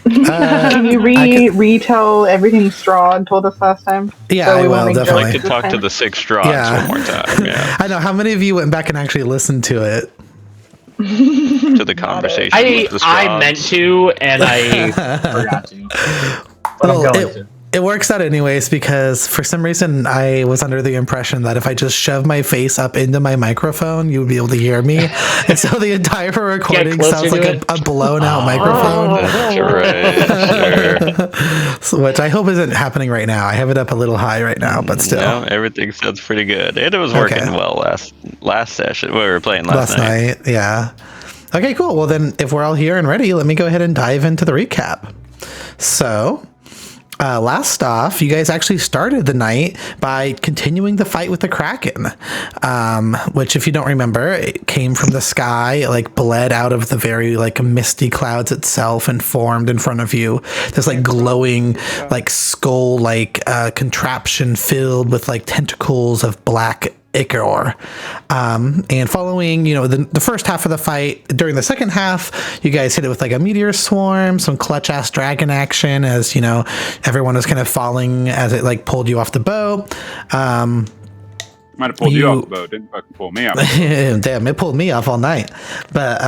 Can you retell everything Strahd told us last time? Yeah, I will, definitely. I could talk to the 6 Strahds one more time. Yeah. I know. How many of you went back and actually listened to it? To the conversation with the Strahds. I meant to, and I forgot to. But I'm going to. It works out anyways, because for some reason I was under the impression that if I just shove my face up into my microphone, you would be able to hear me. And so the entire recording sounds like a blown out microphone. Right, sure. Which I hope isn't happening right now. I have it up a little high right now, but still. No, everything sounds pretty good. And it was working well last session. We were playing last night. Yeah. Okay, cool. Well, then if we're all here and ready, let me go ahead and dive into the recap. So... last off, you guys actually started the night by continuing the fight with the Kraken, which, if you don't remember, it came from the sky, like bled out of the very like misty clouds itself and formed in front of you. This like glowing, like skull like contraption filled with like tentacles of black ichor. And following, the first half of the fight, during the second half, you guys hit it with like a meteor swarm, some clutch ass dragon action as, everyone was kind of falling as it like pulled you off the boat. Might have pulled you off the boat, didn't fucking pull me off. Damn, it pulled me off all night. But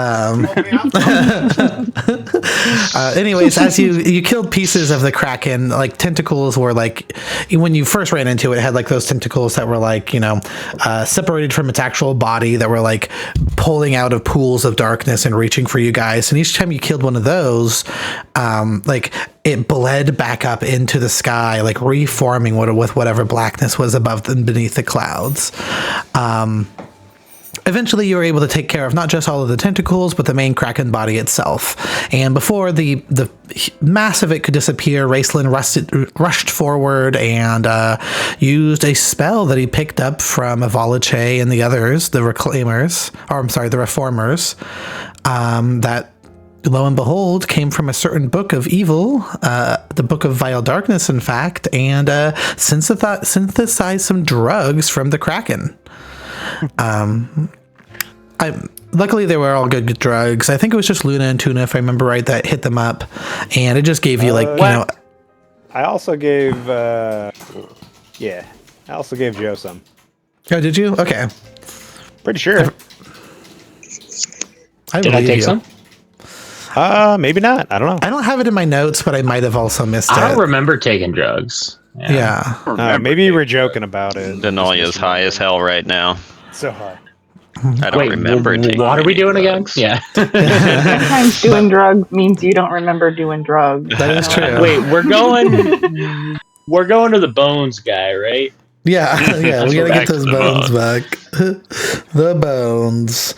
anyways, as you killed pieces of the Kraken, like tentacles were like, when you first ran into it, it had like those tentacles that were like, separated from its actual body, that were like pulling out of pools of darkness and reaching for you guys. And each time you killed one of those, like it bled back up into the sky, like reforming with whatever blackness was above and beneath the clouds. Eventually, you were able to take care of not just all of the tentacles, but the main Kraken body itself. And before the mass of it could disappear, Raceland rushed forward and used a spell that he picked up from Avolice and the others, the Reformers, that, lo and behold, came from a certain book of evil, the Book of Vile Darkness, in fact, and synthesized some drugs from the Kraken. Luckily, they were all good drugs. I think it was just Luna and Tuna, if I remember right, that hit them up, and it just gave you I also gave, I also gave Joe some. Oh, did you? Okay. Pretty sure. Did I take some? Maybe not. I don't know. I don't have it in my notes, but I might have also missed it. I don't remember taking drugs. Yeah. Maybe you were joking about it. Denalia's high as hell right now. So high. I don't remember taking what are we doing again? Yeah. Sometimes doing drugs means you don't remember doing drugs. That is true. Wait, we're going to the bones guy, right? Yeah, we gotta get those bones back. The bones.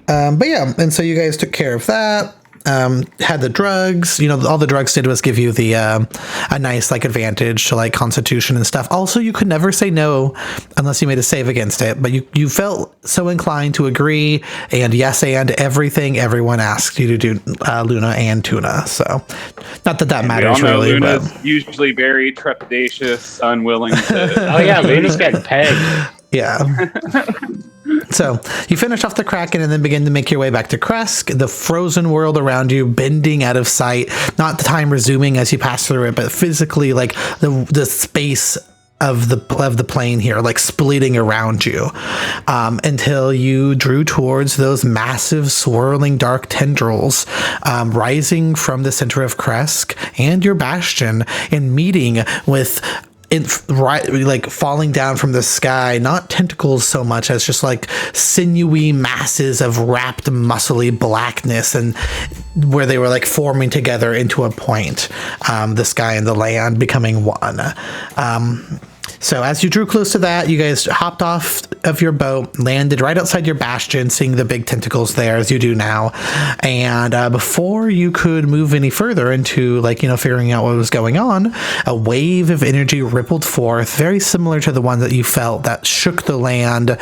But yeah, and so you guys took care of that. Had the drugs, all the drugs did was give you the a nice like advantage to like constitution and stuff. Also, you could never say no unless you made a save against it, but you felt so inclined to agree and yes and everything everyone asked you to do, Luna and Tuna. So not that matters really. Luna's usually very trepidatious, unwilling to... Oh yeah, Luna's getting pegged. Yeah. So you finish off the Kraken and then begin to make your way back to Kresk, the frozen world around you bending out of sight, not the time resuming as you pass through it, but physically like the space of the plane here, like splitting around you, until you drew towards those massive swirling dark tendrils, rising from the center of Kresk and your bastion and meeting with like falling down from the sky, not tentacles so much as just like sinewy masses of wrapped muscly blackness, and where they were like forming together into a point, the sky and the land becoming one. So as you drew close to that, you guys hopped off of your boat, landed right outside your bastion, seeing the big tentacles there as you do now. And before you could move any further into figuring out what was going on, a wave of energy rippled forth, very similar to the one that you felt that shook the land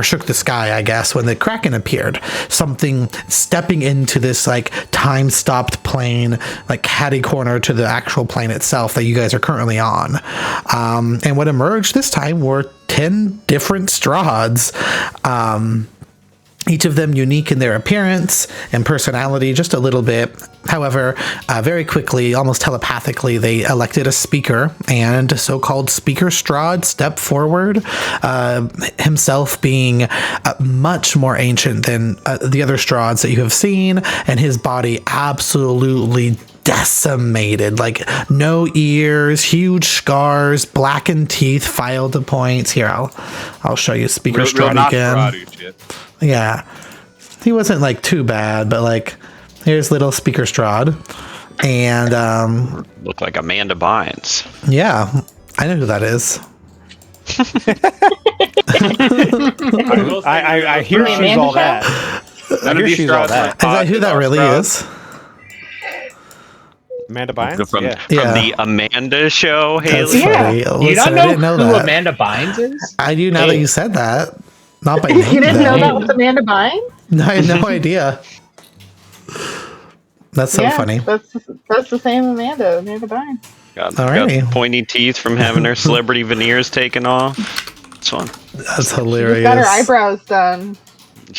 shook the sky, I guess, when the Kraken appeared. Something stepping into this like time-stopped plane, like catty corner to the actual plane itself that you guys are currently on. And what emerged this time were 10 different Strahds. Each of them unique in their appearance and personality, just a little bit. However, very quickly, almost telepathically, they elected a speaker, and so-called Speaker Strahd stepped forward, himself being much more ancient than the other Strahds that you have seen, and his body absolutely decimated, like no ears, huge scars, blackened teeth, filed to points. Here, I'll show you Speaker Strahd again. Shit. Yeah, he wasn't like too bad, but like here's little Speaker Strahd, and Look like Amanda Bynes. yeah, I know who that is. I hear she's all that. I hear she's all that. Is that who that really is? Amanda Bynes? From Yeah. the Amanda Show, That's Haley. funny. Do you Listen, not I didn't know who that. Amanda Bynes is? I do now that you said that. Not by You name, didn't know though. that was Amanda Bynes? No, I had no idea. That's so funny. That's the same Amanda Bynes. Got Alrighty. pointy teeth from having her celebrity veneers taken off. It's fun. That's She hilarious. just got her eyebrows done.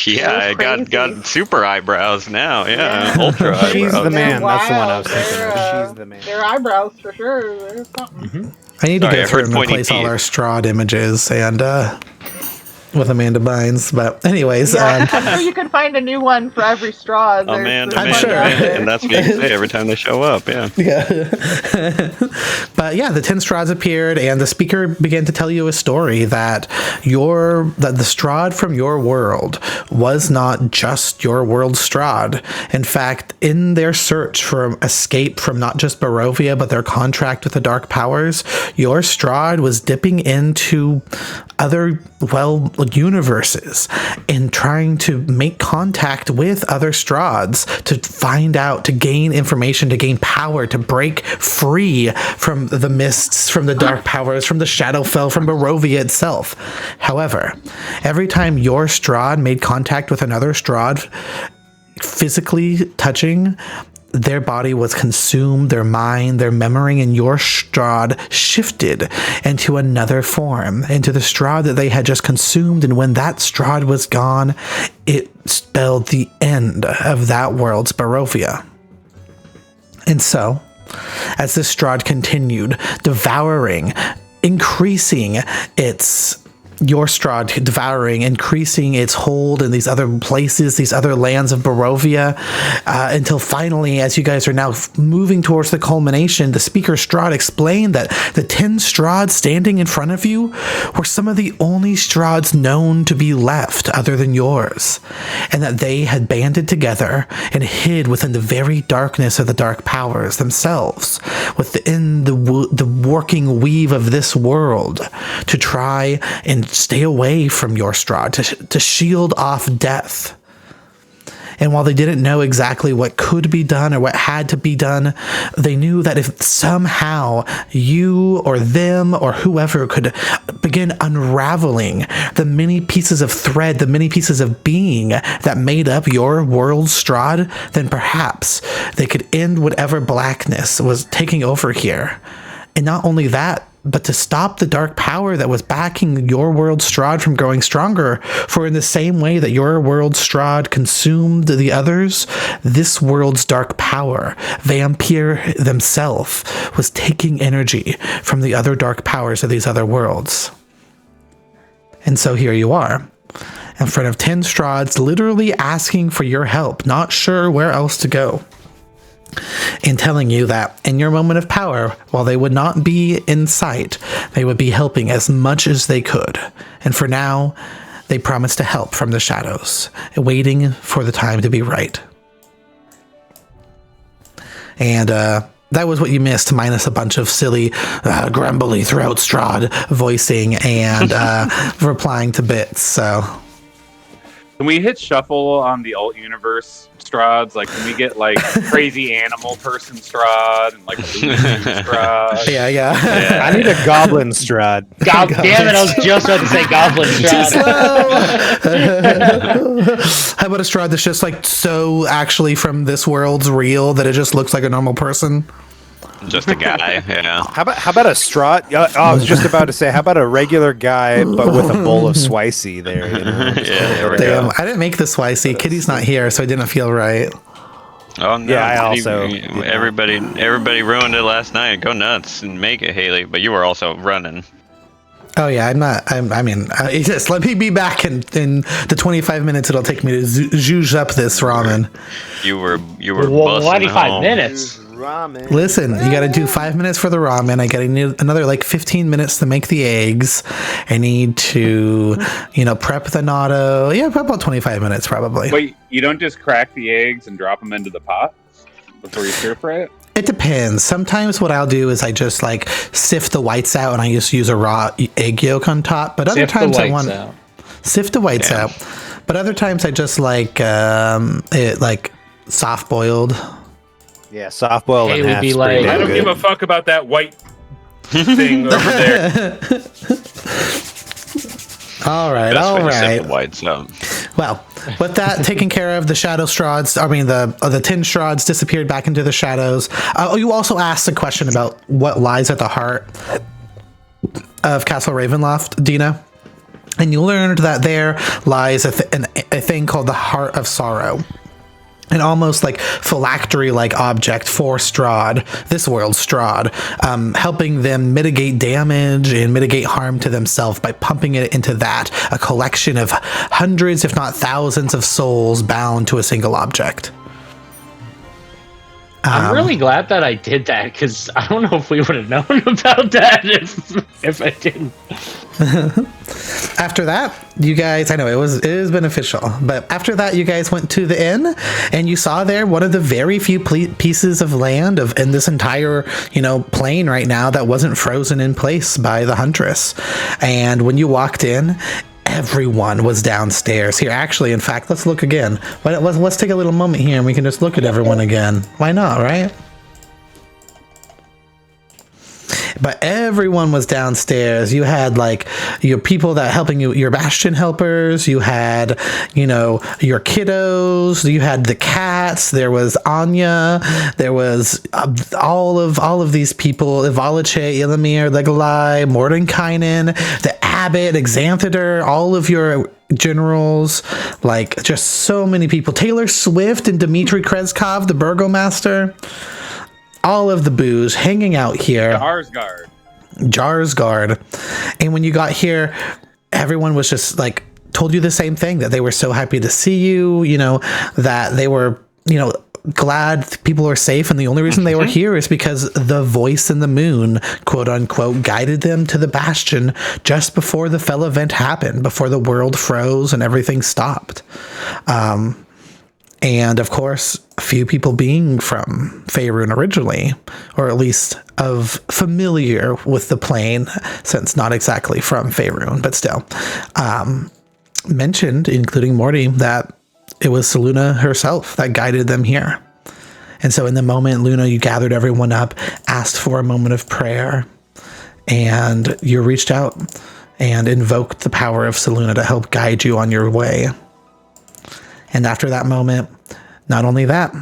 Yeah, I Crazy. got super eyebrows now. Yeah, Yeah. ultra She's eyebrows. the man. They're That's the one I wild. was thinking of. They're, She's the man. Their eyebrows for sure. There's something. I need to Sorry, go I through heard and pointy replace all teeth. our Strahd images and with Amanda Bynes. But anyways, Yeah, I'm sure you could find a new one for every straw. Amanda, I'm Amanda, sure. and that's what you say every time they show up. Yeah. but yeah, the 10 Strahds appeared, and the speaker began to tell you a story that the Strahd from your world was not just your world's Strahd. In fact, in their search for escape from not just Barovia, but their contract with the Dark Powers, your Strahd was dipping into other, universes and trying to make contact with other Strahds to find out, to gain information, to gain power, to break free from the mists, from the Dark Powers, from the Shadowfell, from Barovia itself. However, every time your Strahd made contact with another Strahd, physically touching, their body was consumed, their mind, their memory, and your Strahd shifted into another form, into the Strahd that they had just consumed. And when that Strahd was gone, it spelled the end of that world's Barovia. And so, as the Strahd continued devouring, increasing your Strahd devouring, increasing its hold in these other places, these other lands of Barovia, until finally, as you guys are now moving towards the culmination, the speaker Strahd explained that the 10 Strahds standing in front of you were some of the only Strahds known to be left other than yours, and that they had banded together and hid within the very darkness of the Dark Powers themselves, within the working weave of this world, to try and stay away from your Strahd, to shield off death. And while they didn't know exactly what could be done or what had to be done, they knew that if somehow you or them or whoever could begin unraveling the many pieces of thread, the many pieces of being that made up your world's Strahd, then perhaps they could end whatever blackness was taking over here. And not only that, but to stop the dark power that was backing your world's Strahd from growing stronger. For in the same way that your world's Strahd consumed the others, this world's dark power, Vampire themselves, was taking energy from the other dark powers of these other worlds. And so here you are, in front of 10 Strahds, literally asking for your help, not sure where else to go. In telling you that in your moment of power, while they would not be in sight, they would be helping as much as they could. And for now, they promised to help from the shadows, waiting for the time to be right. And that was what you missed, minus a bunch of silly, grumbly throat Strahd voicing and replying to bits. So, can we hit shuffle on the alt universe Strahds? Like, can we get like crazy animal person Strahd and like a Lucy Strahd? Yeah. I need a goblin Strahd. God damn it! I was just about to say Goblin Strahd. How about a Strahd that's just like so actually from this world's real that it just looks like a normal person? Just a guy, How about a Strahd? I was just about to say, how about a regular guy but with a bowl of swicey there? You know? there we Damn, go. I didn't make the swicey. Kitty's not here, so it didn't feel right. Oh no! Yeah, I also everybody ruined it last night. Go nuts and make it, Haley. But you were also running. Oh yeah, I'm not. I mean, just let me be back in the 25 minutes it'll take me to zhuzh up this ramen. You were Well, busting 25 home. minutes. Ramen. Listen, you got to do 5 minutes for the ramen. I got to need another like 15 minutes to make the eggs. I need to, prep the natto. Yeah, about 25 minutes probably. Wait, you don't just crack the eggs and drop them into the pot before you stir fry it? It depends. Sometimes what I'll do is I just like sift the whites out and I just use a raw egg yolk on top. But other times I want sift the whites out. But other times I just like it like soft boiled. Yeah, soft boiled. Hey, and would be half's like- pretty I don't good. give a fuck about that white thing over there. All right, Best all way to set right. the whites up. Well, with that taken care of, the shadow Strahds, the 10 Strahds disappeared back into the shadows. You also asked a question about what lies at the heart of Castle Ravenloft, Dina. And you learned that there lies a thing called the Heart of Sorrow. An almost like phylactery-like object for Strahd, this world's Strahd, helping them mitigate damage and mitigate harm to themselves by pumping it into that, a collection of hundreds, if not thousands, of souls bound to a single object. I'm really glad that I did that because I don't know if we would have known about that if I didn't. After that, you guys, I know it is beneficial, but after that, you guys went to the inn and you saw there one of the very few pieces of land in this entire, plain right now that wasn't frozen in place by the Huntress. And when you walked in, everyone was downstairs. Here, actually, in fact, let's look again. Let's take a little moment here and we can just look at everyone again. Why not, right? But everyone was downstairs. You had like your people that helping you, your Bastion helpers. You had, your kiddos. You had the cats. There was Anya. There was all of these people: Ivalice, Ilamir, Legalai, Mordenkainen, the Abbot, Exanthader, all of your generals, like just so many people. Taylor Swift and Dmitry Kreskov, the Burgomaster. All of the booze hanging out here. Jarsgard. And when you got here, everyone was just like told you the same thing, that they were so happy to see you, that they were, glad people are safe. And the only reason they were here is because the voice in the moon, quote unquote, guided them to the Bastion just before the fell event happened, before the world froze and everything stopped. And of course, a few people being from Faerun originally, or at least familiar with the plane, since not exactly from Faerun, but still, mentioned, including Morty, that it was Selûne herself that guided them here. And so in the moment, Luna, you gathered everyone up, asked for a moment of prayer, and you reached out and invoked the power of Selûne to help guide you on your way. And after that moment, not only that,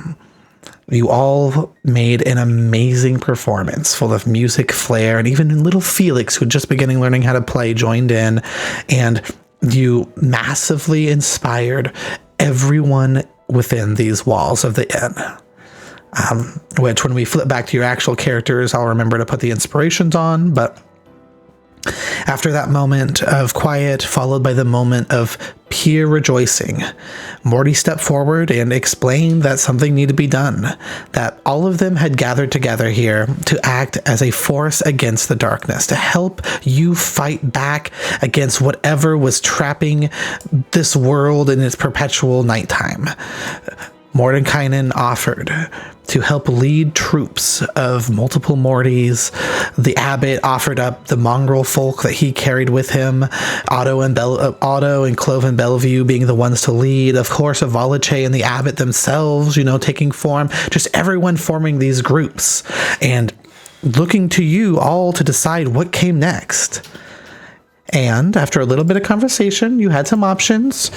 you all made an amazing performance full of music, flair, and even little Felix, who just beginning learning how to play, joined in, and you massively inspired everyone within these walls of the inn. Which when we flip back to your actual characters, I'll remember to put the inspirations on, but after that moment of quiet, followed by the moment of pure rejoicing, Morty stepped forward and explained that something needed to be done, that all of them had gathered together here to act as a force against the darkness, to help you fight back against whatever was trapping this world in its perpetual nighttime. Mordenkainen offered to help lead troops of multiple Mortys. The abbot offered up the mongrel folk that he carried with him, Otto and Clove and Bellevue being the ones to lead. Of course, Ivalice and the abbot themselves, taking form. Just everyone forming these groups and looking to you all to decide what came next. And after a little bit of conversation, you had some options.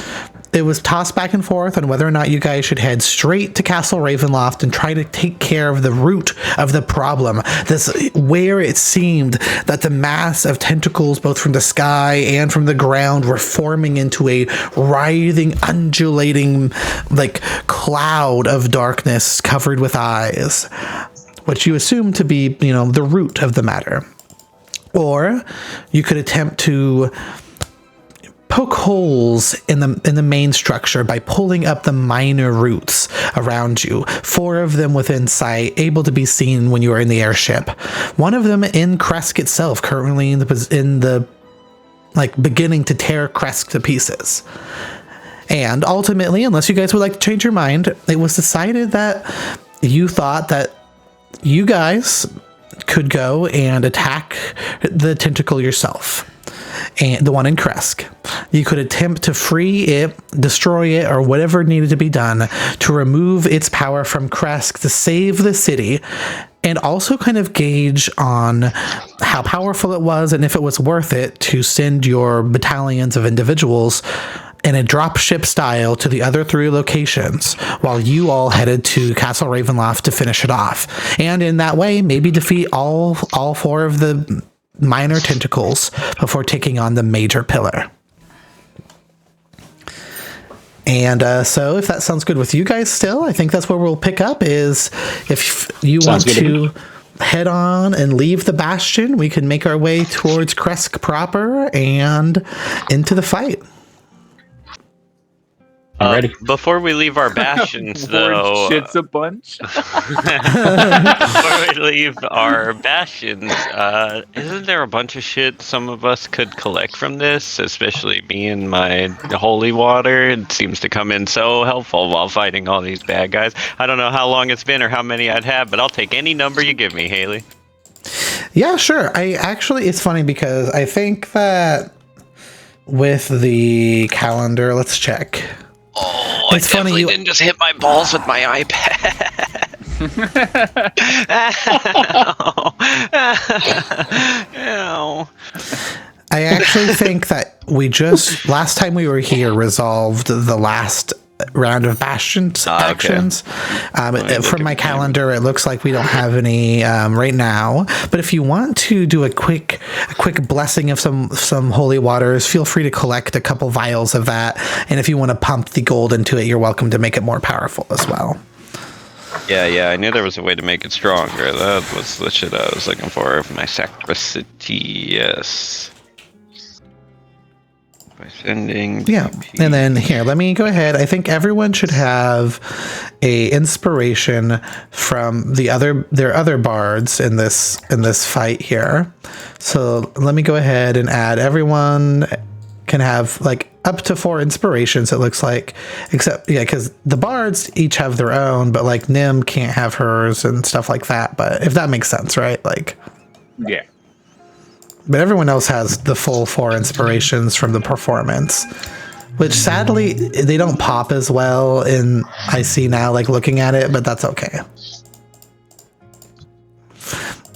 it was tossed back and forth on whether or not you guys should head straight to Castle Ravenloft and try to take care of the root of the problem. This where it seemed that the mass of tentacles, both from the sky and from the ground, were forming into a writhing, undulating, like cloud of darkness covered with eyes, which you assume to be, the root of the matter. Or you could attempt to poke holes in the main structure by pulling up the minor roots around you. 4 of them within sight, able to be seen when you are in the airship. 1 of them in Kresk itself, currently in the beginning to tear Kresk to pieces. And ultimately, unless you guys would like to change your mind, it was decided that you thought that you guys could go and attack the tentacle yourself, and the one in Kresk. You could attempt to free it, destroy it, or whatever needed to be done to remove its power from Kresk to save the city, and also kind of gauge on how powerful it was and if it was worth it to send your battalions of individuals in a dropship style to the other 3 locations while you all headed to Castle Ravenloft to finish it off. And in that way, maybe defeat all 4 of the minor tentacles before taking on the major pillar. And so if that sounds good with you guys still, I think that's where we'll pick up, is if you want to head on and leave the Bastion, we can make our way towards Kresk proper and into the fight. Ready. Before we leave our bastions, though, shit's a bunch. before we leave our bastions, isn't there a bunch of shit some of us could collect from this? Especially me and my holy water. It seems to come in so helpful while fighting all these bad guys. I don't know how long it's been or how many I'd have, but I'll take any number you give me, Haley. Yeah, sure. It's funny because I think that with the calendar, let's check. Oh, it's I funny definitely didn't just hit my balls with my iPad. Ow. I actually think that we just, last time we were here, resolved the last round of Bastion actions. From my calendar, it looks like we don't have any right now. But if you want to do a quick blessing of some holy waters, feel free to collect a couple vials of that. And if you want to pump the gold into it, you're welcome to make it more powerful as well. Yeah, I knew there was a way to make it stronger. That was the shit I was looking for. My sacricity, yes. By sending DP. And then here, let me go ahead. I think everyone should have a inspiration from their other bards in this fight here. So let me go ahead and add. Everyone can have up to 4 inspirations, it looks like, except because the bards each have their own, but Nim can't have hers and stuff like that. But if that makes sense, right? Yeah. But everyone else has the full 4 inspirations from the performance, which sadly they don't pop as well in I see now, looking at it, but that's okay.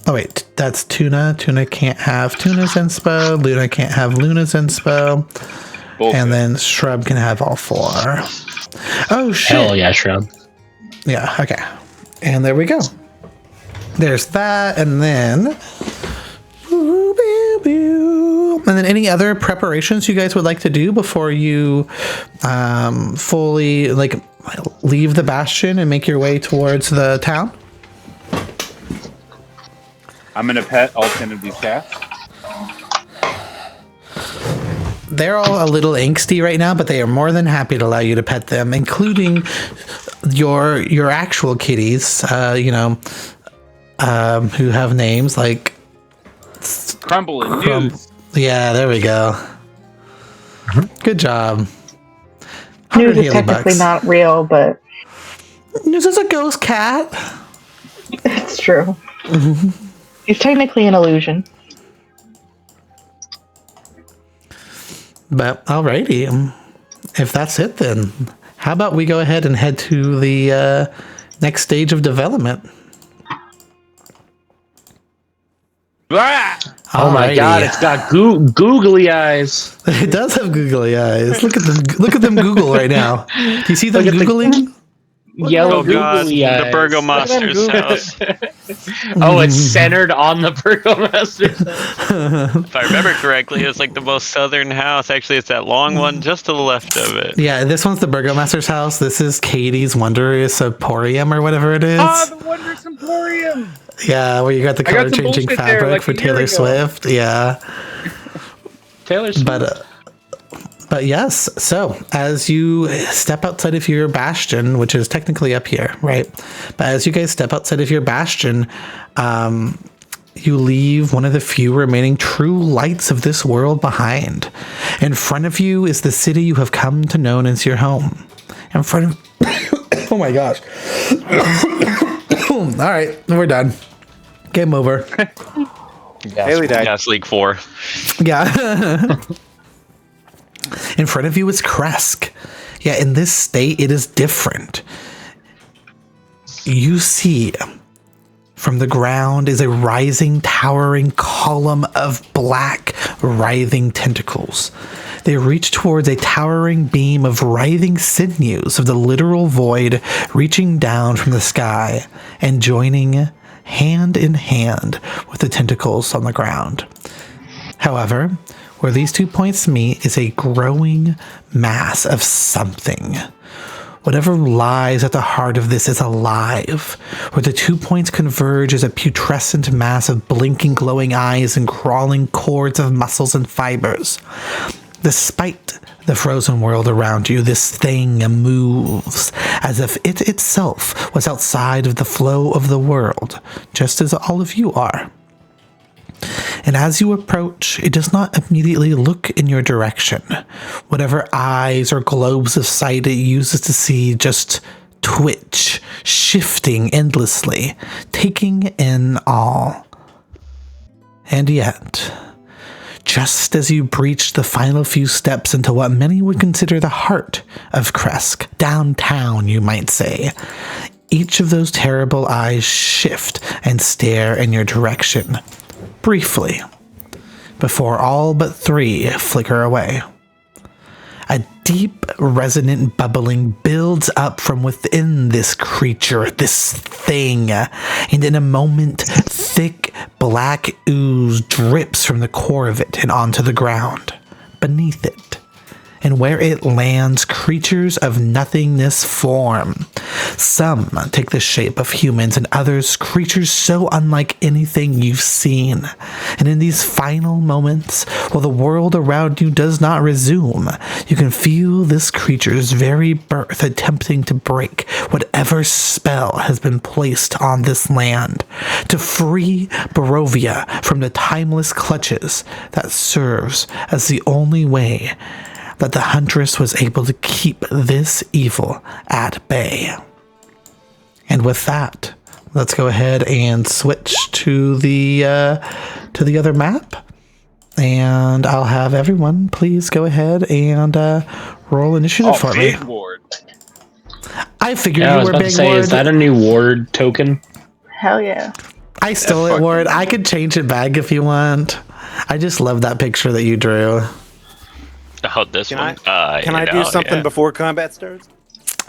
Oh wait, that's Tuna. Tuna can't have Tuna's inspo. Luna can't have Luna's inspo. Bullshit. And then Shrub can have all 4. Oh shit. Hell yeah, Shrub. Yeah, okay. And there we go. There's that, and then... And then any other preparations you guys would like to do before you fully leave the Bastion and make your way towards the town? I'm gonna pet all 10 of these cats. They're all a little angsty right now, but they are more than happy to allow you to pet them, including your actual kitties, who have names like Crumble and News. Yeah, there we go. Good job. News is technically not real, but News is a ghost cat. it's true. He's technically an illusion. But alrighty, if that's it, then how about we go ahead and head to the next stage of development? Ah! Oh my god, Alrighty. it's got googly eyes. It does have googly eyes. Look at them. Look at them Google right now. Do you see them Look at the- googling? Yellow Oh god, googly the eyes. Burgomaster's house. Oh, it's centered on the Burgomaster's house. If I remember correctly, it's like the most southern house. Actually, it's that long one just to the left of it. Yeah, this one's the Burgomaster's house. This is Katie's Wondrous Emporium or whatever it is. Ah, the Wondrous Emporium. Yeah, where you got the I got color some changing bullshit there, fabric like, for a year Taylor ago. Swift. Yeah. Taylor Swift. But yes, so as you step outside of your bastion, which is technically up here, right? But as you guys step outside of your bastion, you leave one of the few remaining true lights of this world behind. In front of you is the city you have come to know as your home. In front of... oh my gosh. All right, we're done. Game over. Haley died. Gas League 4. Yeah. In front of you is Kresk. Yeah, in this state, it is different. You see, from the ground is a rising, towering column of black, writhing tentacles. They reach towards a towering beam of writhing sinews of the literal void, reaching down from the sky and joining hand in hand with the tentacles on the ground. However, where these 2 points meet is a growing mass of something. Whatever lies at the heart of this is alive. Where the 2 points converge is a putrescent mass of blinking, glowing eyes and crawling cords of muscles and fibers. Despite the frozen world around you, this thing moves as if it itself was outside of the flow of the world, just as all of you are. And as you approach, it does not immediately look in your direction. Whatever eyes or globes of sight it uses to see just twitch, shifting endlessly, taking in all. And yet, just as you breach the final few steps into what many would consider the heart of Kresk, downtown, you might say, each of those terrible eyes shift and stare in your direction. Briefly, before all but 3 flicker away. A deep, resonant bubbling builds up from within this creature, this thing, and in a moment, thick, black ooze drips from the core of it and onto the ground, beneath it. And where it lands, creatures of nothingness form. Some take the shape of humans, and others creatures so unlike anything you've seen. And in these final moments, while the world around you does not resume, you can feel this creature's very birth attempting to break whatever spell has been placed on this land, to free Barovia from the timeless clutches that serves as the only way that the Huntress was able to keep this evil at bay. And with that, let's go ahead and switch to the other map. And I'll have everyone please go ahead and roll initiative for me. Big ward. I figured Yeah, I you was were about to big say, word. is that a new ward token? Hell yeah. I stole it, Ward. I could change it back if you want. I just love that picture that you drew. Oh, this Can one. Can I do something before combat starts?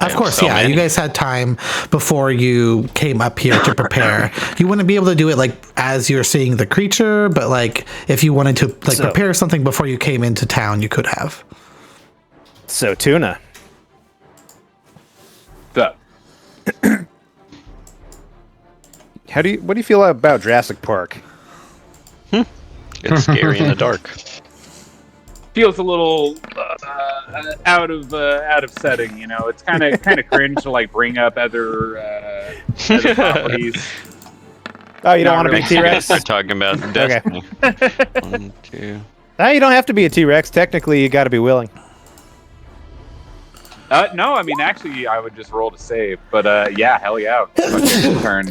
Of course, so yeah. many. You guys had time before you came up here to prepare. You wouldn't be able to do it like as you're seeing the creature, but like if you wanted to like prepare something before you came into town, you could have. So, Tuna. The What do you feel about Jurassic Park? It's scary in the dark. feels a little out of setting. You know, it's kind of cringe to like bring up other properties. Oh, you don't Not want to be really. T-Rex? We're talking about Destiny. 1, 2. No, you don't have to be a T-Rex. Technically, you got to be willing. No, I mean actually, I would just roll to save. But yeah, hell yeah, turn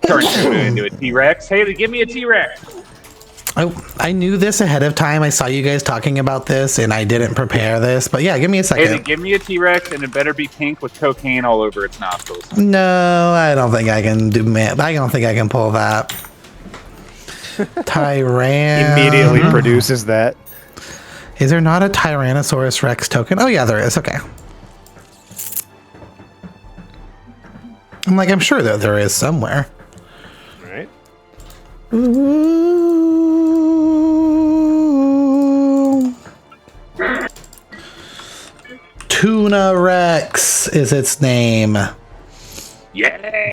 Tuna into a T-Rex. Haley, give me a T-Rex. I knew this ahead of time. I saw you guys talking about this, and I didn't prepare this. But yeah, give me a Haley, second. give me a T-Rex, and it better be pink with cocaine all over its nostrils. No, I don't think I can do. I don't think I can pull that. Immediately produces that. Is there not a Tyrannosaurus Rex token? Oh yeah, there is. Okay. I'm sure that there is somewhere. Right. Ooh. Tuna Rex is its name. Yeah.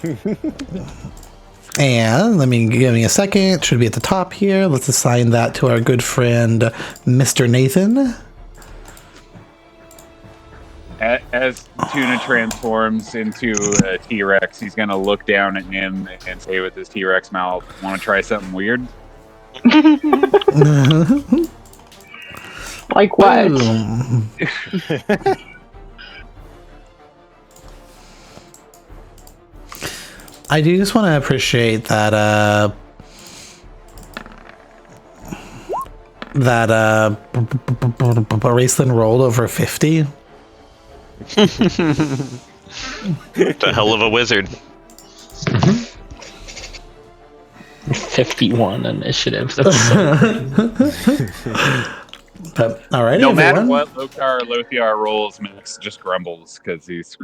And give me a second. Should be at the top here. Let's assign that to our good friend, Mr. Nathan. As Tuna transforms into a T-Rex, he's gonna look down at him and say with his T-Rex mouth, "Want to try something weird?" Like what? I do just want to appreciate that Raceland rolled over 50. The hell of a wizard. 51 initiative. But alrighty, No matter everyone. what Lothiar rolls, Max just grumbles because he's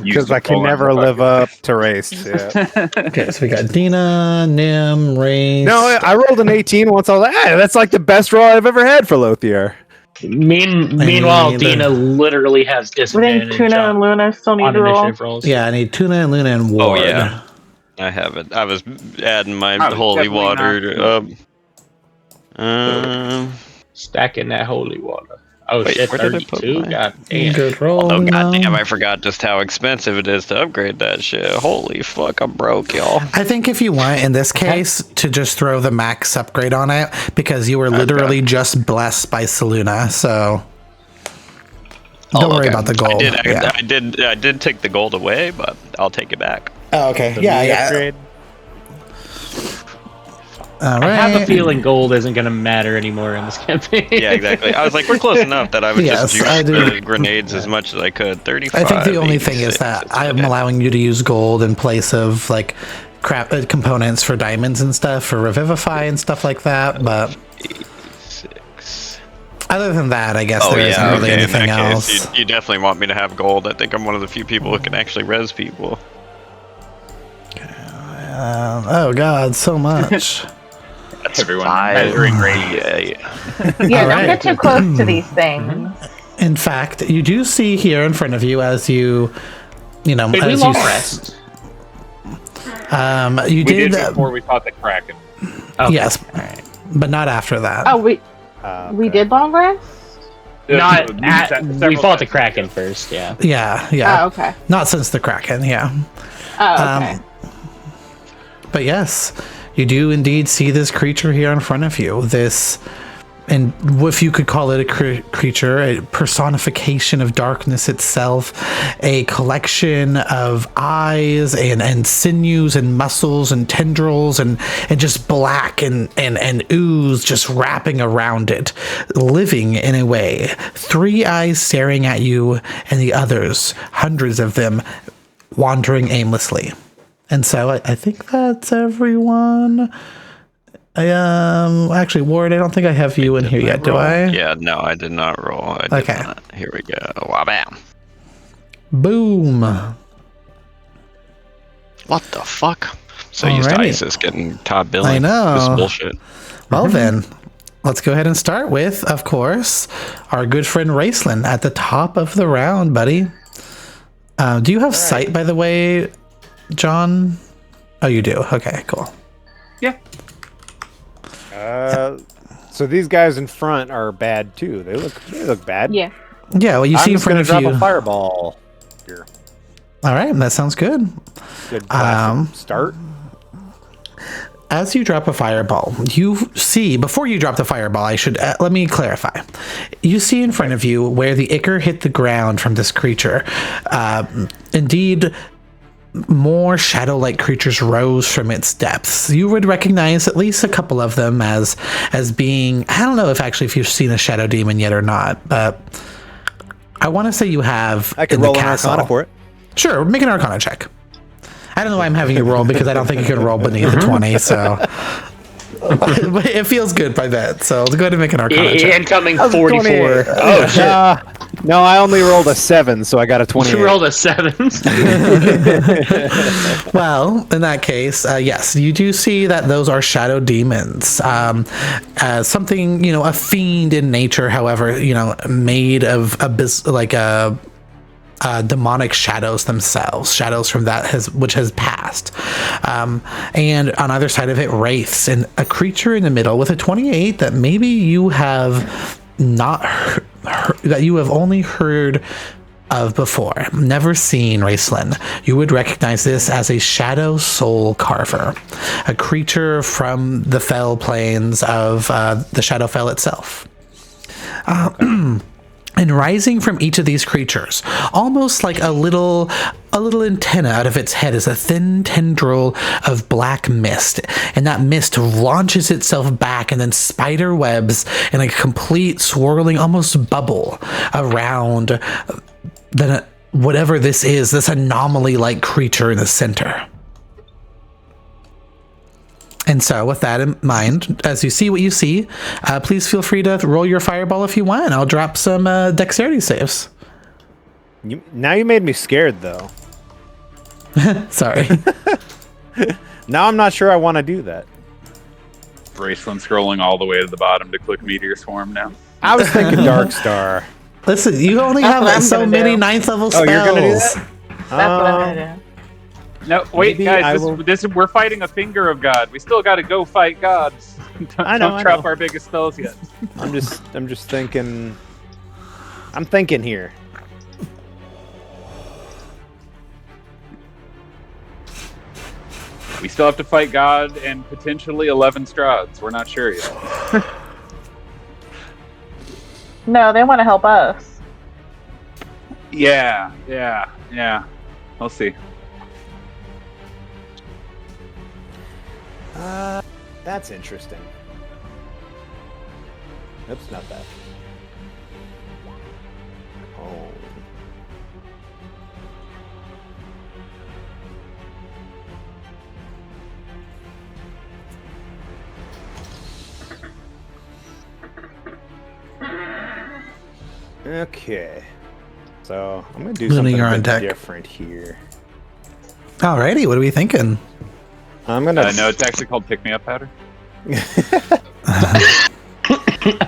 Because I can never live up to race. Yeah. Okay, so we got Dina, Nim, Race. No, I rolled an 18 once. I was like, hey, that's like the best roll I've ever had for Lothiar. Meanwhile, Dina literally has I disadvantage think Tuna and Luna still need on to roll. initiative rolls. Yeah, I need Tuna and Luna and Ward. Oh yeah, I have it. I was adding my I was holy definitely water. Stacking that holy water. Oh Wait, shit, where did I put 32? mine? God damn. Good roll. Oh goddamn! Luna. I forgot just how expensive it is to upgrade that shit. Holy fuck, I'm broke, y'all. I think if you want, in this case, to just throw the max upgrade on it, because you were literally just blessed by Saluna, so don't worry about the gold. I did take the gold away, but I'll take it back. Oh, okay. The mini upgrade. All right. I have a feeling gold isn't going to matter anymore in this campaign. Yeah, exactly. I was like, we're close enough that I would Yes, just I juice do. the grenades as much as I could. 35. I think the only thing is 86, that it's I'm okay. allowing you to use gold in place of like crap components for diamonds and stuff for revivify and stuff like that. But 86. other than that, I guess Oh there isn't yeah, really okay. In anything that else. case, you definitely want me to have gold. I think I'm one of the few people who can actually res people. Oh God, so much. That's Everyone 5. measuring radius. Yeah. Yeah, All don't right. get too close to these things. In fact, you do see here in front of you as you know, Wait, we as long you rest. you We did, did before we fought the Kraken. Okay. yes, but not after that. Oh, we Okay. did long rest? Not We at, several we fought the times. Kraken first, yeah. Yeah. Oh, okay. Not since the Kraken, yeah. Oh, okay. But yes, you do indeed see this creature here in front of you. This, and if you could call it a creature, a personification of darkness itself, a collection of eyes and sinews and muscles and tendrils and just black and ooze just wrapping around it, living in a way. 3 eyes staring at you and the others, hundreds of them, wandering aimlessly. And so I think that's everyone. Actually, Ward, I don't think I have you in here yet, do I? Yeah, no, I did not roll. I did Okay. not. Here we go. Wabam. Boom. What the fuck? So used to Alrighty. ISIS getting top billing. I know. This is bullshit. Well then, let's go ahead and start with, of course, our good friend Raceland at the top of the round, buddy. Do you have sight, by the way, John? Oh, you do. Okay, cool. Yeah. So these guys in front are bad too. They look bad. Yeah. Yeah, well, you I'm see in just front gonna of drop you. a fireball here. All right, that sounds good. Good classic start. As you drop a fireball, you see, before you drop the fireball, I should, let me clarify. You see in front of you where the ichor hit the ground from this creature. Indeed, more shadow-like creatures rose from its depths. You would recognize at least a couple of them as being, I don't know if you've seen a shadow demon yet or not, but I want to say you have. I can in the roll an castle. Arcana for it. Sure, make an Arcana check. I don't know why I'm having you roll because I don't think you can roll beneath the 20, so. But it feels good, I bet. So go ahead and make an Arcana check. Incoming That was 44. 28. Oh shit! No, I only rolled a 7, so I got a 28. You rolled a 7. Well, in that case, yes, you do see that those are shadow demons. Something, a fiend in nature, however, made of demonic shadows themselves, shadows from which has passed. And on either side of it, wraiths, and a creature in the middle with a 28 that maybe you have not heard, that you have only heard of before, never seen, Raceland. You would recognize this as a shadow soul carver, a creature from the fell plains of the Shadowfell itself. And rising from each of these creatures, almost like a little antenna out of its head, is a thin tendril of black mist. And that mist launches itself back and then spider webs in a complete swirling, almost bubble around whatever this is, this anomaly-like creature in the center. And so, with that in mind, as you see what you see, please feel free to roll your fireball if you want. I'll drop some dexterity saves. Now you made me scared, though. Sorry. Now I'm not sure I want to do that. Bracelet scrolling all the way to the bottom to click Meteor Swarm now. I was thinking Dark Star. Listen, you only That's what have I'm so gonna many do. 9th level spells. Oh, you're gonna do that? That's what I'm gonna do. No, wait, Maybe guys. I will- We're fighting a finger of God. We still got to go fight gods. I know, Don't I trap know. our biggest spells yet. I'm just thinking. I'm thinking here. We still have to fight God and potentially 11 Strahds. We're not sure yet. No, they want to help us. Yeah. We'll see. That's interesting. Oops, not that. Oh. Okay. So I'm gonna do Luna, something you're a on bit deck. different here. Alrighty, what are we thinking? I'm gonna. No, it's actually called Pick Me Up Powder.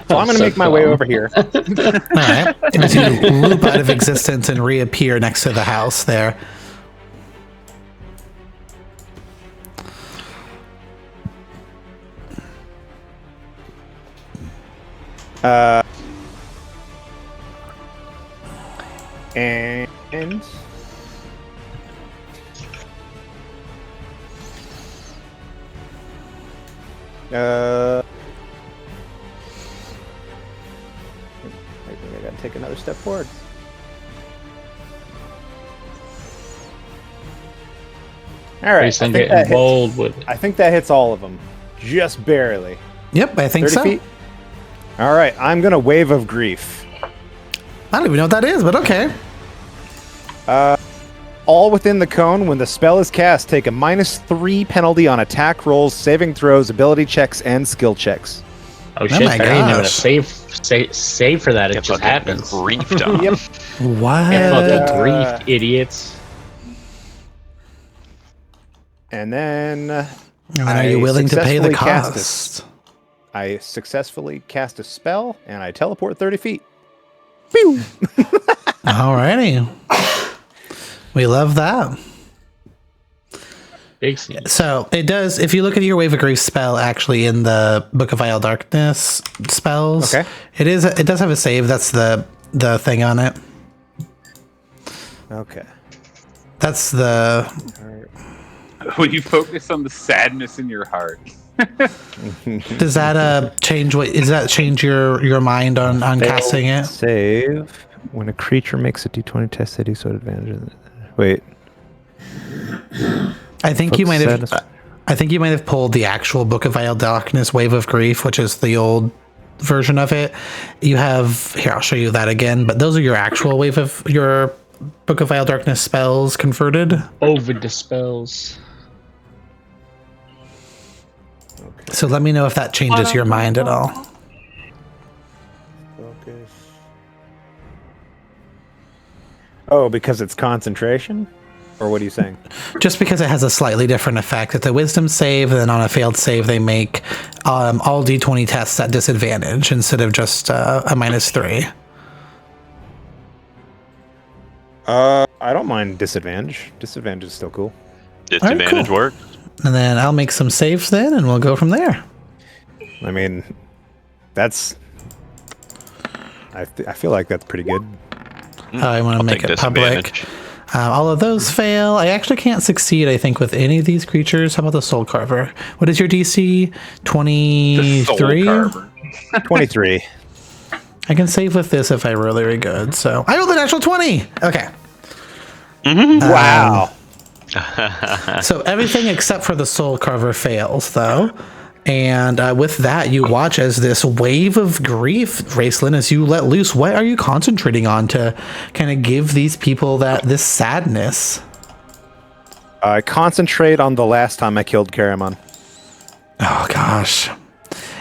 So I'm gonna make my way over here. Alright. As you loop out of existence and reappear next to the house there. And I think I gotta take another step forward. All right, Based on getting bold with it. I think that hits all of them, just barely. Yep, I think 30 so. feet. All right, I'm gonna wave of grief. I don't even know what that is, but okay. All within the cone, when the spell is cast, take a -3 penalty on attack rolls, saving throws, ability checks, and skill checks. Oh shit! my I didn't even gosh. save for that. It Get just fucking happens. griefed on. Yep. What? Fucking grief, idiots. And then And are you willing to pay the successfully cast cost? I successfully cast a spell, and I teleport 30 feet. Pew! Alrighty. We love that. Big scene. So it does, if you look at your Wave of Grief spell actually in the Book of Vile Darkness spells, Okay. it does have a save. That's the thing on it. Okay. That's the When you focus on the sadness in your heart. does that change your mind on casting it? Save. When a creature makes a d20 test, they do so at advantage. Wait. I think you might Focus have I think you might have pulled the actual Book of Vile Darkness Wave of Grief, which is the old version of it. You have here, I'll show you that again, but those are your actual your Book of Vile Darkness spells converted. Over the spells. So let me know if that changes your mind at all. Focus. Oh, because it's concentration? Or what are you saying? Just because it has a slightly different effect. It's a wisdom save, and then on a failed save, they make all d20 tests at disadvantage instead of just a -3. I don't mind disadvantage. Disadvantage is still cool. Disadvantage cool. work. And then I'll make some saves then, and we'll go from there. I mean, that's... I feel like that's pretty good. I want to make Take it public. disadvantage. All of those fail. I actually can't succeed, I think, with any of these creatures. How about the Soul Carver? What is your DC? 23? 23. I can save with this if I roll very good. So I rolled a natural 20. Okay. Wow. So everything except for the Soul Carver fails, though. And with that, you watch as this wave of grief, Raceland, as you let loose. What are you concentrating on to kind of give these people this sadness? I concentrate on the last time I killed Karamon. Oh, gosh.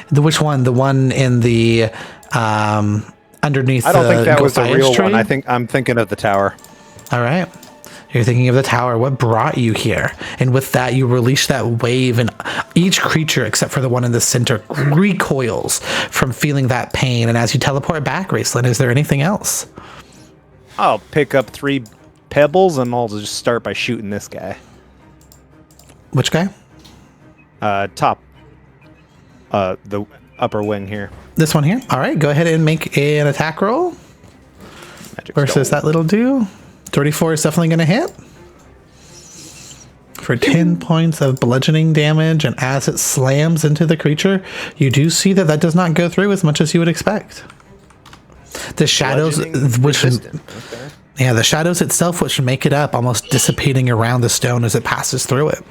Which one? The one in the underneath the I don't think that was the Gophias real tree? one. I'm thinking of the tower. All right. You're thinking of the tower. What brought you here? And with that, you release that wave, and each creature, except for the one in the center, recoils from feeling that pain. And as you teleport back, Raceland, is there anything else? I'll pick up 3 pebbles and I'll just start by shooting this guy. Which guy? Top. The upper wing here. This one here? All right. Go ahead and make an attack roll. Magic Versus stone. that little do. 34 is definitely going to hit. For 10 points of bludgeoning damage, and as it slams into the creature, you do see that does not go through as much as you would expect. The shadows, which Resistant. Okay. yeah, the shadows itself, which make it up, almost dissipating around the stone as it passes through it.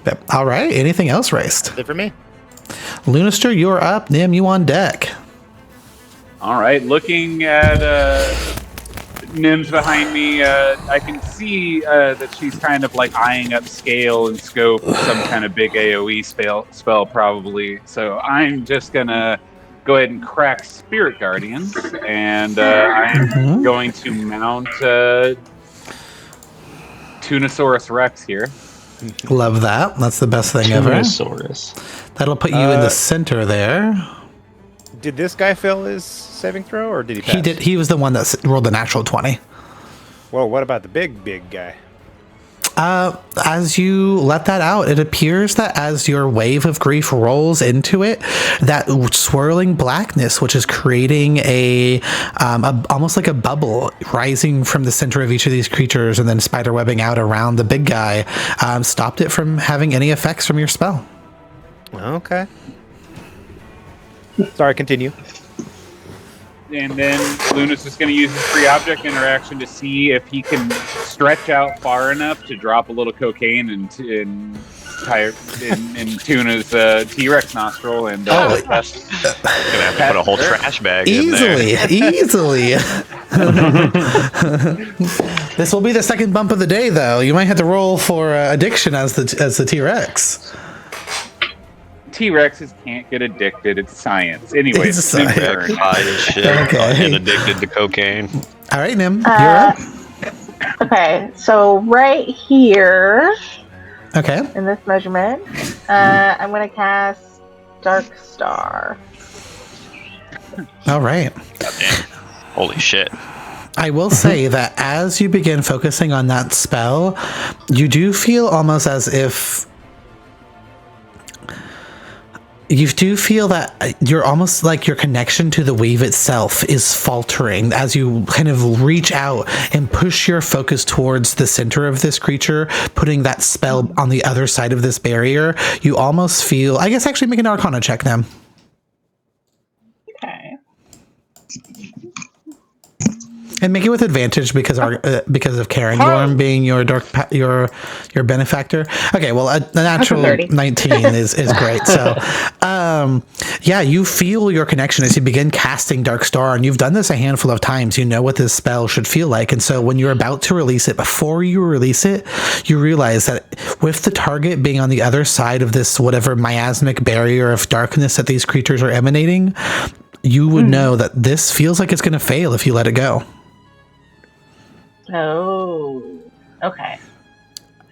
Yep. All right. Anything else, Raced? That's it for me. Lunister, you're up. Nim, you on deck. All right, looking at Nim's behind me, I can see that she's kind of like eyeing up scale and scope, some kind of big AoE spell probably. So I'm just gonna go ahead and crack Spirit Guardians, and I'm going to mount Tunosaurus Rex here. Love that. That's the best thing ever. Tyrannosaurus. That'll put you in the center there. Did this guy fail his saving throw, or did he pass? He did. He was the one that rolled the natural 20. Well, what about the big guy? As you let that out, it appears that as your wave of grief rolls into it, that swirling blackness, which is creating a almost like a bubble rising from the center of each of these creatures and then spiderwebbing out around the big guy, stopped it from having any effects from your spell. Okay. Sorry, continue. And then Lunas is going to use his free object interaction to see if he can stretch out far enough to drop a little cocaine in Tuna's T-Rex nostril. And Gonna have to put a whole trash bag in there. Easily. This will be the second bump of the day, though. You might have to roll for addiction as the T-Rex. T-Rexes can't get addicted. It's science. Anyway, It's science. High as shit. Okay. And addicted to cocaine. All right, Nim, you're up. Okay, so right here Okay. in this measurement, I'm going to cast Dark Star. All right. Goddamn. Holy shit. I will say that as you begin focusing on that spell, you do feel almost as if you do feel that you're almost like your connection to the weave itself is faltering as you kind of reach out and push your focus towards the center of this creature, putting that spell on the other side of this barrier. You almost feel, I guess, actually make an Arcana check now. Okay. And make it with advantage because of Karen Yorm being your your benefactor. Okay, well a natural 19 is great. So yeah, you feel your connection as you begin casting Dark Star, and you've done this a handful of times. You know what this spell should feel like, and so when you're about to release it, before you release it, you realize that with the target being on the other side of this whatever miasmic barrier of darkness that these creatures are emanating, you would know that this feels like it's going to fail if you let it go. Oh, okay.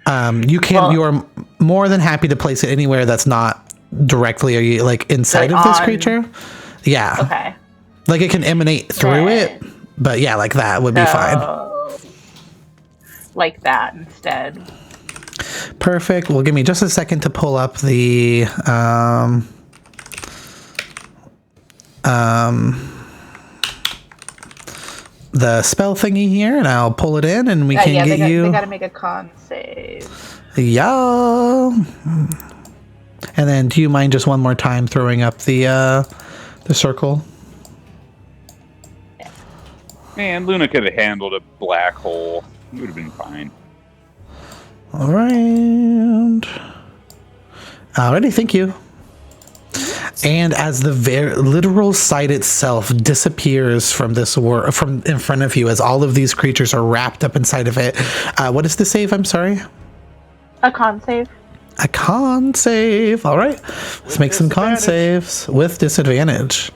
You can. You are more than happy to place it anywhere that's not directly like inside of this creature. Yeah. Okay. Like it can emanate through it, but yeah, like that would be fine. Like that instead. Perfect. Well, give me just a second to pull up the the spell thingy here, and I'll pull it in, and we can get you. They got to make a con save. Yeah. And then, do you mind just one more time throwing up the circle? Man, Luna could have handled a black hole. It would have been fine. All right. Alrighty, thank you. And as the literal site itself disappears from this from in front of you, as all of these creatures are wrapped up inside of it, what is the save? I'm sorry. A con save. A con save. All right. Let's make some con saves with disadvantage.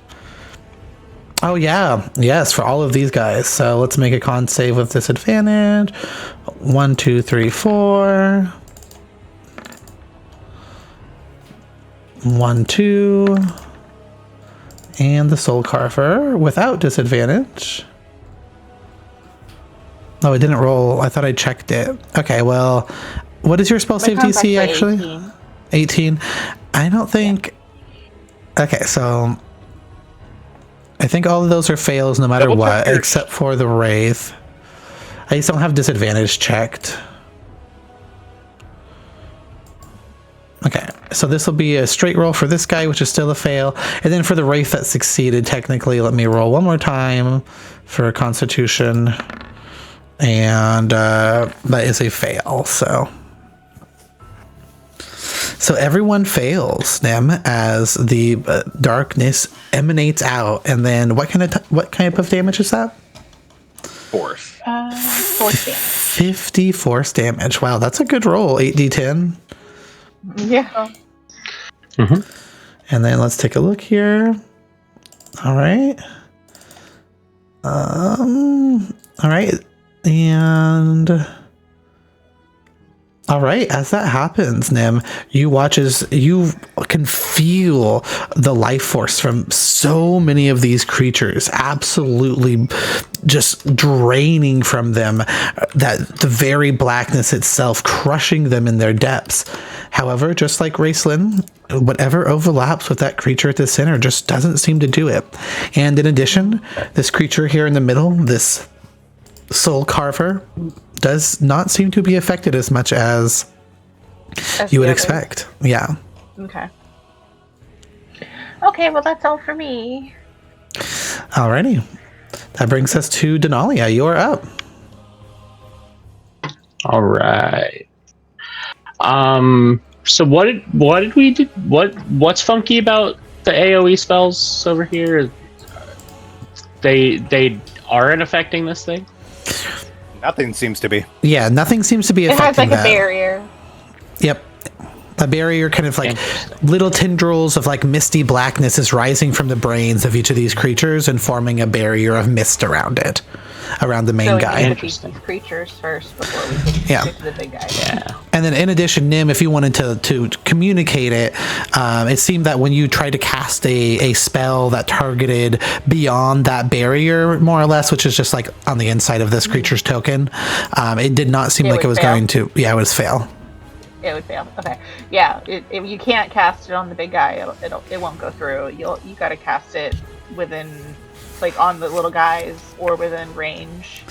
Oh yeah, yes, for all of these guys. So let's make a con save with disadvantage. 1, 2, 3, 4. 1, 2, and the Soul Carver without disadvantage. Oh, it didn't roll. I thought I checked it. Okay, well, what is your spell save DC actually? 18. I don't think. Okay, so I think all of those are fails no matter what, except for the Wraith. I just don't have disadvantage checked. Okay, so this will be a straight roll for this guy, which is still a fail. And then for the Wraith that succeeded, technically, let me roll one more time for Constitution. And that is a fail, so everyone fails, Nim, as the darkness emanates out. And then what kind of damage is that? Force. Force damage. 50 force damage. Wow, that's a good roll. 8d10. Yeah. Mm-hmm. And then let's take a look here. All right. All right. And all right, as that happens, Nim, you watch as you can feel the life force from so many of these creatures absolutely just draining from them, that the very blackness itself crushing them in their depths. However, just like Raceland, whatever overlaps with that creature at the center just doesn't seem to do it. And in addition, this creature here in the middle, this Soul Carver, does not seem to be affected as much as you would expect. Yeah. Okay. Okay, well, that's all for me. Alrighty. That brings us to Denalia. You're up. All right. So what did we do? What's funky about the AoE spells over here? They aren't affecting this thing? Nothing seems to be. Yeah, nothing seems to be affecting that. It has like a barrier. Yep. A barrier, kind of like little tendrils of like misty blackness is rising from the brains of each of these creatures and forming a barrier of mist around it, around the main guy. So we need these creatures first before we can get to the big guy. Yeah. And then in addition, Nim, if you wanted to communicate it, it seemed that when you tried to cast a spell that targeted beyond that barrier, more or less, which is just like on the inside of this creature's token, it did not seem like it was going to. Yeah, it was fail. It would fail. Okay. Yeah. If you can't cast it on the big guy, it won't go through. You got to cast it within, like on the little guys or within range.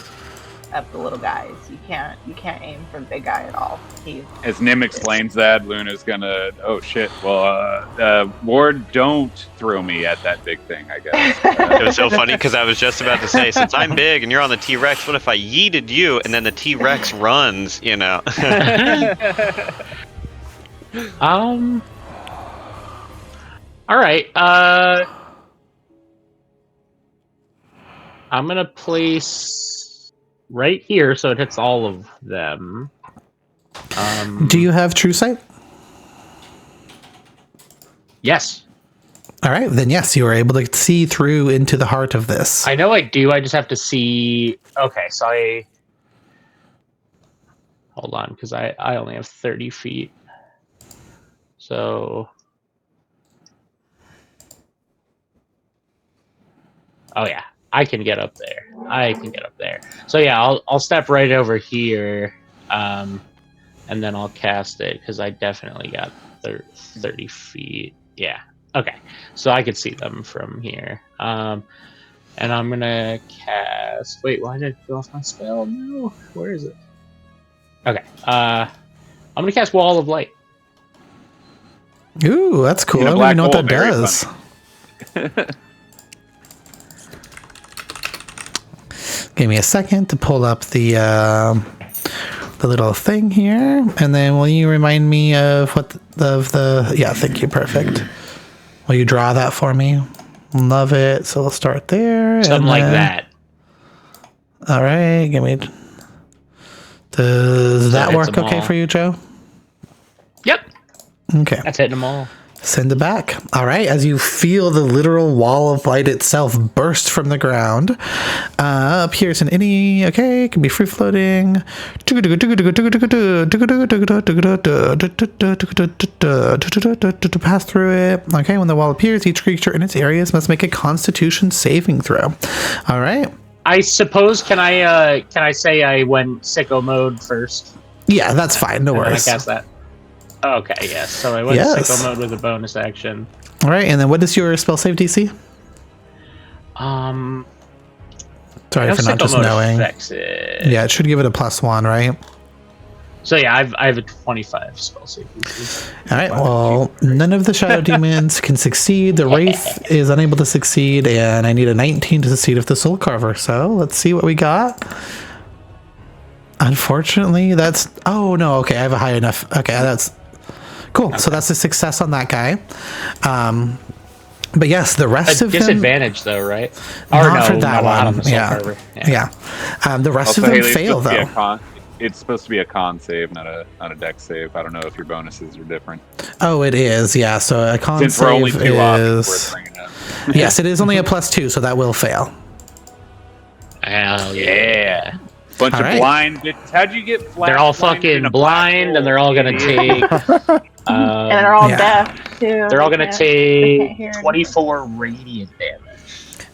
at the little guys. You can't aim for the big guy at all. As Nim explains that, Luna's gonna. Oh shit! Well, Ward, don't throw me at that big thing. I guess. It was so funny because I was just about to say, since I'm big and you're on the T-Rex, what if I yeeted you and then the T-Rex runs? You know. All right. I'm gonna place right here so it hits all of them. Do you have true sight? Yes. All right, then yes, you are able to see through into the heart of this. I know I do. I just have to see. Okay, so hold on, because I only have 30 feet. So. Oh yeah, I can get up there. So yeah, I'll step right over here, and then I'll cast it because I definitely got 30 feet. Yeah. Okay. So I could see them from here. And I'm gonna cast. Wait, why did it go off my spell? No. Where is it? Okay. I'm gonna cast Wall of Light. Ooh, that's cool. In a I don't black even know what that hole, very does. Give me a second to pull up the little thing here, and then will you remind me of what the yeah, thank you, perfect. Will you draw that for me? Love it. So we'll start there. Something like that. All right, give me. Does that hits work them okay all. for you, Joe? Yep. Okay. That's hitting them all. Send it back. All right, as you feel the literal wall of light itself burst from the ground, appears in any, okay, it can be free floating. Pass through it. Okay, when the wall appears, each creature in its areas must make a Constitution saving throw. All right. I suppose can I say I went sicko mode first? Yeah, that's fine. No And then I worries. cast that. Okay, yes. So I went Yes. sicko mode with a bonus action. All right, and then what is your spell save DC? I Sorry know for not sicko just mode knowing. affects it. Yeah, it should give it a +1, right? So yeah, I have a 25 spell save DC. All right, well, none of the shadow demons can succeed. The wraith is unable to succeed, and I need a 19 to succeed with the soul carver. So let's see what we got. Unfortunately, that's... Oh, no, okay, I have a high enough... Okay, that's... Cool, so that's a success on that guy. But yes, the rest A of them... disadvantage though, right? Not for that not on one. the soul Yeah. carver. Yeah. The rest Also, of them Haley, fail, though. it's supposed to be a con save, not a dex save. I don't know if your bonuses are different. Oh, it is, yeah. So a con Since we're only save two off, it's is... worth bringing up. Yes, it is only a +2, so that will fail. Hell yeah. Bunch All of right. blind bits. How'd you get flat? They're all blinded in fucking a black blind, hole? and they're all gonna take. And they're all Yeah. deaf too. They're all They gonna can't- they can't take hear 24 radiant damage.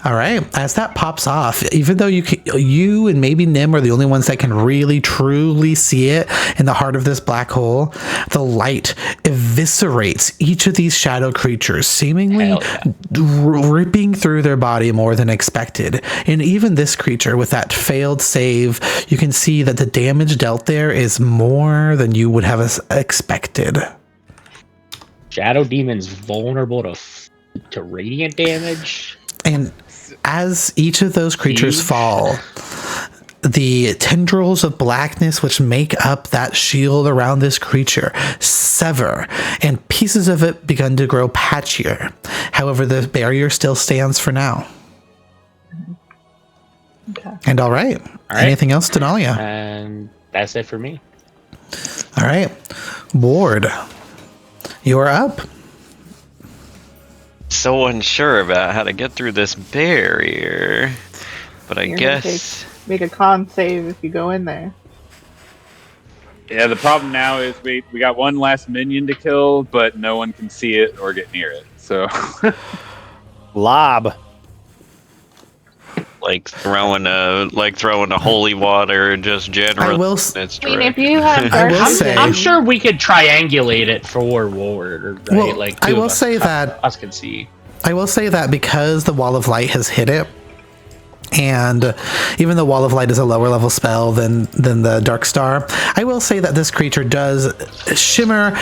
All right. As that pops off, even though you and maybe Nim are the only ones that can really truly see it in the heart of this black hole, the light eviscerates each of these shadow creatures, seemingly Hell yeah. ripping through their body more than expected. And even this creature, with that failed save, you can see that the damage dealt there is more than you would have expected. Shadow demon's vulnerable to radiant damage. And as each of those creatures Huge. fall, the tendrils of blackness which make up that shield around this creature sever, and pieces of it begin to grow patchier. However, the barrier still stands for now. Okay. And all right. Anything else, Denalia? And that's it for me. All right. Ward, you are up. So unsure about how to get through this barrier, but I You're gonna guess Make a con save if you go in there. Yeah, the problem now is we got one last minion to kill, but no one can see it or get near it. So Lob. like throwing a holy water, just general. I will It's I mean, if you have I will dark say- I'm sure we could triangulate it for Ward, right? Well, like I two of will us- say that us can see. I will say that because the wall of light has hit it, And even though Wall of Light is a lower level spell than the Dark Star, I will say that this creature does shimmer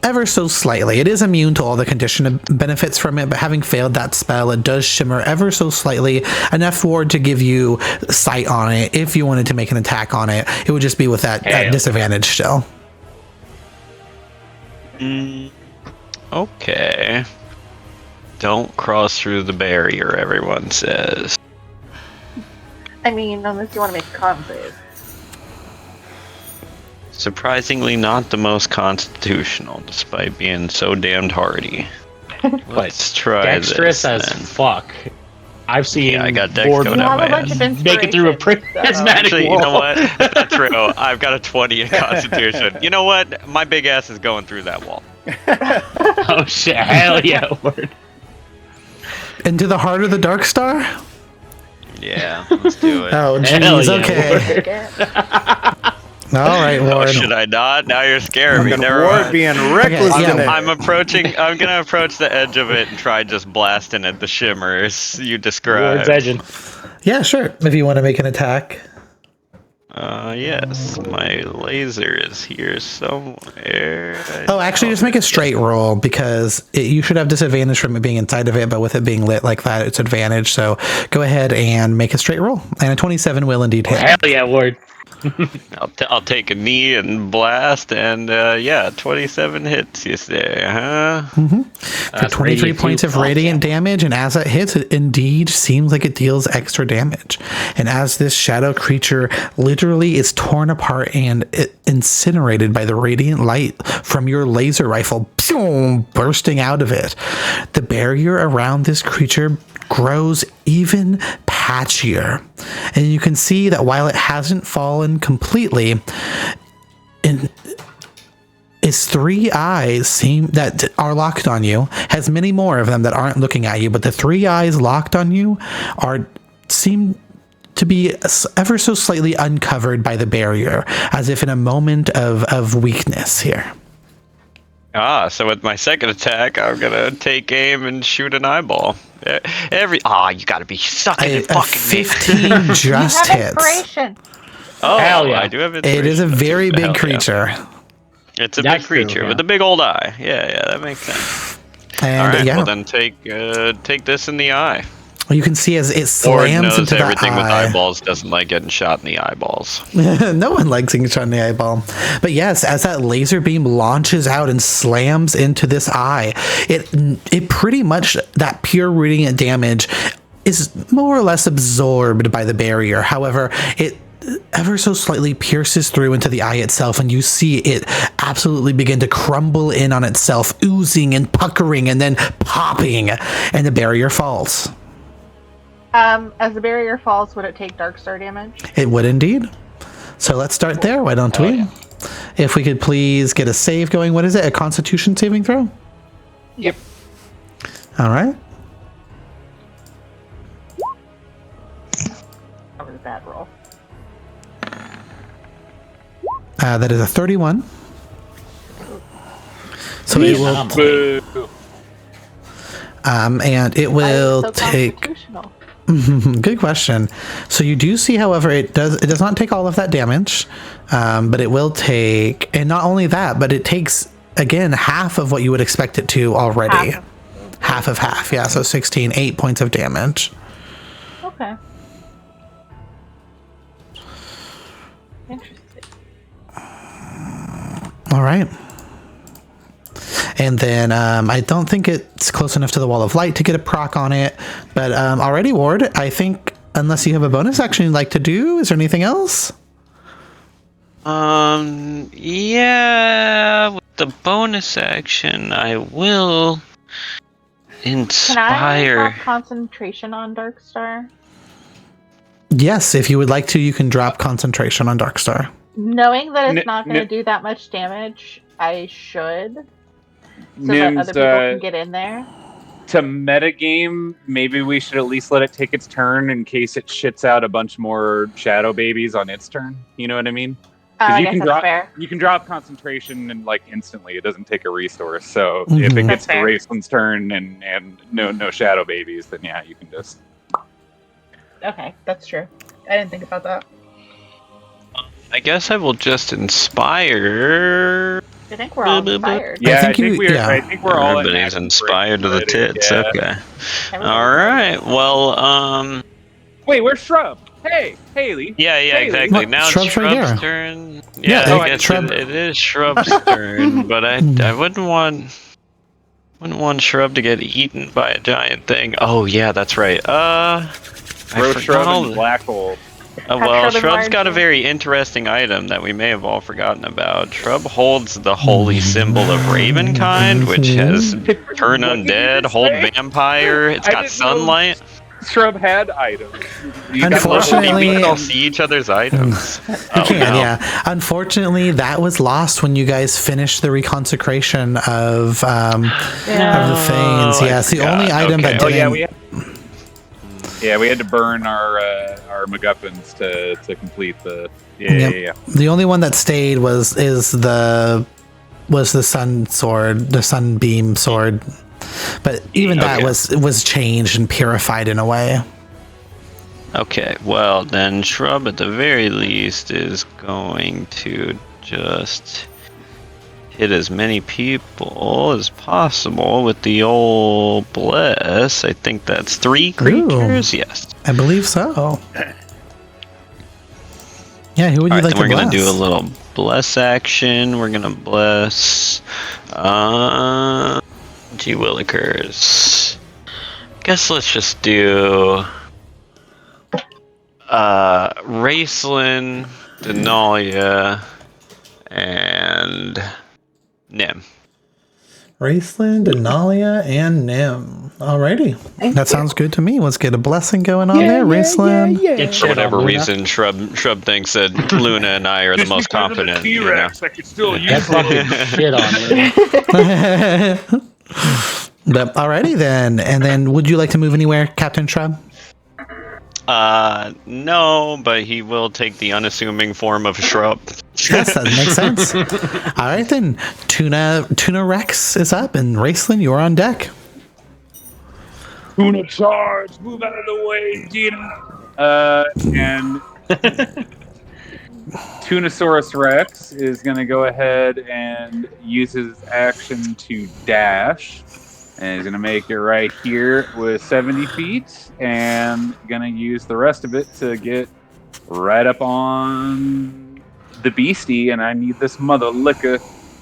ever so slightly. It is immune to all the condition benefits from it, but having failed that spell, it does shimmer ever so slightly, enough ward to give you sight on it. If you wanted to make an attack on it, it would just be with that disadvantage still. Okay. Don't cross through the barrier, everyone says. I mean, unless you want to make a con save. Surprisingly not the most constitutional, despite being so damned hardy. Let's try Dexterous this, as then. fuck. I've seen I got Dex board going You out have my a bunch ass. of make it through a inspiration, so- Actually, you know what? That's true. I've got a 20 in Constitution. You know what? My big ass is going through that wall. Oh shit! Hell yeah! Word. Into the heart of the Dark Star? Yeah, let's do it. Oh, Hell jeez, yeah, okay. Take it. All right, Oh, Ward. should I not? Now you're scaring me. Fucking Never Ward mind. being reckless Okay, yeah. today. I'm gonna approach the edge of it and try just blasting at the shimmers you Ward's described. edging. Yeah, sure. If you want to make an attack. Yes, my laser is here somewhere. Oh, actually, just make a straight roll because you should have disadvantage from it being inside of it, but with it being lit like that, it's advantage. So go ahead and make a straight roll. And a 27 will indeed hit. Hell yeah, Ward. I'll take a knee and blast, and yeah, 27 hits, you say, huh? For That's 23 radiant points of fuel. radiant damage, and as it hits, it indeed seems like it deals extra damage. And as this shadow creature literally is torn apart and incinerated by the radiant light from your laser rifle bursting out of it, the barrier around this creature grows even patchier. And you can see that while it hasn't fallen completely, its three eyes seem that are locked on you, has many more of them that aren't looking at you, but the three eyes locked on you seem to be ever so slightly uncovered by the barrier, as if in a moment of weakness here. So with my second attack, I'm gonna take aim and shoot an eyeball. You gotta be sucking A and fucking me. 15 just You have hits. inspiration. Oh, Hell yeah. I do have It is a inspiration. very Hell big yeah. creature. It's a That's big true, creature yeah. with a big old eye. Yeah, that makes sense. And All right, yeah, well then take this in the eye. you can see as it Ward slams knows into the everything with eye. eyeballs doesn't like getting shot in the eyeballs. No one likes getting shot in the eyeball. But yes, as that laser beam launches out and slams into this eye, it pretty much, that pure radiant damage is more or less absorbed by the barrier. However, it ever so slightly pierces through into the eye itself, and you see it absolutely begin to crumble in on itself, oozing and puckering and then popping, and the barrier falls. As the barrier falls, would it take Dark Star damage? It would indeed. So let's start there, why don't we? yeah. If we could please get a save going. What is it? A Constitution saving throw? Yep. All right. That was a bad roll. That is a 31. So it will, Boo. and it will Why is it so take. constitutional? Good question. So you do see, however, it does not take all of that damage, but it will take, and not only that, but it takes again half of what you would expect it to already. Half of half, yeah. So 16, 8 points of damage. Okay. Interesting. All right. And then I don't think it's close enough to the Wall of Light to get a proc on it. But already, Ward, I think unless you have a bonus action you'd like to do, is there anything else? Yeah, with the bonus action, I will Can I inspire. have concentration on Dark Star? Yes, if you would like to, you can drop concentration on Darkstar. Knowing that it's N- not going to n- do that much damage, I should. So Nims, that other people can get in there. to metagame, maybe we should at least let it take its turn in case it shits out a bunch more shadow babies on its turn. You know what I mean? I you guess can that's drop fair. you can drop concentration and like instantly. It doesn't take a resource. So if it Mhm. gets That's to fair. Raceland's turn and no shadow babies, then yeah, you can just. Okay, that's true. I didn't think about that. I guess I will just inspire. I think we're all inspired. Yeah, I think I think we're all at Everybody's max inspired to the already, tits. yeah. Okay. Everybody's All right. Well, Wait, where's Shrub? Hey, Haley. Yeah, Haley. exactly. Look, Now it's Shrub's right Shrub's there. turn. Yeah, Yeah, I guess Shrub- it is Shrub's turn, but I wouldn't want Shrub to get eaten by a giant thing. Oh yeah, that's right. I Throw forgot Shrub all in the black hole. well, Shrub Shrub's got a enlarged. very interesting item that we may have all forgotten about. Shrub holds the holy symbol of Ravenkind, which has turn undead, hold vampire. It's I got didn't know sunlight. Shrub had items. You got Unfortunately- we can all see each other's items. You Oh, can, no. yeah. Unfortunately, that was lost when you guys finished the reconsecration of the Thanes. I Yeah, it's the forgot. only item that Okay. didn't. we had to burn our MacGuffins to complete the. Yep. Yeah. The only one that stayed was the sun sword, the sunbeam sword. But even that Okay. was changed and purified in a way. Okay, well then Shrub at the very least is going to just hit as many people as possible with the old bless. I think that's 3 creatures. Yes. I believe so. Yeah, who would you Alright, like then we're to gonna bless? do a little bless action. We're gonna bless gee willikers. Guess let's just do Raceland, Denalia, and Nim. Raceland, Denalia, and Nim. Alrighty. That sounds good to me. Let's get a blessing going on there. Raceland. Get For shit whatever on, Luna. reason, Shrub thinks that Luna and I are the most confident. You know? I could still use Get fucking shit on, Luna. But alrighty then. And then would you like to move anywhere, Captain Shrub? No, but he will take the unassuming form of a shrub. Yes, that makes sense. All right then. Tuna Rex is up, and Raceland, you're on deck. Tuna charge! Move out of the way, Gina! And Tunosaurus Rex is going to go ahead and use his action to dash. And he's going to make it right here with 70 feet. And going to use the rest of it to get right up on the beastie. And I need this mother liquor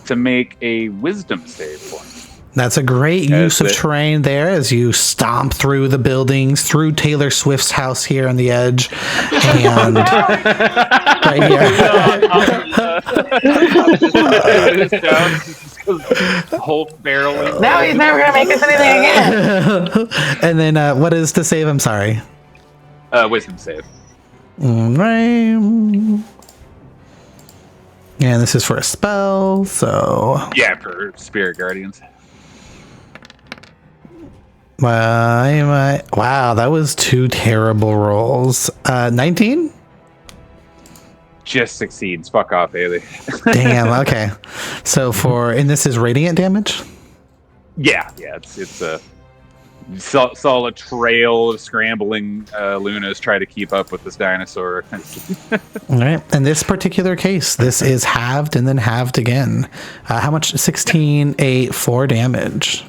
to make a wisdom save for me. That's a great use of That's it. terrain there as you stomp through the buildings, through Taylor Swift's house here on the edge, and right here. Hulk barreling. Now he's never gonna make us anything again. And then what is the save? I'm sorry. Wisdom save. Right. And this is for a spell, so Yeah, for Spirit Guardians. wow, that was 2 terrible rolls. 19? Just succeeds. Fuck off, Haley. Damn, okay. So and this is radiant damage? Yeah, it's a saw a trail of scrambling Lunas try to keep up with this dinosaur. All right. In this particular case, this is halved and then halved again. How much? 16, 8, 4 damage.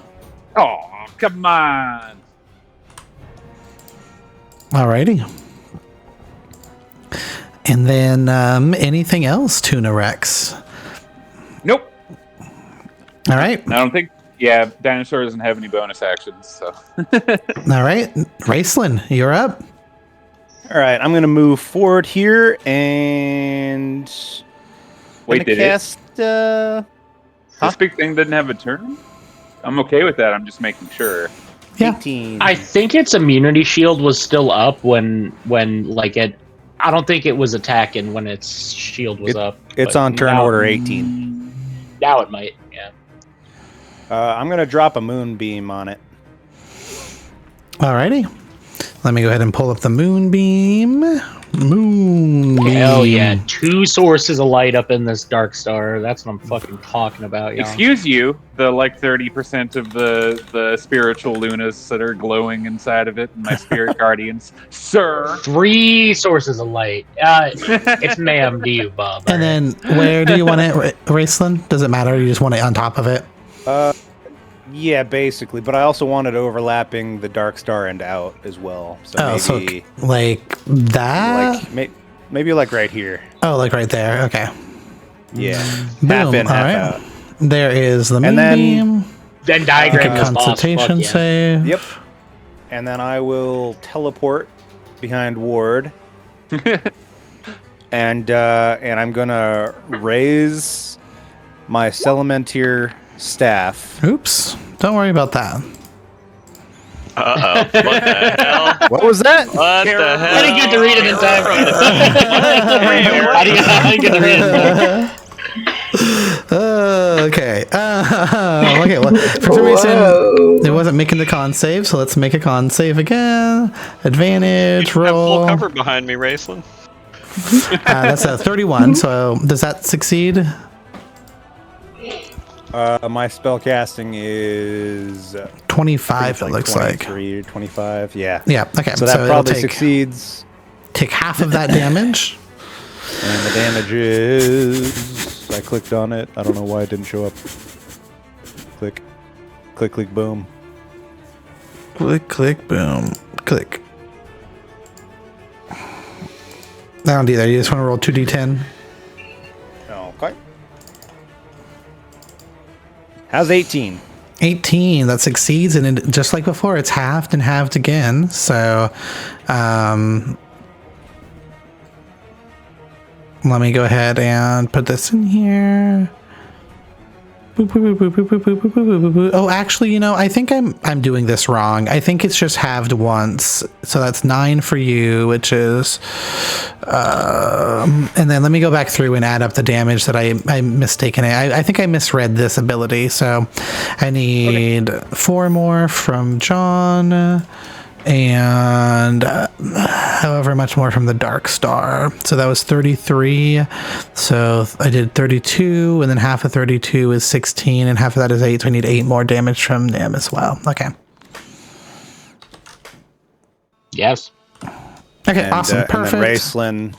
Oh, come on. Alrighty. And then anything else, Tuna Rex? Nope. All right. I don't think. Yeah, dinosaur doesn't have any bonus actions. So. All right. Raceland, you're up. All right, I'm going to move forward here and Wait, did it? cast. This big thing didn't have a turn? I'm okay with that. I'm just making sure. Yeah. 18. I think its immunity shield was still up when like it. I don't think it was attacking when its shield was up. It's but on turn now- order 18. Now it might. Yeah. I'm going to drop a moonbeam on it. Alrighty. Let me go ahead and pull up the moonbeam. Hell yeah. 2 sources of light up in this dark star. That's what I'm fucking talking about, y'all. Excuse you, the like 30% of the spiritual lunas that are glowing inside of it, and my spirit guardians, sir. 3 sources of light. It's ma'am to you, Bob. And then where do you want it, Raceland? Does it matter? You just want it on top of it? Yeah, basically. But I also wanted overlapping the dark star and out as well. So maybe like that? Maybe like right here. Oh, like right there. Okay. Yeah. Boom. Half in, All half right. out. There is the And then- moonbeam. Then diagram this boss. Consultation Fuck yeah. save. Yep. And then I will teleport behind Ward. and I'm gonna raise my Celementier staff. Oops. Don't worry about that. Uh-oh. What the hell? What was that? What the hell? I didn't get to read it in time. I didn't get to read it. Okay. Okay. Well, for some reason, it wasn't making the con save, so let's make a con save again. Advantage, You have full roll. cover behind me, Raceland. That's a 31, so does that succeed? My spell casting is 25, it looks like. 23 or 25. Yeah. Yeah, okay. So that it'll probably take, succeeds. take half of that damage. And the damage is... I clicked on it. I don't know why it didn't show up. Click. Click, click, boom. Click, click, boom. Click. I don't do that. You just want to roll 2d10. Okay. How's 18? 18, that succeeds, and it, just like before, it's halved and halved again. So, let me go ahead and put this in here. Boop, boop, boop, boop, boop, boop, boop, boop, boop, boop. Oh, actually, you know, I think I'm doing this wrong. I think it's just halved once. So that's 9 for you, which is, and then let me go back through and add up the damage that I mistaken it. I think I misread this ability. So I need 4 more from John. And however much more from the Dark Star. So that was 33. So I did 32, and then half of 32 is 16, and half of that is 8. So I need 8 more damage from them as well. Okay. Yes. Okay, awesome. Perfect. And then Raceland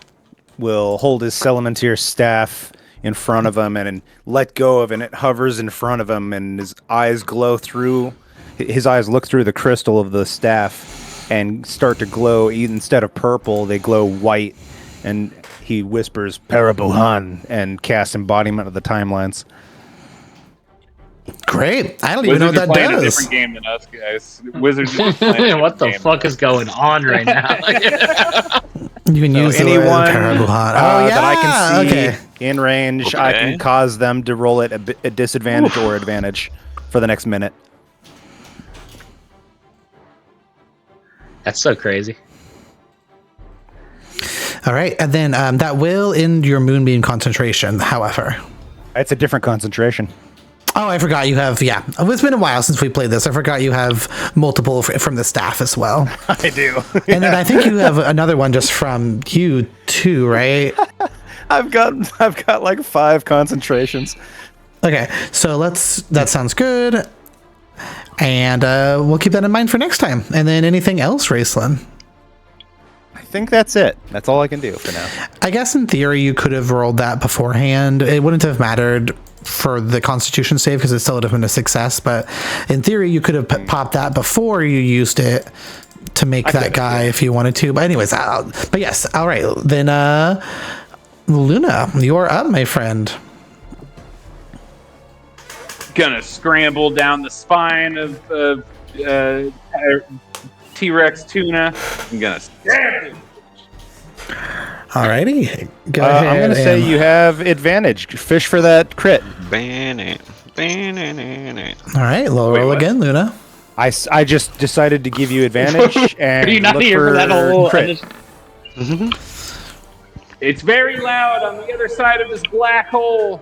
will hold his Celementier staff in front of him and let go of it, and it hovers in front of him, and his eyes glow through. His eyes look through the crystal of the staff and start to glow. Instead of purple, they glow white. And he whispers, Parabuhan, and casts embodiment of the timelines. Great. I don't even know what that playing a does. different game than us, guys. Wizards are playing a different What the game. fuck is going on right now? You can use anyone the Parabuhan. Oh, yeah. that I can see Okay. in range, I Okay. can cause them to roll it a disadvantage or advantage for the next minute. That's so crazy. All right. And then that will end your Moonbeam concentration, however. It's a different concentration. Oh, I forgot you have, yeah. It's been a while since we played this. I forgot you have multiple from the staff as well. I do. And then I think you have another one just from you too, right? I've got like 5 concentrations. Okay, so that sounds good. And we'll keep that in mind for next time. And then anything else, Raceland? I think that's it. That's all I can do for now. I guess in theory you could have rolled that beforehand. It wouldn't have mattered for the Constitution save because it still would have been a success. But in theory you could have popped that before you used it to make that guy if you wanted to. But anyways, but yes, all right. Then Luna, you're up, my friend. Gonna scramble down the spine of T-Rex tuna. I'm gonna stab it. Alrighty, go ahead. I'm going to say and- you have advantage. Fish for that crit. Ban it. Ban it. All right, roll Wait, what? again, Luna. I just decided to give you advantage and Are you not look here for that whole? crit. It's very loud on the other side of this black hole.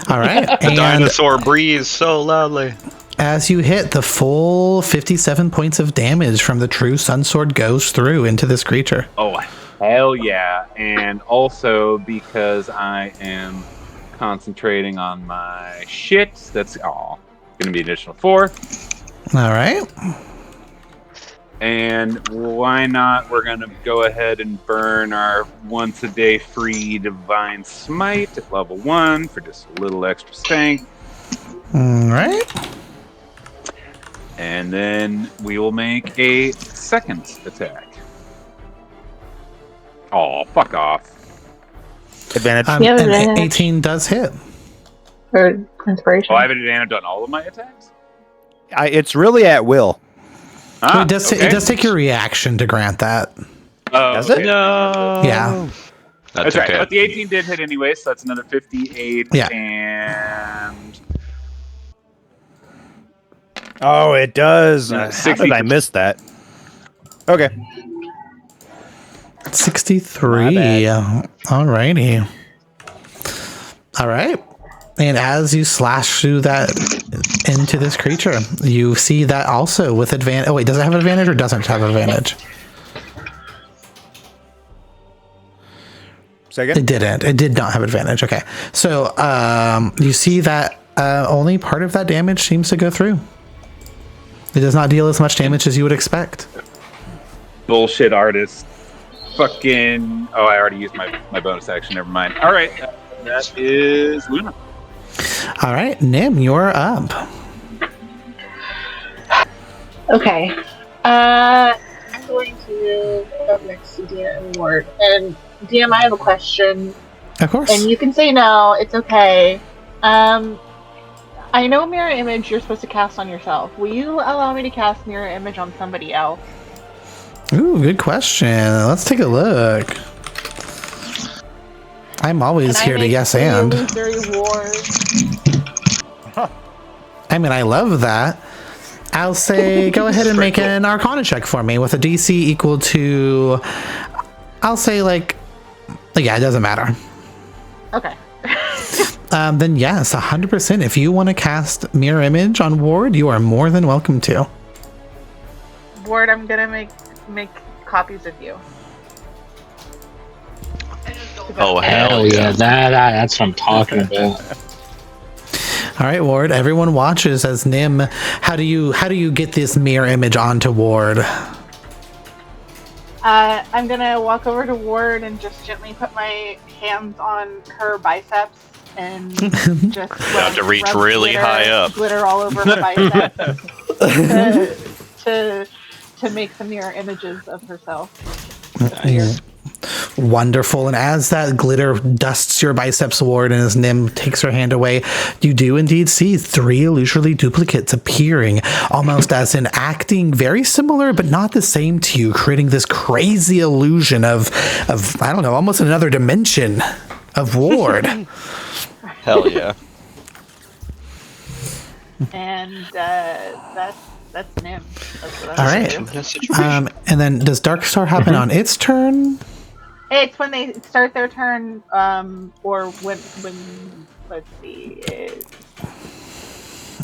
All right, and Dinosaur breathes so loudly. As you hit, the full 57 points of damage from the true Sunsword goes through into this creature. Oh, hell yeah. And also because I am concentrating on my shit, that's going to be an additional 4. All right. And why not? We're going to go ahead and burn our once a day free Divine Smite at level 1 for just a little extra stank. All right. And then we will make a second attack. Oh, fuck off. Advantage. Yeah, And advantage. 18 does hit. Or inspiration. Oh, I have an advantage on all of my attacks? It's really at will. So it does okay. it does take your reaction to grant that. Does okay. it? No. Yeah. That's right. okay. But the 18 did hit anyway, so that's another 58. Yeah. And Oh, it does. How 60. did I miss that? Okay. 63. My Alrighty. All right. And as you slash through that into this creature, you see that also with advantage. Oh, wait, does it have advantage or doesn't have advantage? Second. It didn't. It did not have advantage. Okay. So you see that only part of that damage seems to go through. It does not deal as much damage as you would expect. bullshit artist. Fucking. Oh, I already used my bonus action. Never mind. All right. That is Luna. All right, Nim, you're up. Okay. I'm going to go up next to DM and Ward. And DM, I have a question. Of course. And you can say no, it's okay. I know Mirror Image you're supposed to cast on yourself. Will you allow me to cast Mirror Image on somebody else? Ooh, good question. Let's take a look. I'm always here to yes and. I mean, I love that. I'll say go ahead and make an Arcana check for me with a DC equal to, I'll say like yeah, it doesn't matter. Okay. Then yes, 100%. If you want to cast Mirror Image on Ward, you are more than welcome to. Ward, I'm gonna make copies of you. Oh, hell yeah, that's what I'm talking about. All right, Ward. Everyone watches as Nim. How do you get this mirror image onto Ward? I'm gonna walk over to Ward and just gently put my hands on her biceps and just have to reach rub really high up. glitter all over her biceps to make some mirror images of herself. Wonderful. And as that glitter dusts your biceps, Ward, and as Nim takes her hand away, you do indeed see 3 illusory duplicates appearing, almost as in acting very similar, but not the same to you, creating this crazy illusion of I don't know, almost another dimension of Ward. Hell yeah. And that's Nim. That's what All I right. do. And then does Darkstar happen on its turn? It's when they start their turn, or when let's see.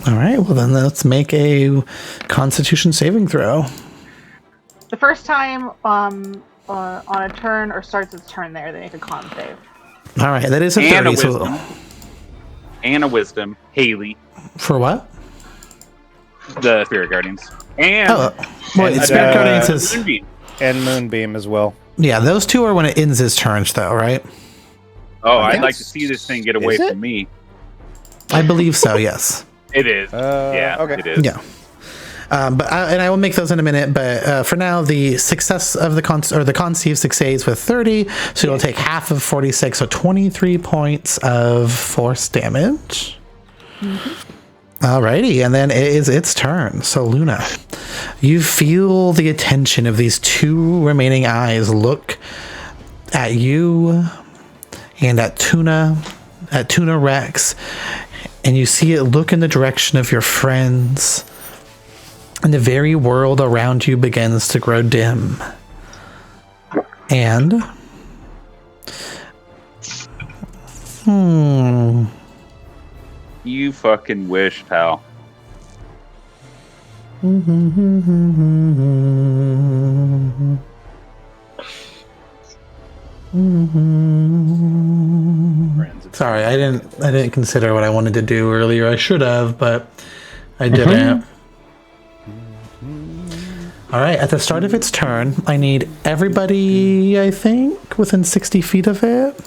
All right. Well, then let's make a Constitution saving throw. The first time on a turn or starts its turn there, they make a con save. All right. That is a And 30. a wisdom. And a wisdom. Haley, For what? the Spirit Guardians. And Wait, And, Spirit Guardians is... Moonbeam. And Moonbeam as well. Yeah, those two are when it ends its turns, though, right? Oh, I I'd think like to see this thing get away Is it? from me. I believe so, yes. It is. Yeah, okay. it is. Yeah. But I will make those in a minute. But for now, the success of the conceive succeeds with 30, so you'll take half of 46, so 23 points of force damage. Alrighty, and then it is its turn. So Luna, you feel the attention of these 2 remaining eyes look at you and at Tuna Rex, and you see it look in the direction of your friends. And the very world around you begins to grow dim. And... You fucking wish, pal. Sorry, I didn't consider what I wanted to do earlier. I should have, but I didn't. All right, at the start of its turn, I need everybody, I think, within 60 feet of it,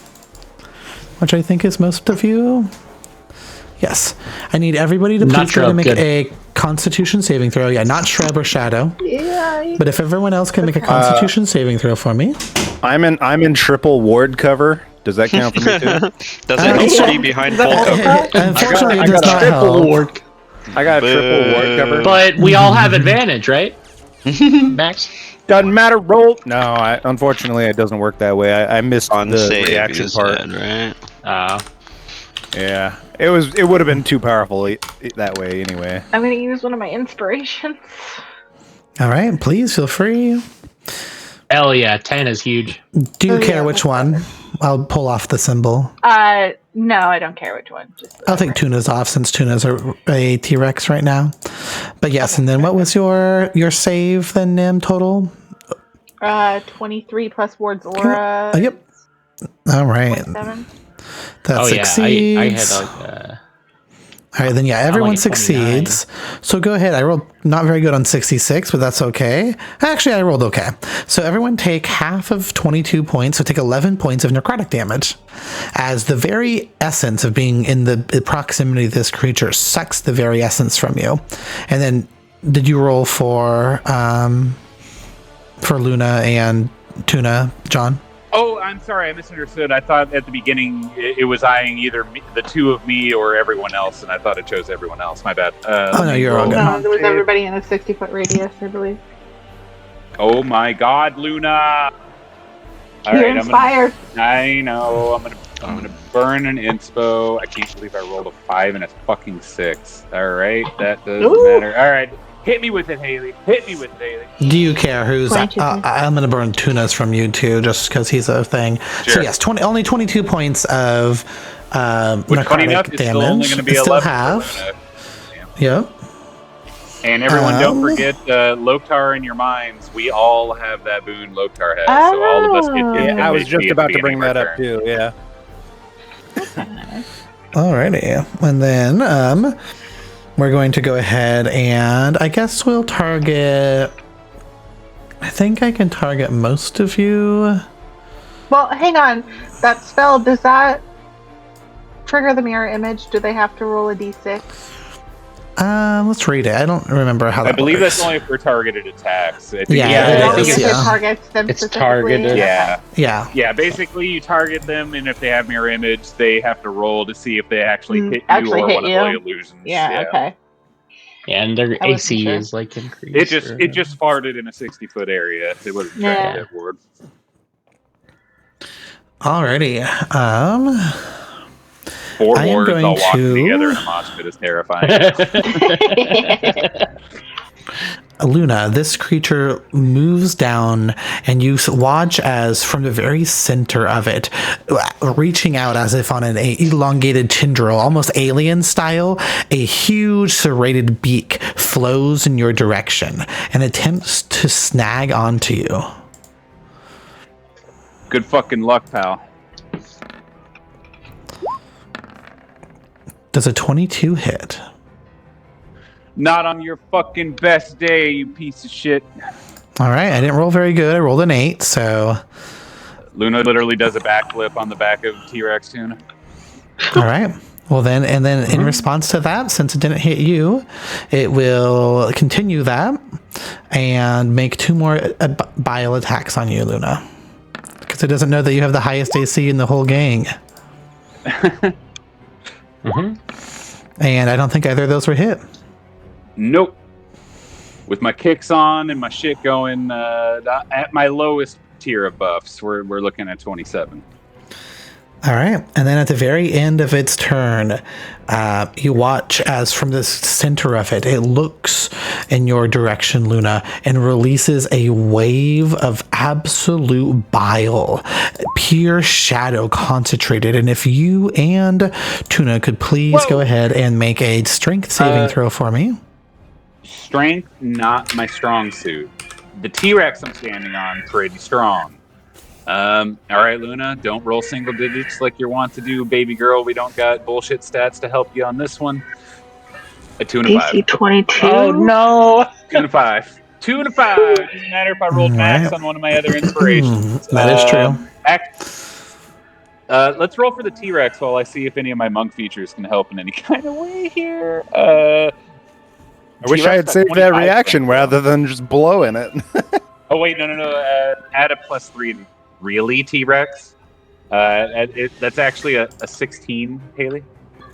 which I think is most of you. Yes, I need everybody to please try to make a Constitution saving throw. Yeah, not Shrub or Shadow. Yeah. But if everyone else can make a Constitution saving throw for me. I'm in triple ward cover. Does that count for me too? Does it help to be behind full cover? Unfortunately, I it does got not help. Ward. I got a triple ward cover. But we all have advantage, right? Max? Doesn't matter. Roll. No, unfortunately, it doesn't work that way. I missed On the save, reaction you part. said, right? Yeah, it would have been too powerful that way anyway. I'm gonna use one of my inspirations. All right, please feel free. Hell yeah, 10 is huge. Do you Oh, care yeah, which that's one? I'll pull off the symbol. No, I don't care which one. Just I'll take Tuna's off since Tuna's a T-Rex right now. But yes, and then what was your save then, Nim, total? 23 plus Ward's aura. Yep. All right. 27. That succeeds. I had like... All right, then yeah, everyone like a 29. succeeds. So go ahead. I rolled not very good on 66, but that's okay. Actually, I rolled okay. So everyone take half of 22 points, so take 11 points of necrotic damage, as the very essence of being in the proximity of this creature sucks the very essence from you. And then, did you roll for Luna and Tuna, John? Oh, I'm sorry, I misunderstood. I thought at the beginning it was eyeing either the two of me or everyone else, and I thought it chose everyone else. My bad. Oh, no, you're all good. No, there was everybody in a 60-foot radius, I believe. Oh my God, Luna! All You're right, inspired. I know. I'm gonna burn an inspo. I can't believe I rolled a 5 and a fucking 6. All right, that doesn't matter. All right, hit me with it, Haley. Hit me with it, Haley. Do you care who's? I'm going to burn Tunas from you too, just because he's a thing. Sure. So yes, only 22 points of necrotic damage. Still only going to be still 11. Have. Yep. And everyone, don't forget Loktar in your minds. We all have that boon Loktar has, so all of us get. I was just about to bring that up too. Yeah. Alrighty, and then we're going to go ahead and I guess we'll target. I think I can target most of you. Well, hang on. That spell, does that trigger the mirror image? Do they have to roll a d6? Let's read it. I don't remember how that I believe works. that's only for targeted attacks. Yeah, I it is, think yeah. it targets them It's specifically. targeted. Yeah. Yeah. Basically, you target them, and if they have mirror image, they have to roll to see if they actually hit you or one of the illusions. Yeah, okay. Yeah, and their I wasn't AC sure. is like increased. It just farted in a 60-foot area. It wasn't trying to hit ward. Alrighty. 4 I am wards going all walking to- together in a mosh pit is terrifying. Luna, this creature moves down, and you watch as from the very center of it, reaching out as if on an elongated tendril, almost alien style, a huge serrated beak flows in your direction and attempts to snag onto you. Good fucking luck, pal. Does a 22 hit? Not on your fucking best day, you piece of shit. All right, I didn't roll very good. I rolled an 8, so... Luna literally does a backflip on the back of T-Rex Tuna. All right. Well, then in response to that, since it didn't hit you, it will continue that and make 2 more bile attacks on you, Luna. Because it doesn't know that you have the highest AC in the whole gang. And I don't think either of those were hit. Nope. With my kicks on and my shit going at my lowest tier of buffs, we're looking at 27. All right. And then at the very end of its turn, you watch as from the center of it, it looks in your direction, Luna, and releases a wave of absolute bile, pure shadow concentrated. And if you and Tuna could please go ahead and make a strength saving throw for me. strength, not my strong suit. The T-Rex I'm standing on, pretty strong. All right, Luna, don't roll single digits like you want to do, baby girl. We don't got bullshit stats to help you on this one. A 2 and a 5. DC 22. Oh no! 2 and a 5. 2 and a 5. Doesn't matter if I rolled max on one of my other inspirations. That is true. Let's roll for the T-Rex while I see if any of my monk features can help in any kind of way here. I wish I had saved that reaction rather than just blowing it. Oh wait, no. Add a +3. Really, T-Rex? That's actually a 16, Haley.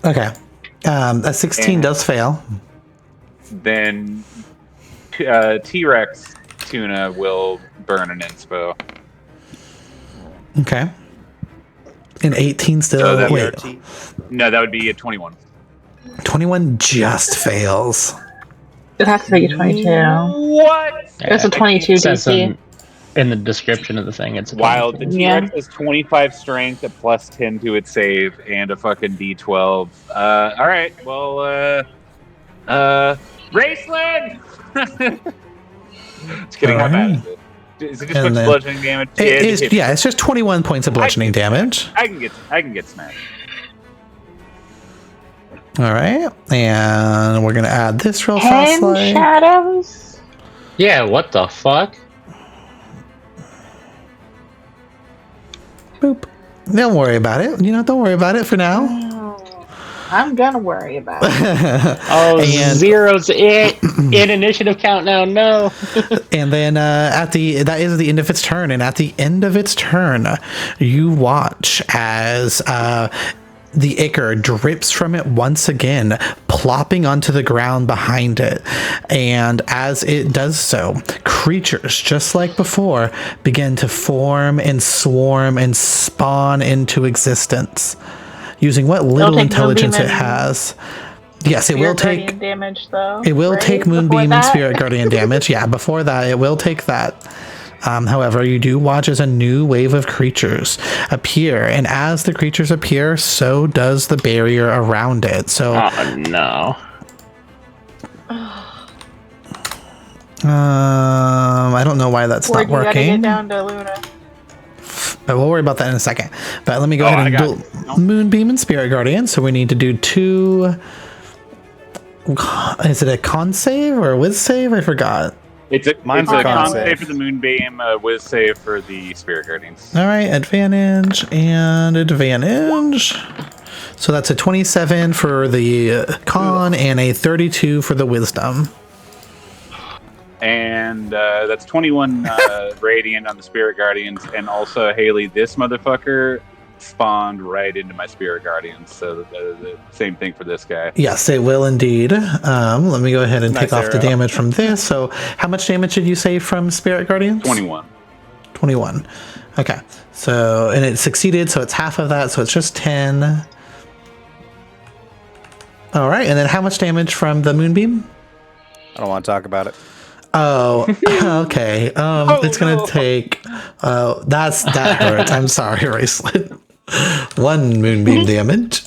Okay. A 16 does fail. Then T-Rex Tuna will burn an inspo. Okay. An 18 still. So that wait. No, that would be a 21. 21 just fails. It has to be a 22. What? It's a 22 It says DC. in the description of the thing, it's a Wild. The 22. T-Rex has 25 strength, a +10 to its save, and a fucking D12. All right. Well, Raceland! Just kidding. How bad is it? Is it just much bludgeoning damage? It's just 21 points of bludgeoning damage. I can get smashed. All right, and we're gonna add this real fast. 10 shadows? Yeah, what the fuck? Boop. Don't worry about it. Don't worry about it for now. I'm gonna worry about it. Oh, And- zeros in initiative count now. No. And then that is the end of its turn. And at the end of its turn, you watch as the ichor drips from it once again, plopping onto the ground behind it. And as it does so, creatures, just like before, begin to form and swarm and spawn into existence. Using what little take intelligence it Moonbeam and has. Yes, it will Spirit take... Guardian damage, though. It will right? take Before Moonbeam and that? Spirit Guardian damage. Yeah, before that, it will take that. However, you do watch as a new wave of creatures appear, and as the creatures appear, so does the barrier around it. So, Oh no. I don't know why that's Ward, not you gotta get working, down to Luna. but we'll worry about that in a second. But let me go ahead and do Moonbeam and Spirit Guardian. So we need to do 2. Is it a con save or a whiz save? I forgot. It's a Mine's a con con save. save for the Moonbeam, whiz save for the Spirit Guardians. All right, advantage and advantage. So that's a 27 for the con and a 32 for the wisdom. And that's 21 radiant on the Spirit Guardians, and also Haley, this motherfucker spawned right into my Spirit Guardians, so the same thing for this guy. Yes, it will indeed. Let me go ahead and take Nice off the arrow. damage from this. So how much damage did you say from Spirit Guardians? 21. 21. Okay. So, and it succeeded, so it's half of that, so it's just 10. All right, and then how much damage from the Moonbeam? I don't want to talk about it. Oh, okay. It's gonna take. That hurts. I'm sorry, Raceland. 1 Moonbeam damage,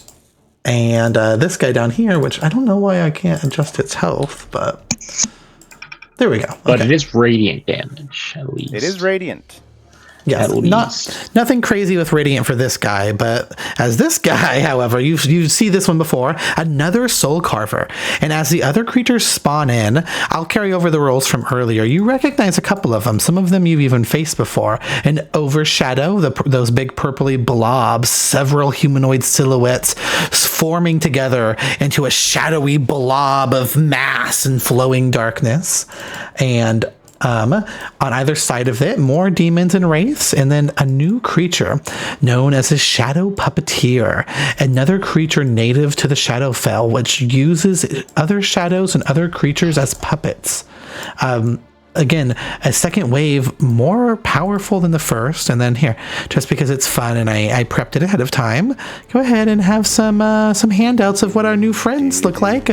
and this guy down here, which I don't know why I can't adjust its health, but there we go. But Okay. it is radiant damage, at least. It is radiant. Yes, At least. nothing crazy with Radiant for this guy, but as this guy, however, you see this one before, another Soul Carver. And as the other creatures spawn in, I'll carry over the rolls from earlier. You recognize a couple of them. Some of them you've even faced before. An Overshadow, those big purpley blobs, several humanoid silhouettes forming together into a shadowy blob of mass and flowing darkness. And on either side of it, more demons and wraiths, and then a new creature known as a Shadow Puppeteer, another creature native to the Shadowfell, which uses other shadows and other creatures as puppets. Again, a second wave more powerful than the first, and then here, just because it's fun and I prepped it ahead of time, go ahead and have some handouts of what our new friends look like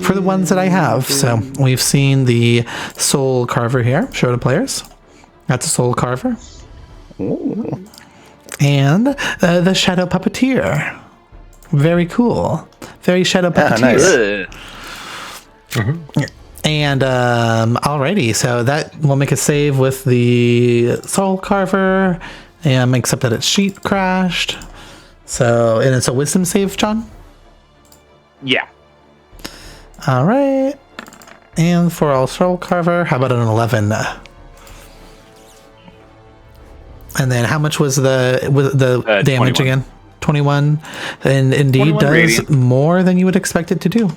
for the ones that I have. So we've seen the Soul Carver here, show to players. That's a Soul Carver. Ooh. And the Shadow Puppeteer. Very cool. Very Shadow Puppeteer. Nice. And alrighty, so that will make a save with the Soul Carver, and except that its sheet crashed. So, and it's a Wisdom save, John? Yeah. Alright. And for our Soul Carver, how about an 11? And then how much was the damage 21. again? 21. And indeed 21 does radiant. more than you would expect it to do.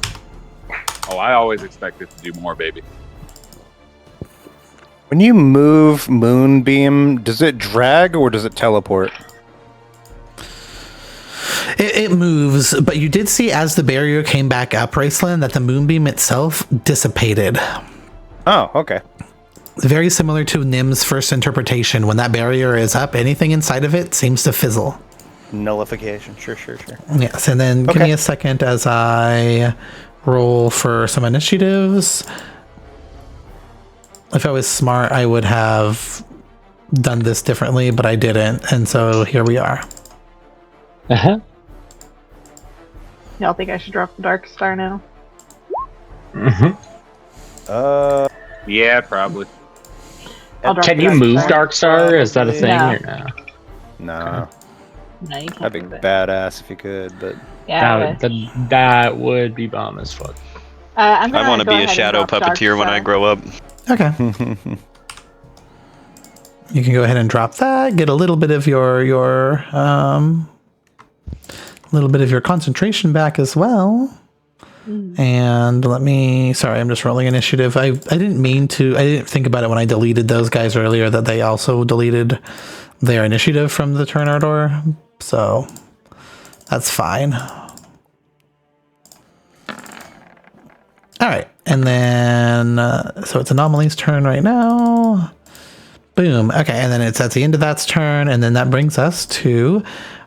Oh, I always expect it to do more, baby. When you move Moonbeam, does it drag or does it teleport? It moves, but you did see as the barrier came back up, Raceland, that the moonbeam itself dissipated. Oh, okay. Very similar to Nim's first interpretation. When that barrier is up, anything inside of it seems to fizzle. Nullification. Sure. Yes, and then give Okay. me a second as I roll for some initiatives. If I was smart, I would have done this differently, but I didn't, and so here we are. Uh-huh. Y'all think I should drop the Dark Star now? Yeah, probably. I'll drop Can the you Dark move Star. Darkstar? Is that a thing No. or no? No. No, you can't That'd be move it. badass if you could, but Yeah. That would be bomb as fuck. I'm I gonna want to go be a ahead and shadow drop Dark puppeteer when I Star. grow up. Okay. You can go ahead and drop that. Get a little bit of your concentration back as well. And let me. Sorry, I'm just rolling initiative. I didn't mean to. I didn't think about it when I deleted those guys earlier that they also deleted their initiative from the turn order. So that's fine. All right, and then so it's Anomaly's turn right now. Boom. Okay, and then it's at the end of that's turn, and then that brings us to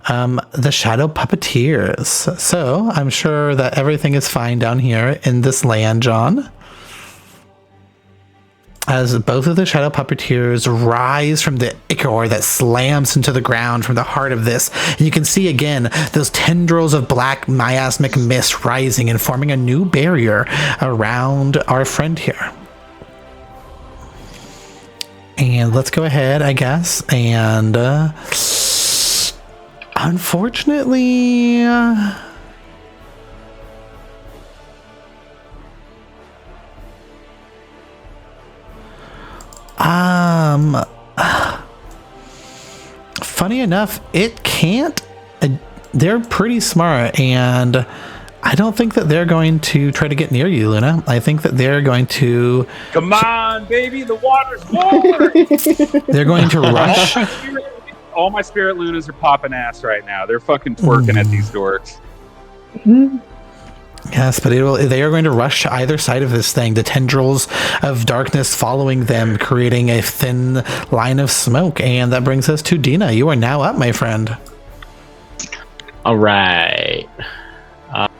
the Shadow Puppeteers. So I'm sure that everything is fine down here in this land, John. As both of the Shadow Puppeteers rise from the ichor that slams into the ground from the heart of this. And you can see again those tendrils of black miasmic mist rising and forming a new barrier around our friend here. And let's go ahead, I guess, and unfortunately, funny enough, it can't. They're pretty smart, and I don't think that they're going to try to get near you, Luna. I think that they're going to. Come on, baby, the water's warm! They're going to rush. All my spirit lunas are popping ass right now. They're fucking twerking at these dorks. Yes, but they are going to rush to either side of this thing, the tendrils of darkness following them, creating a thin line of smoke. And that brings us to Dina. You are now up, my friend. All right. I'm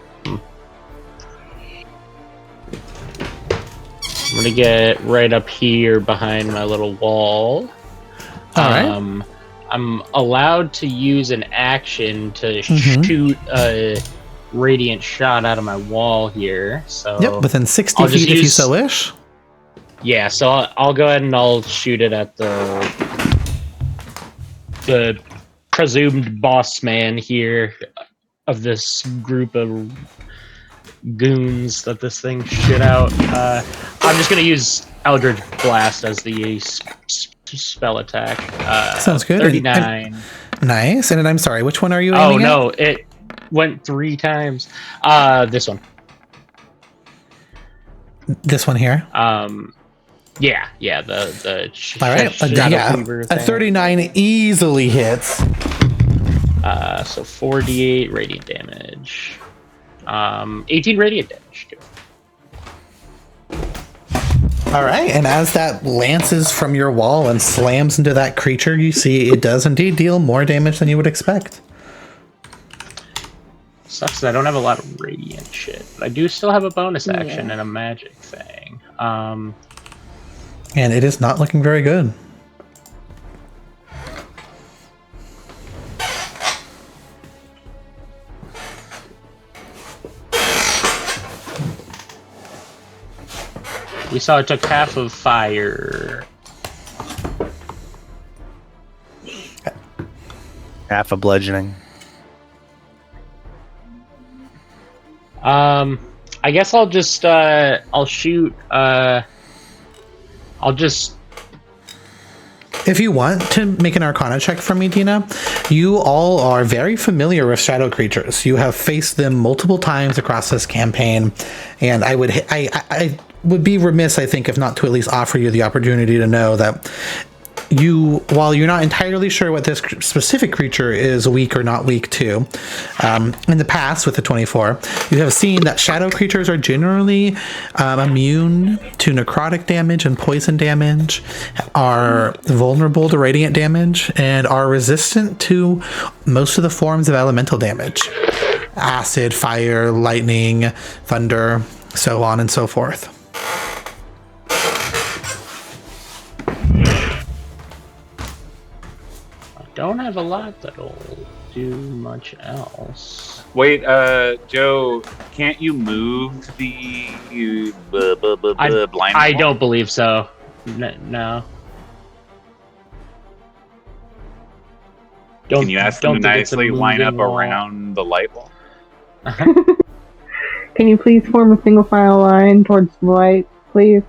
gonna get right up here behind my little wall. All right. I'm allowed to use an action to shoot a radiant shot out of my wall here. So Yep, within 60 I'll just feet if you use- so wish. yeah, so I'll go ahead and I'll shoot it at the presumed boss man here of this group of goons that this thing shit out. I'm just gonna use Eldritch Blast as the spell attack. Sounds good. 39. Nice. And then I'm sorry, which one are you Oh aiming at? no, it went 3 times. This one. This one here. Yeah, the All right. Shadow Cleaver A thing. 39 easily hits. So 48 radiant damage. 18 radiant damage too. All right. And as that lances from your wall and slams into that creature, you see it does indeed deal more damage than you would expect. Sucks that I don't have a lot of radiant shit, but I do still have a bonus action and a magic thing. And it is not looking very good. We saw it took half of fire. Half a bludgeoning. I guess I'll just I'll shoot. I'll just. If you want to make an Arcana check for me, Dina, you all are very familiar with shadow creatures. You have faced them multiple times across this campaign, and I would be remiss, I think, if not to at least offer you the opportunity to know that while you're not entirely sure what this specific creature is weak or not weak to, in the past with the 24, you have seen that shadow creatures are generally immune to necrotic damage and poison damage, are vulnerable to radiant damage, and are resistant to most of the forms of elemental damage. Acid, fire, lightning, thunder, so on and so forth. Don't have a lot that'll do much else. Wait, Joe, can't you move the blind? I wall? don't believe so. No. Can you ask them to think it's a nicely line up moving wall. around the light wall? Can you please form a single file line towards the light, please?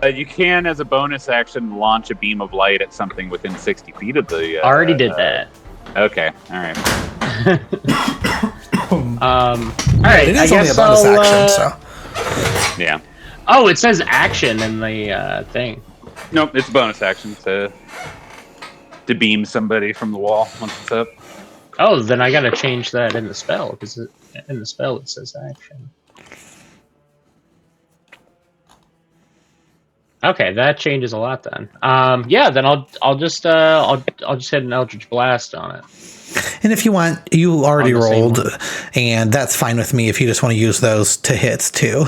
You can, as a bonus action, launch a beam of light at something within 60 feet of the. Already did that. Okay, all right. All right. It I is only a guess bonus I'll, action, so. Yeah. Oh, it says action in the thing. Nope, it's a bonus action to beam somebody from the wall once it's up. Oh, then I gotta change that in the spell because in the spell it says action. Okay, that changes a lot then. Yeah, then I'll just hit an Eldritch Blast on it. And if you want, you already On the same rolled, one. and that's fine with me if you just want to use those to hits too.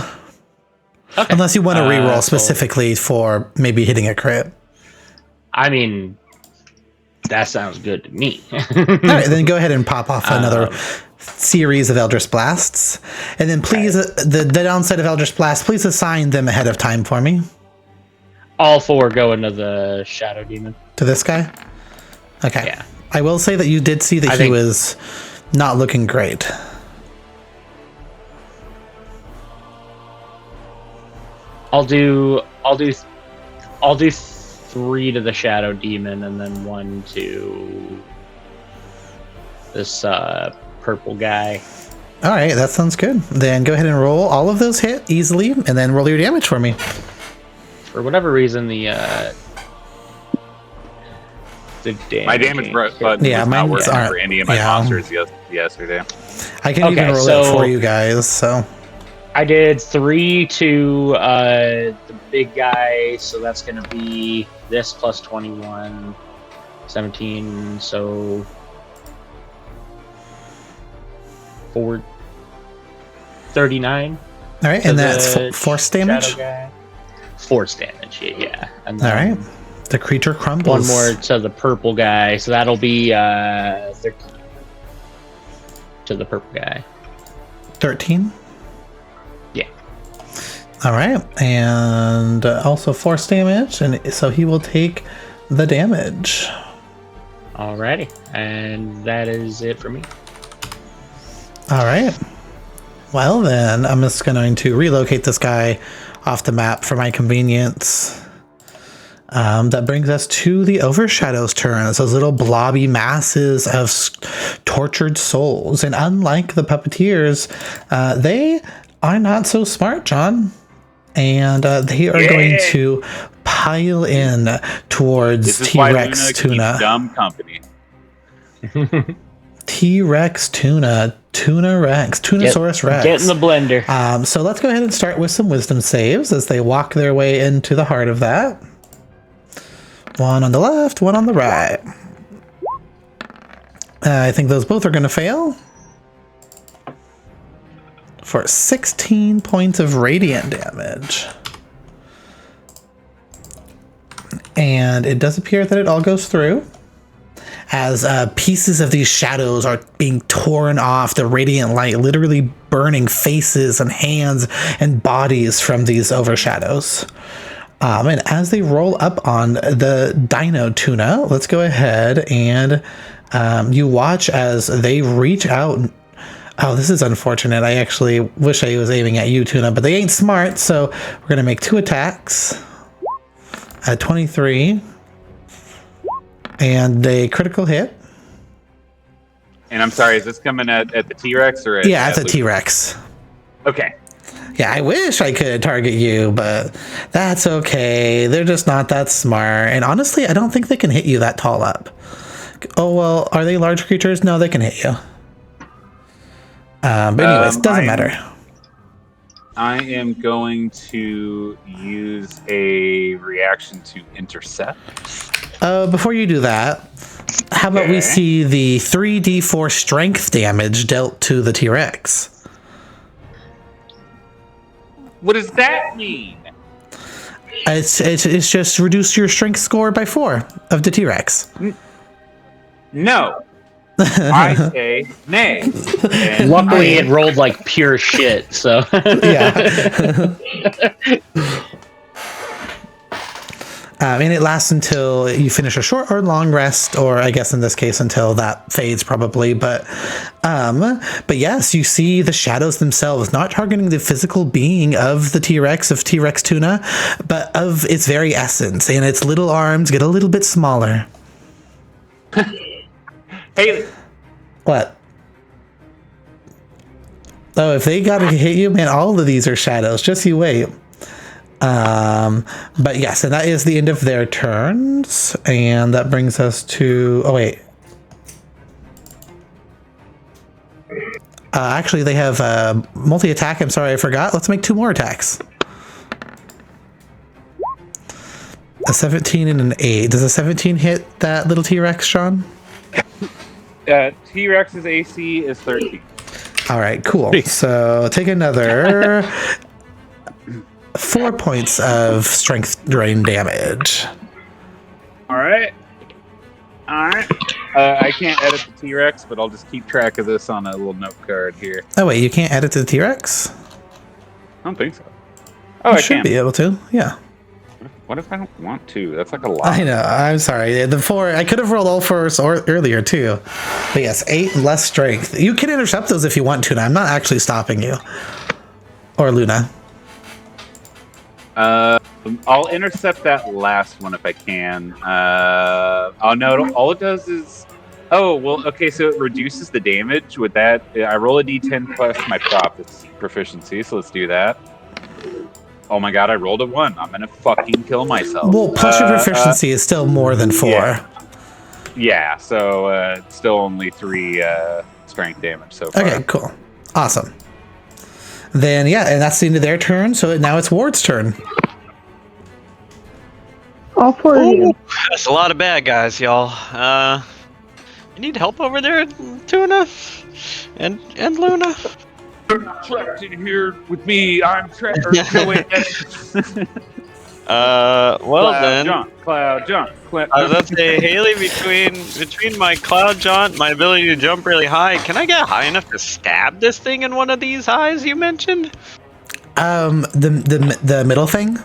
Okay. Unless you want to reroll so- specifically for maybe hitting a crit. I mean, that sounds good to me. All right, then go ahead and pop off another series of Eldritch Blasts. And then please, the downside of Eldritch Blast, please assign them ahead of time for me. All four go into the Shadow Demon. To this guy? Okay. Yeah. I will say that you did see that he was not looking great. I'll do 3 to the Shadow Demon and then 1 to this purple guy. All right, that sounds good. Then go ahead and roll all of those hit easily, and then roll your damage for me. For whatever reason, the damage. My damage button Yeah, was not mine's working aren't- for any of my yeah. monsters yesterday. I can Okay, even roll so- it for you guys, so. I did 3 to the big guy, so that's going to be this plus 21, 17, so 39. All right, to and that's the force damage? shadow guy. Force damage, yeah. And All then right. The creature crumbles. one more to the purple guy, so that'll be 13 to the purple guy. 13? Yeah. All right, and also force damage, and so he will take the damage. Alrighty, and that is it for me. All right. Well, then I'm just going to relocate this guy off the map for my convenience. That brings us to the Overshadow's turn. It's those little blobby masses of tortured souls. And unlike the puppeteers, they are not so smart, John. And they are going to pile in towards This is why T-Rex Luna tuna. keeps dumb company. T-Rex tuna. Tuna Rex. Tunosaurus Rex. Get in the blender. So let's go ahead and start with some wisdom saves as they walk their way into the heart of that. One on the left, one on the right. I think those both are going to fail. For 16 points of radiant damage. And it does appear that it all goes through. as pieces of these shadows are being torn off, the radiant light literally burning faces and hands and bodies from these overshadows. And as they roll up on the Dino Tuna, let's go ahead and you watch as they reach out. Oh, this is unfortunate. I actually wish I was aiming at you, Tuna, but they ain't smart, so we're going to make 2 attacks at 23 and a critical hit. And I'm sorry, is this coming at the T-Rex or at Yeah, it's a Luke? T-Rex. Okay. Yeah, I wish I could target you, but that's okay. They're just not that smart. And honestly, I don't think they can hit you that tall up. Oh, well, are they large creatures? No, they can hit you. But anyways, doesn't matter. I am going to use a reaction to intercept. Before you do that, how about we see the 3d4 strength damage dealt to the T-Rex? What does that mean? It's just reduce your strength score by 4 of the T-Rex. No. I say nay. And Luckily, it rolled like pure shit. So Yeah. And it lasts until you finish a short or long rest, or I guess in this case until that fades probably. But yes, you see the shadows themselves not targeting the physical being of the T-Rex, of T-Rex Tuna, but of its very essence, and its little arms get a little bit smaller. Haley. What? Oh, if they gotta hit you, man, all of these are shadows. Just you wait. But yes, and that is the end of their turns, and that brings us to. Oh wait. Actually, they have multi-attack. I'm sorry, I forgot. Let's make 2 more attacks. A 17 and an 8. Does a 17 hit that little T-Rex, Sean? T-Rex's AC is 13. All right, cool. So take another 4 points of strength drain damage. All right. I can't edit the T-Rex, but I'll just keep track of this on a little note card here. Oh wait, you can't edit to the T-Rex? I don't think so. Oh, You I should can. be able to. Yeah. What if I don't want to? That's like a lot. I know. I'm sorry. The 4. I could have rolled all 4s earlier too. But yes, 8 less strength. You can intercept those if you want to. Now I'm not actually stopping you. Or Luna. I'll intercept that last one if I can. Oh no! All it does is. Oh well. Okay, so it reduces the damage. With that, I roll a d10 plus my proficiency. So let's do that. Oh my god! I rolled a 1. I'm gonna fucking kill myself. Well, plus your proficiency is still more than 4. Yeah. So it's still only 3 strength damage so far. Okay, cool. Awesome. Then, yeah, and that's the end of their turn, so now it's Ward's turn. All 4 of you. That's a lot of bad guys, y'all. You need help over there, Tuna? And Luna? Trapped in here with me. I'm trapped. Well then. Cloud jump. I was about to say, Haley, between my cloud jaunt, my ability to jump really high, can I get high enough to stab this thing in one of these eyes you mentioned? The middle thing?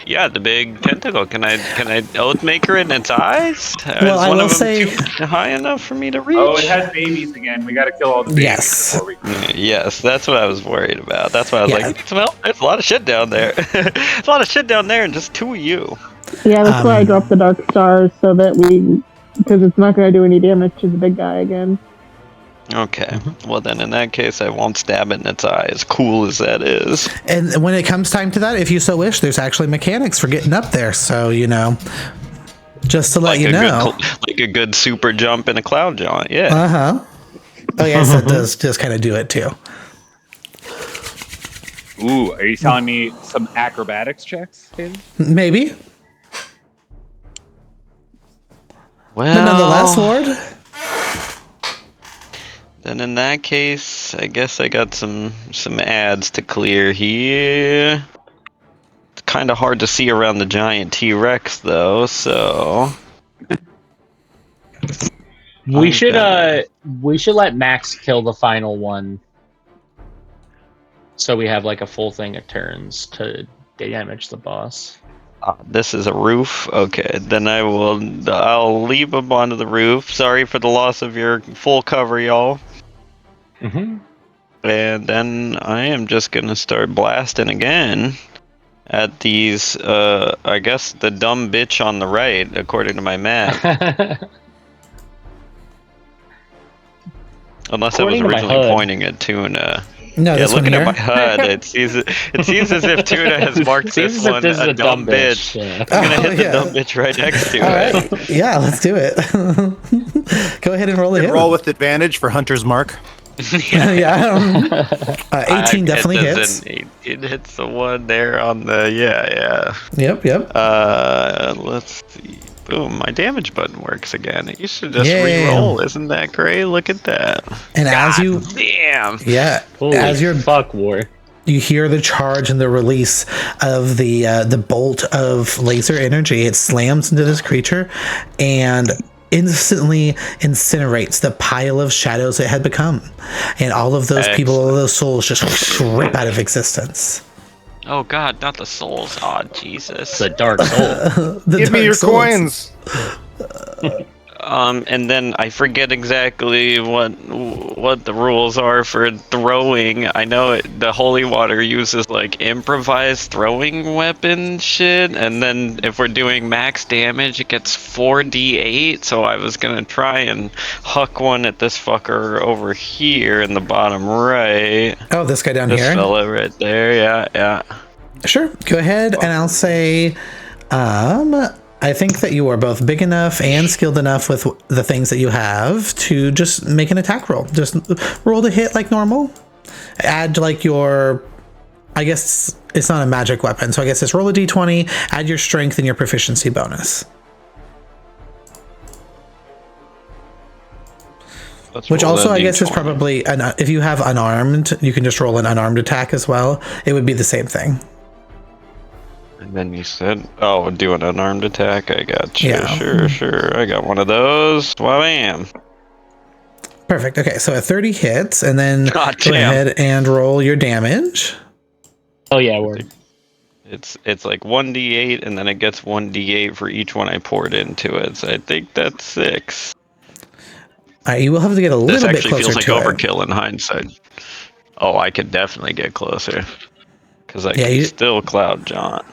Yeah, the big tentacle. Can I oath maker in its eyes? Well, Is I one will of them say too high enough for me to reach? Oh, it has babies again. We got to kill all the babies. Yes. Before we... Yes, that's what I was worried about. That's why I was Yeah. like, well, there's a lot of shit down there. There's a lot of shit down there and just 2 of you. Yeah, that's why I dropped the Dark Stars so that because it's not going to do any damage to the big guy again. Okay. Well, then in that case, I won't stab it in its eye, as cool as that is. And when it comes time to that, if you so wish, there's actually mechanics for getting up there. So, just to let you know. Like a good super jump and a cloud jaunt, yeah. Uh-huh. Oh, yes, it does just kind of do it, too. Ooh, are you telling me some acrobatics checks, Haley? Maybe. Well, But nonetheless, Ward. Then in that case, I guess I got some ads to clear here. It's kind of hard to see around the giant T-Rex, though, so... We should let Max kill the final one, so we have like a full thing of turns to damage the boss. This is a roof. Okay, then I'll leave him onto the roof. Sorry for the loss of your full cover, y'all. Mm-hmm. And then I am just gonna start blasting again at these. I guess the dumb bitch on the right, according to my map. Unless According I was to my originally HUD. pointing at Tuna. No, Yeah, this one looking here. at my HUD, it seems as if Tuna has marked Seems this as if one this is a dumb bitch. Yeah. I'm gonna hit yeah. the dumb bitch right next to All it. right. Yeah, let's do it. Go ahead and roll a hit. Roll with advantage for Hunter's Mark. Yeah. 18 definitely hits. It hits the one there on the yeah. Yep. Let's see. Boom! My damage button works again. It used to just Yeah. re-roll. Isn't that great? Look at that. And as you, Damn. yeah, Holy as you're fuck, War. you hear the charge and the release of the bolt of laser energy. It slams into this creature and instantly incinerates the pile of shadows it had become. And all of those people, all of those souls just rip out of existence. Oh God, not the souls. Oh Jesus. The dark soul. The Give me dark your souls. coins. And then I forget exactly what the rules are for throwing. I know the holy water uses like improvised throwing weapon shit, and then if we're doing max damage, it gets 4d8. So I was gonna try and huck one at this fucker over here in the bottom right. Oh, this guy down This here. fella right there. Yeah. Sure, go ahead, and I'll say, I think that you are both big enough and skilled enough with the things that you have to just make an attack roll. Just roll the hit like normal. Add like your, I guess it's not a magic weapon, so I guess it's roll a d20, add your strength and your proficiency bonus. Which also I guess is probably, if you have unarmed, you can just roll an unarmed attack as well. It would be the same thing. And then you said, oh, do an unarmed attack. I got you. Yeah. Sure. I got one of those. Wham. Perfect. Okay, so at 30 hits, and then God go damn. ahead and roll your damage. Oh yeah, Word. It's like 1d8, and then it gets 1d8 for each one I poured into it. So I think that's 6. You will have to get a This little bit actually closer feels like to it. overkill in hindsight. Oh, I could definitely get closer. Because I can you- still Cloud John.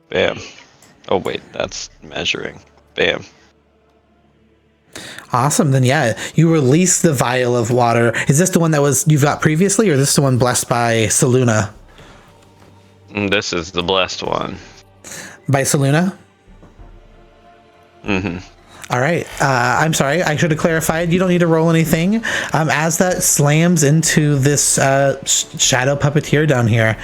Bam. Oh, wait, that's measuring. Bam. Awesome. Then yeah, you release the vial of water. Is this the one that was you've got previously, or is this the one blessed by Saluna? This is the blessed one. By Saluna? Mm-hmm. All right. I'm sorry. I should have clarified. You don't need to roll anything. As that slams into this shadow puppeteer down here,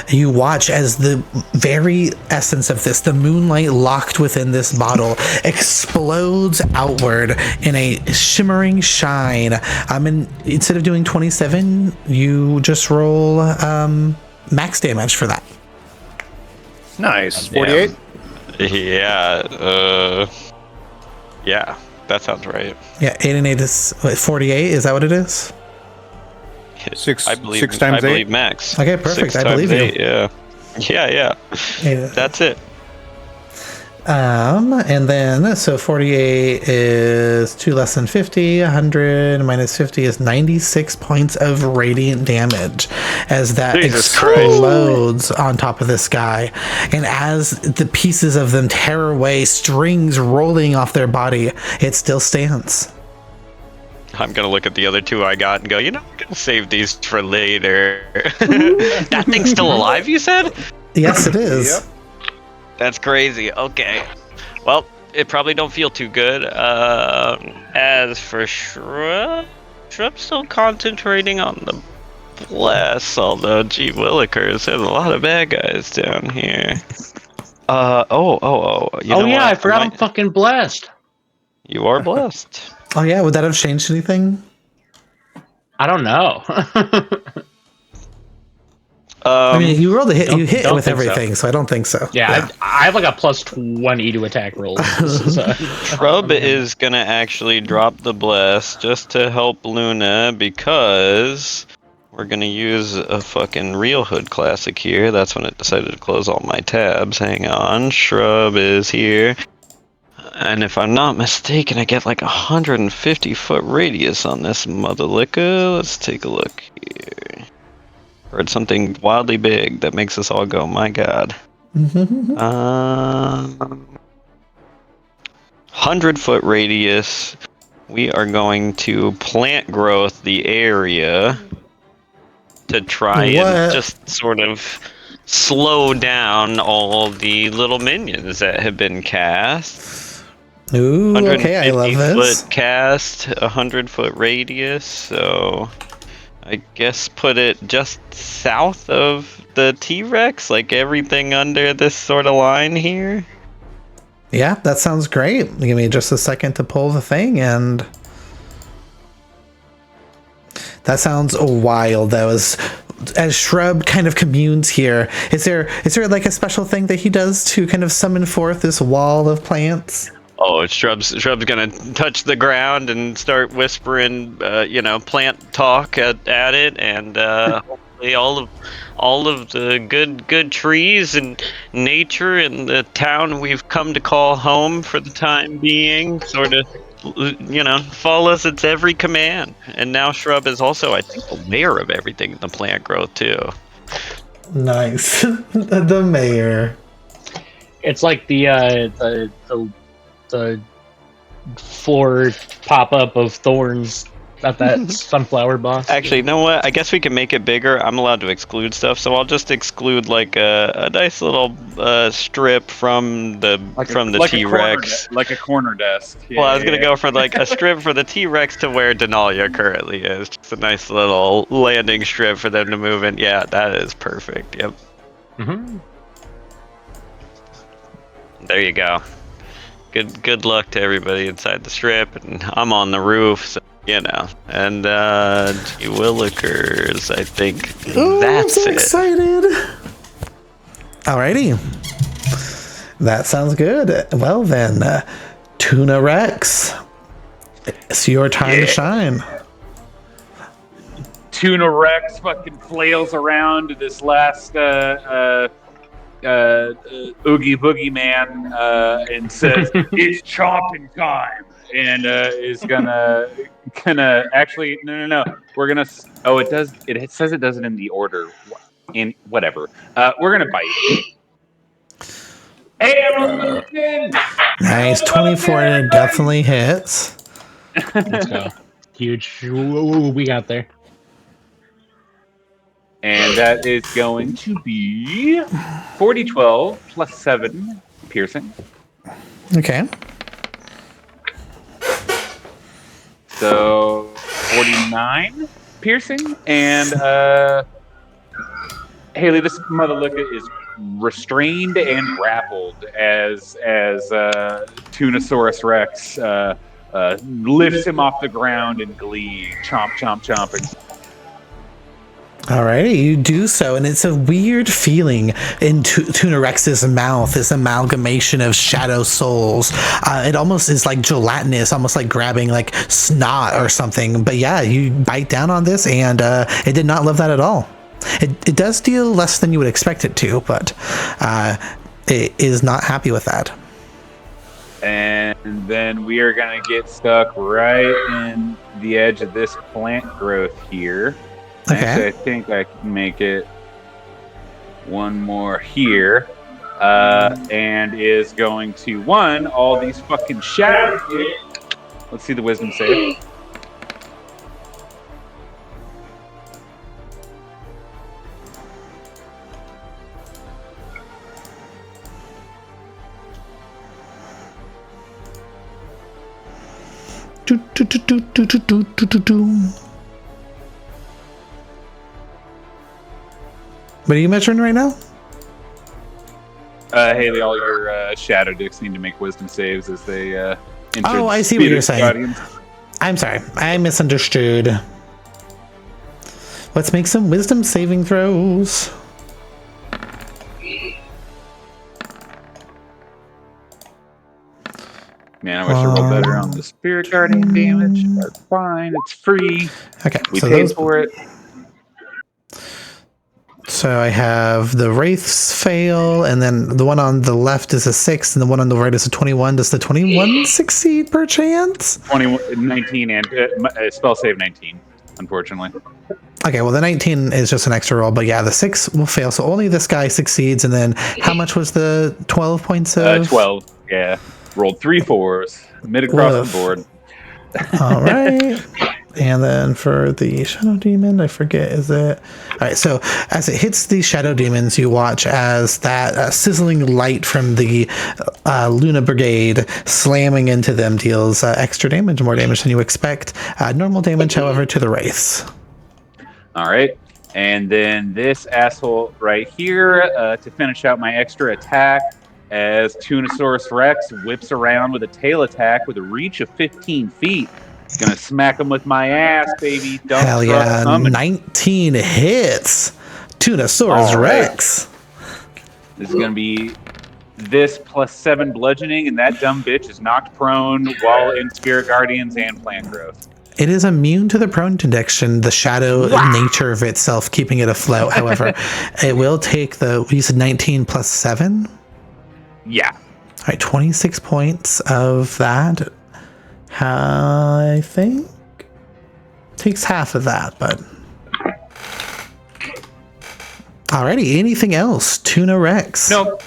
you watch as the very essence of this, the moonlight locked within this bottle, explodes outward in a shimmering shine. And instead of doing 27, you just roll max damage for that. Nice. 48. Yeah, that sounds right. Yeah, 8 and 8 is 48. Is that what it is? Six I believe times I eight? believe max. Okay, perfect. 6 I times believe you. 8, yeah. Yeah. Yeah. That's it. And then, so 48 is 2 less than 50, 100 minus 50 is 96 points of radiant damage as that Jesus explodes on top of this guy. And as the pieces of them tear away, strings rolling off their body, it still stands. I'm gonna look at the other two I got and go, I'm gonna save these for later. That thing's still alive, you said? Yes, it is. Yep. That's crazy. Okay. Well, it probably don't feel too good. As for Shrub's still concentrating on the bless, although gee willikers, there's a lot of bad guys down here. You know I what? forgot I'm fucking blessed. You are blessed. Oh, yeah. Would that have changed anything? I don't know. I mean, you rolled a hit. You hit don't with think so. everything, so I don't think so. Yeah, I have like a plus 20 to attack roll. Shrub is gonna actually drop the bless just to help Luna because we're gonna use a fucking real Hood Classic here. That's when it decided to close all my tabs. Hang on, Shrub is here. And if I'm not mistaken, I get like 150-foot radius on this motherlicker. Let's take a look here. Heard something wildly big that makes us all go, my god. 100-foot radius. We are going to plant growth the area to try and just sort of slow down all the little minions that have been cast. Ooh, okay, I love this. 150-foot cast, 100-foot radius, so I guess put it just south of the T-Rex, like everything under this sort of line here. Yeah, that sounds great. Give me just a second to pull the thing, and that sounds wild. That was as Shrub kind of communes here. Is there like a special thing that he does to kind of summon forth this wall of plants? Oh, Shrub's gonna touch the ground and start whispering, plant talk at it, and hopefully all of the good trees and nature in the town we've come to call home for the time being, sort of, follows its every command. And now Shrub is also, I think, the mayor of everything in the plant growth too. Nice, the mayor. It's like the floor pop-up of thorns at that sunflower boss. Actually, you know what? I guess we can make it bigger. I'm allowed to exclude stuff, so I'll just exclude like a nice little strip from the T-Rex. Like a corner desk. Yeah, well, I was gonna go for like a strip for the T-Rex to where Denalia currently is. Just a nice little landing strip for them to move in. Yeah, that is perfect. Yep. Mm-hmm. There you go. Good luck to everybody inside the strip, and I'm on the roof, so, and gee willikers, I think that's I'm so it. excited. Alrighty. That sounds good. Well then, Tuna Rex, it's your time to shine. Tuna Rex fucking flails around to this last Oogie Boogie Man and says, "It's chopping time," and is gonna actually no. We're gonna. Oh, it does. It says it does it in the order. In whatever. We're gonna bite. Hey, Nice, 24, and it definitely hits. Let's go. Huge. Ooh, we got there. And that is going to be 40-12 plus 7 piercing. Okay. So 49 piercing. And Haley, this motherlicker is restrained and grappled as Tunosaurus Rex lifts him off the ground in glee, chomping. Alrighty, you do so, and it's a weird feeling in Tuna Rex's mouth, this amalgamation of shadow souls. It almost is like gelatinous, almost like grabbing like snot or something. But yeah, you bite down on this, and it did not love that at all. It does deal less than you would expect it to, but it is not happy with that. And then we are going to get stuck right in the edge of this plant growth here. Okay. Actually, I think I can make it one more here. And is going to, all these fucking shadows. Let's see the wisdom save. What are you measuring right now? Haley, all your shadow dicks need to make wisdom saves as they enter. Oh, I see what you're saying. I'm sorry, I misunderstood. Let's make some wisdom saving throws. Man, I wish I rolled better on the Spirit Guardian damage. That's fine. It's free. Okay, We so paid for it. So I have the wraiths fail, and then the one on the left is a 6, and the one on the right is a 21. Does the 21 succeed per chance? 19 and spell save 19, unfortunately. Okay, well the 19 is just an extra roll, but yeah, the 6 will fail. So only this guy succeeds, and then how much was the 12 points of? 12. Yeah, rolled 3 4s, mid across the board. All right. And then for the Shadow Demon, I forget, is it? All right, so as it hits the Shadow Demons, you watch as that sizzling light from the Luna Brigade slamming into them deals extra damage, more damage than you expect. Normal damage, however, to the Wraiths. All right. And then this asshole right here to finish out my extra attack as Tunosaurus Rex whips around with a tail attack with a reach of 15 feet. Gonna smack him with my ass, baby. Dump Hell yeah, 19 hits. Tunosaurus Rex. This is gonna be this plus 7 bludgeoning, and that dumb bitch is knocked prone while in Spirit Guardians and Plant Growth. It is immune to the prone condition, the shadow nature of itself keeping it afloat. However, it will take you said 19 plus 7? Yeah. All right, 26 points of that. I think takes half of that, but alrighty. Anything else? Tuna Rex. Nope.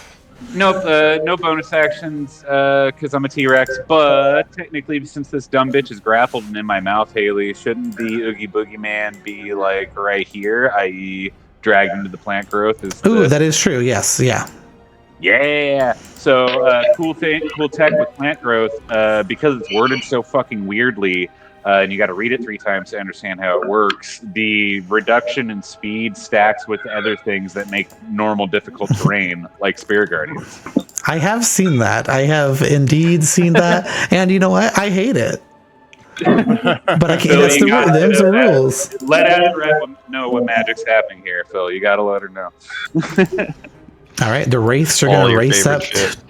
No bonus actions because I'm a T-Rex. But technically, since this dumb bitch is grappled and in my mouth, Haley, shouldn't the Oogie Boogie Man be like right here, i.e., dragged into the plant growth? That is true. Yes. Yeah. Yeah. So cool tech with plant growth because it's worded so fucking weirdly, and you got to read it 3 times to understand how it works. The reduction in speed stacks with other things that make normal difficult terrain, like Spirit Guardians. I have seen that. I have indeed seen that, and you know what? I hate it. But I can't. Phil, That's them's the rules. Let Azrael know what magic's happening here, Phil. You got to let her know. All right, the Wraiths are going to race up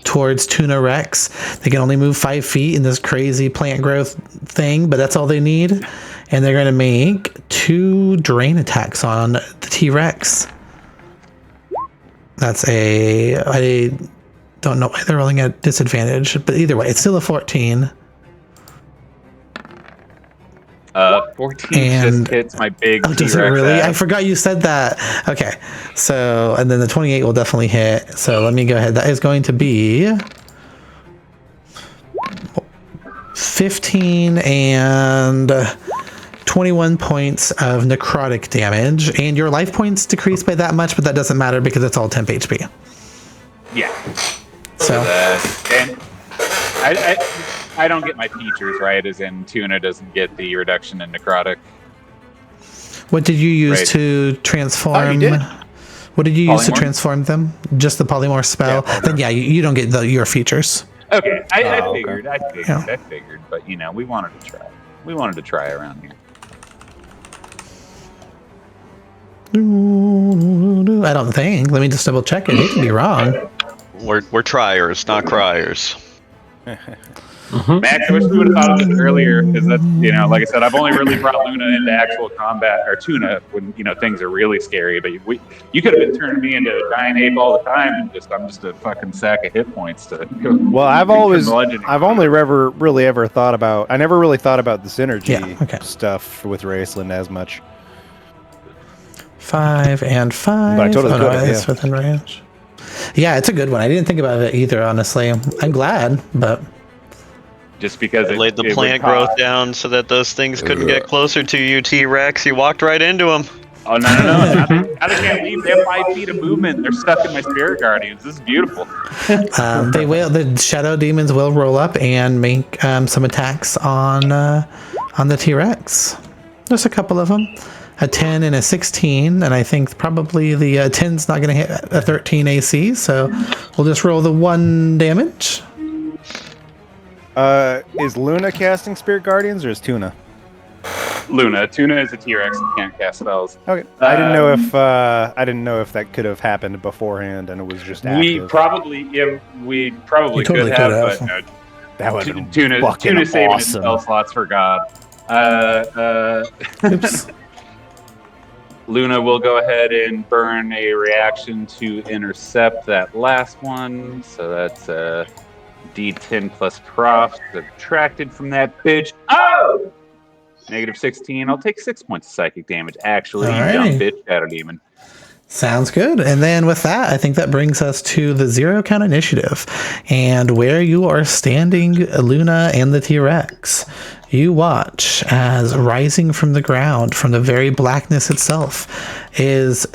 towards Tuna Rex. They can only move 5 feet in this crazy plant growth thing, but that's all they need. And they're going to make 2 drain attacks on the T-Rex. That's I don't know why they're rolling at disadvantage, but either way, it's still a 14. 14 and just hits my big T-Rex. Does it really? Ass. I forgot you said that. Okay. So, and then the 28 will definitely hit. So let me go ahead. That is going to be 15 and 21 points of necrotic damage. And your life points decrease by that much, but that doesn't matter because it's all temp HP. Yeah. So. And I don't get my features right, as in Tuna doesn't get the reduction in necrotic. What did you use to transform? Oh, you did? What did you use to Polymorph? transform them? Just the polymorph spell? Yeah, then yeah, you don't get your features. Okay, I Oh, figured, Yeah. but we wanted to try. We wanted to try around here. I don't think. Let me just double check it. It can be wrong. We're triers, not criers. Max, I wish we would have thought of this earlier, because that's, like I said, I've only really brought Luna into actual combat, or Tuna, when, things are really scary, but you could have been turning me into a giant ape all the time, and I'm just a fucking sack of hit points to go. Well, I've only ever really thought about, I never really thought about the synergy stuff with Raceland as much. 5 and 5. But I totally could have, it's yeah. within range. Yeah, it's a good one. I didn't think about it either, honestly. I'm glad, but Just because I laid the plant growth down so that those things couldn't get closer to you, T-Rex. You walked right into them. Oh, no. Now they can't leave. They have 5 feet of movement. They're stuck in my Spirit Guardians. This is beautiful. they will. The Shadow Demons will roll up and make some attacks on the T-Rex. There's a couple of them. A 10 and a 16, and I think probably the 10's not going to hit a 13 AC, so we'll just roll the 1 damage. Is Luna casting Spirit Guardians or is Tuna? Luna. Tuna is a T-Rex and can't cast spells. Okay. I didn't know if that could have happened beforehand and it was just active. We probably You could totally have, could have. but no. That would have been Tuna fucking saving his awesome. spell slots for God. Oops. Luna will go ahead and burn a reaction to intercept that last one. So that's D10 plus prof subtracted from that bitch. Oh! -16. I'll take 6 points of psychic damage, actually. You dumb Alrighty. bitch, Shadow Demon. Sounds good. And then with that, I think that brings us to the 0 count initiative. And where you are standing, Luna and the T-Rex, you watch as rising from the ground, from the very blackness itself, is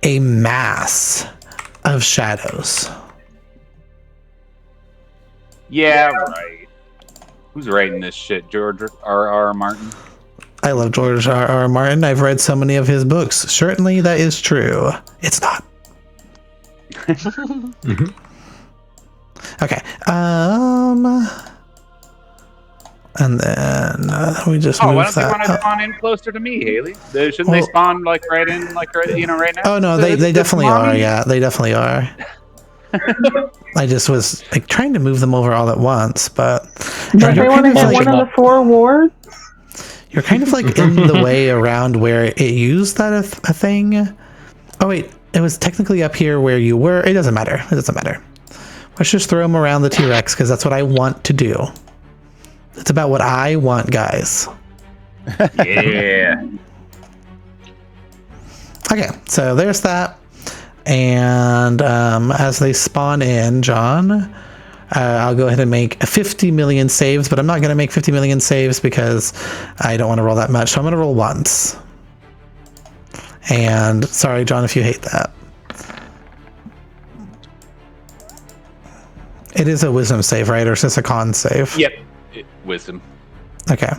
a mass of shadows. Yeah, right. Who's writing this shit? George R.R. Martin? I love George R.R. Martin. I've read so many of his books. Certainly that is true. It's not. Okay. And then we just Oh, why move don't they that want to up. spawn in closer to me, Haley? Shouldn't they spawn right now? Oh no, they definitely are. Yeah, they definitely are. I just was like trying to move them over all at once, but Don't they want to hit like- one of the 4 wards? you're kind of like in the way around where it used that a thing. Oh wait, it was technically up here where you were. It doesn't matter. It doesn't matter. Let's just throw them around the T-Rex because that's what I want to do. It's about what I want, guys. Yeah. Okay, so there's that. And as they spawn in, John, I'll go ahead and make 50 million saves, but I'm not going to make 50 million saves because I don't want to roll that much. So I'm going to roll once. And sorry, John, if you hate that. It is a wisdom save, right? Or is this a con save? Yep. Wisdom. Okay.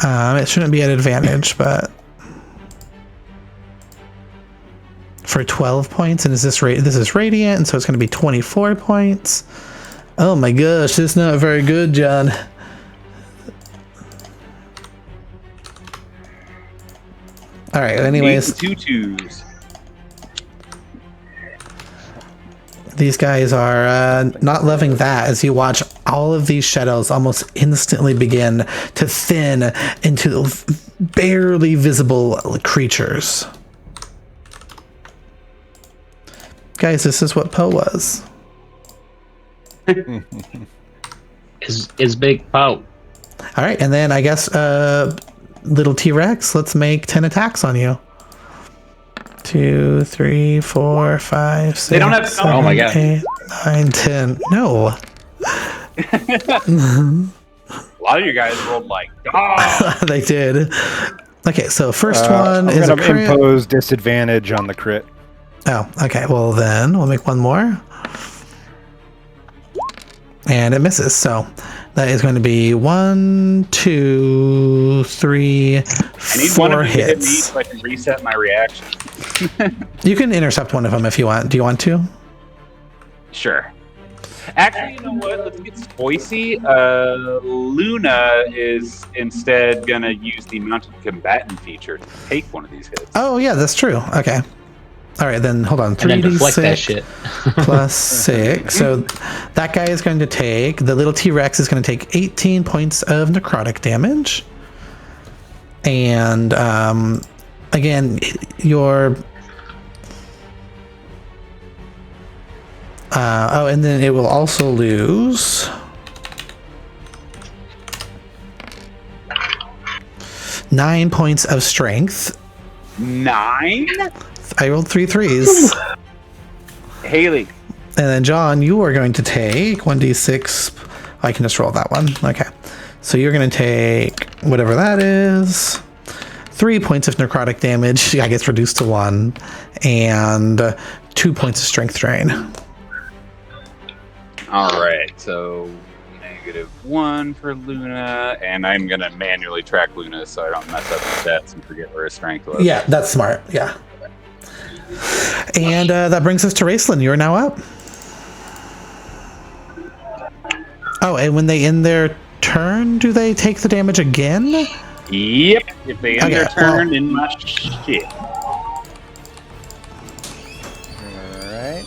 It shouldn't be at advantage, but for 12 points, and this is radiant, and so it's going to be 24 points. Oh my gosh, this is not very good, John. All right. Anyways, 2 twos. these guys are not loving that as you watch all of these shadows almost instantly begin to thin into barely visible creatures. Guys, this is what Poe was. Is Big Poe. All right, and then I guess little T-Rex, let's make 10 attacks on you. 2, 3, 4, 5, 6, They don't have 7, oh my God. 8, 9, 10. No. A lot of you guys rolled like dogs. They did. Okay, so first one I'm is a gonna crit. impose disadvantage on the crit. Oh, okay. Well, then we'll make one more. And it misses. So that is going to be 1, 2, 3, I need one 4 of them to hit me hits. so I can reset my reaction. You can intercept one of them if you want. Do you want to? Sure. Actually, you know what? Let's get spicy. Luna is instead gonna use the mounted combatant feature to take one of these hits. Oh, yeah, that's true. Okay. All right, then hold on. And then deflect that 3d6 shit. plus 6. So that guy is going to take, the little T-Rex is going to take 18 points of necrotic damage. And again, your... and then it will also lose 9 points of strength. 9? I rolled 3 threes. Haley. And then John, you are going to take 1d6. I can just roll that one. Okay. So you're going to take whatever that is. 3 points of necrotic damage. I guess reduced to 1. And 2 points of strength drain. Alright, so -1 for Luna, and I'm gonna manually track Luna so I don't mess up the stats and forget where his strength was. Yeah, that's smart. Yeah. And that brings us to Raceland. You're now up. Oh, and when they end their turn, do they take the damage again? Yep, if they end Okay, their turn well- in my shit. Alright.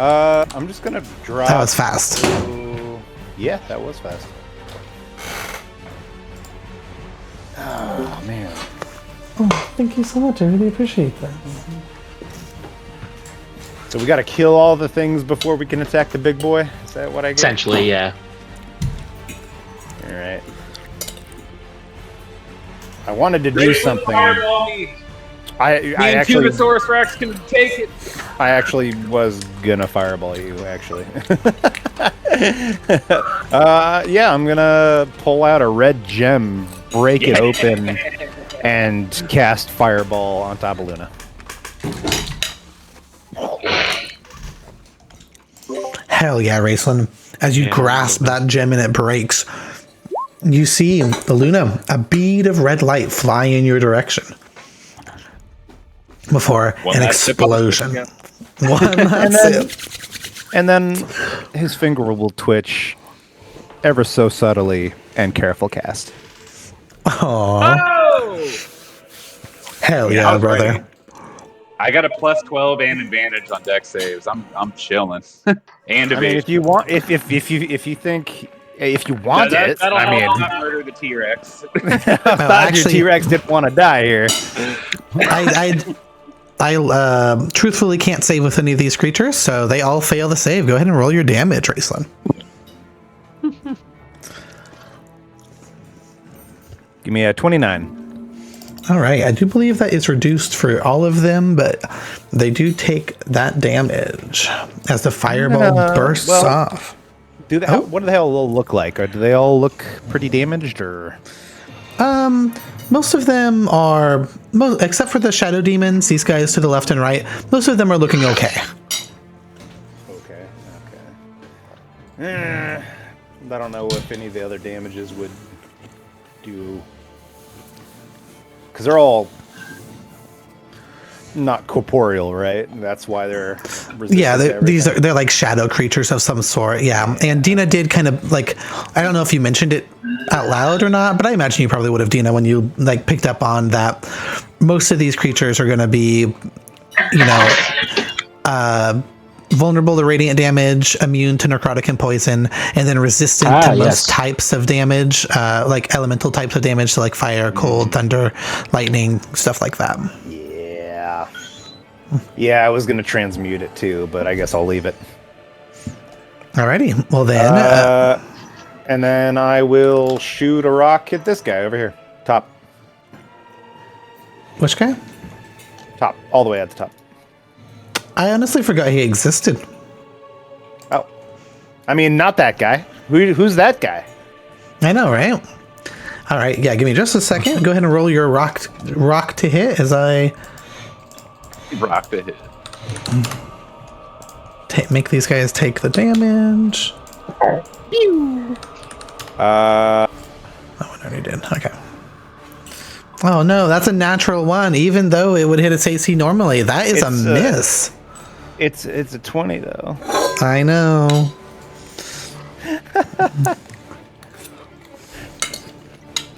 I'm just gonna drop. That was fast. to Yeah, that was fast. Oh, man. Oh, thank you so much. I really appreciate that. So we got to kill all the things before we can attack the big boy? Is that what I get? Essentially, yeah. All right. I wanted to do something. I actually, Tubosaurus Rex can take it. I actually was gonna fireball you. Actually, yeah, I'm gonna pull out a red gem, break it open, and cast fireball on top of Luna. Hell yeah, Raceland. As you grasp that gem and it breaks, you see the Luna, a bead of red light fly in your direction. Before an explosion. One last sip. And then his finger will twitch ever so subtly and careful cast. Aww. Oh! Hell I yeah, was brother. ready. I got a plus 12 and advantage on deck saves. I'm chilling. And I mean, evasion. if you want, if you think, if you want it, That'll I mean, help not murder the T-Rex. your T-Rex didn't want to die here. I truthfully can't save with any of these creatures, so they all fail the save. Go ahead and roll your damage, Raceland. Give me a 29. All right, I do believe that is reduced for all of them, but they do take that damage as the fireball bursts off. Do they? What do they all look like? Or do they all look pretty damaged, or? Most of them are, except for the shadow demons, these guys to the left and right, most of them are looking okay. Okay. I don't know if any of the other damages would do, because they're all not corporeal, right? That's why they're resistant Yeah, to they're like shadow creatures of some sort. Yeah, and Dina did kind of like, I don't know if you mentioned it out loud or not, but I imagine you probably would have, Dina, when you like picked up on that. Most of these creatures are going to be, vulnerable to radiant damage, immune to necrotic and poison, and then resistant to most types of damage, like elemental types of damage, so like fire, cold, thunder, lightning, stuff like that. Yeah, I was going to transmute it too, but I guess I'll leave it. Alrighty, well then. And then I will shoot a rock at this guy over here. Top. Which guy? Top. All the way at the top. I honestly forgot he existed. Oh. I mean, not that guy. Who's that guy? I know, right? All right, yeah, give me just a second. Go ahead and roll your rock to hit as I... Rock to hit. Make these guys take the damage. Pew! That one already did. Okay. Oh no, that's a natural one. Even though it would hit its AC normally, that is a miss. It's a 20 though. I know.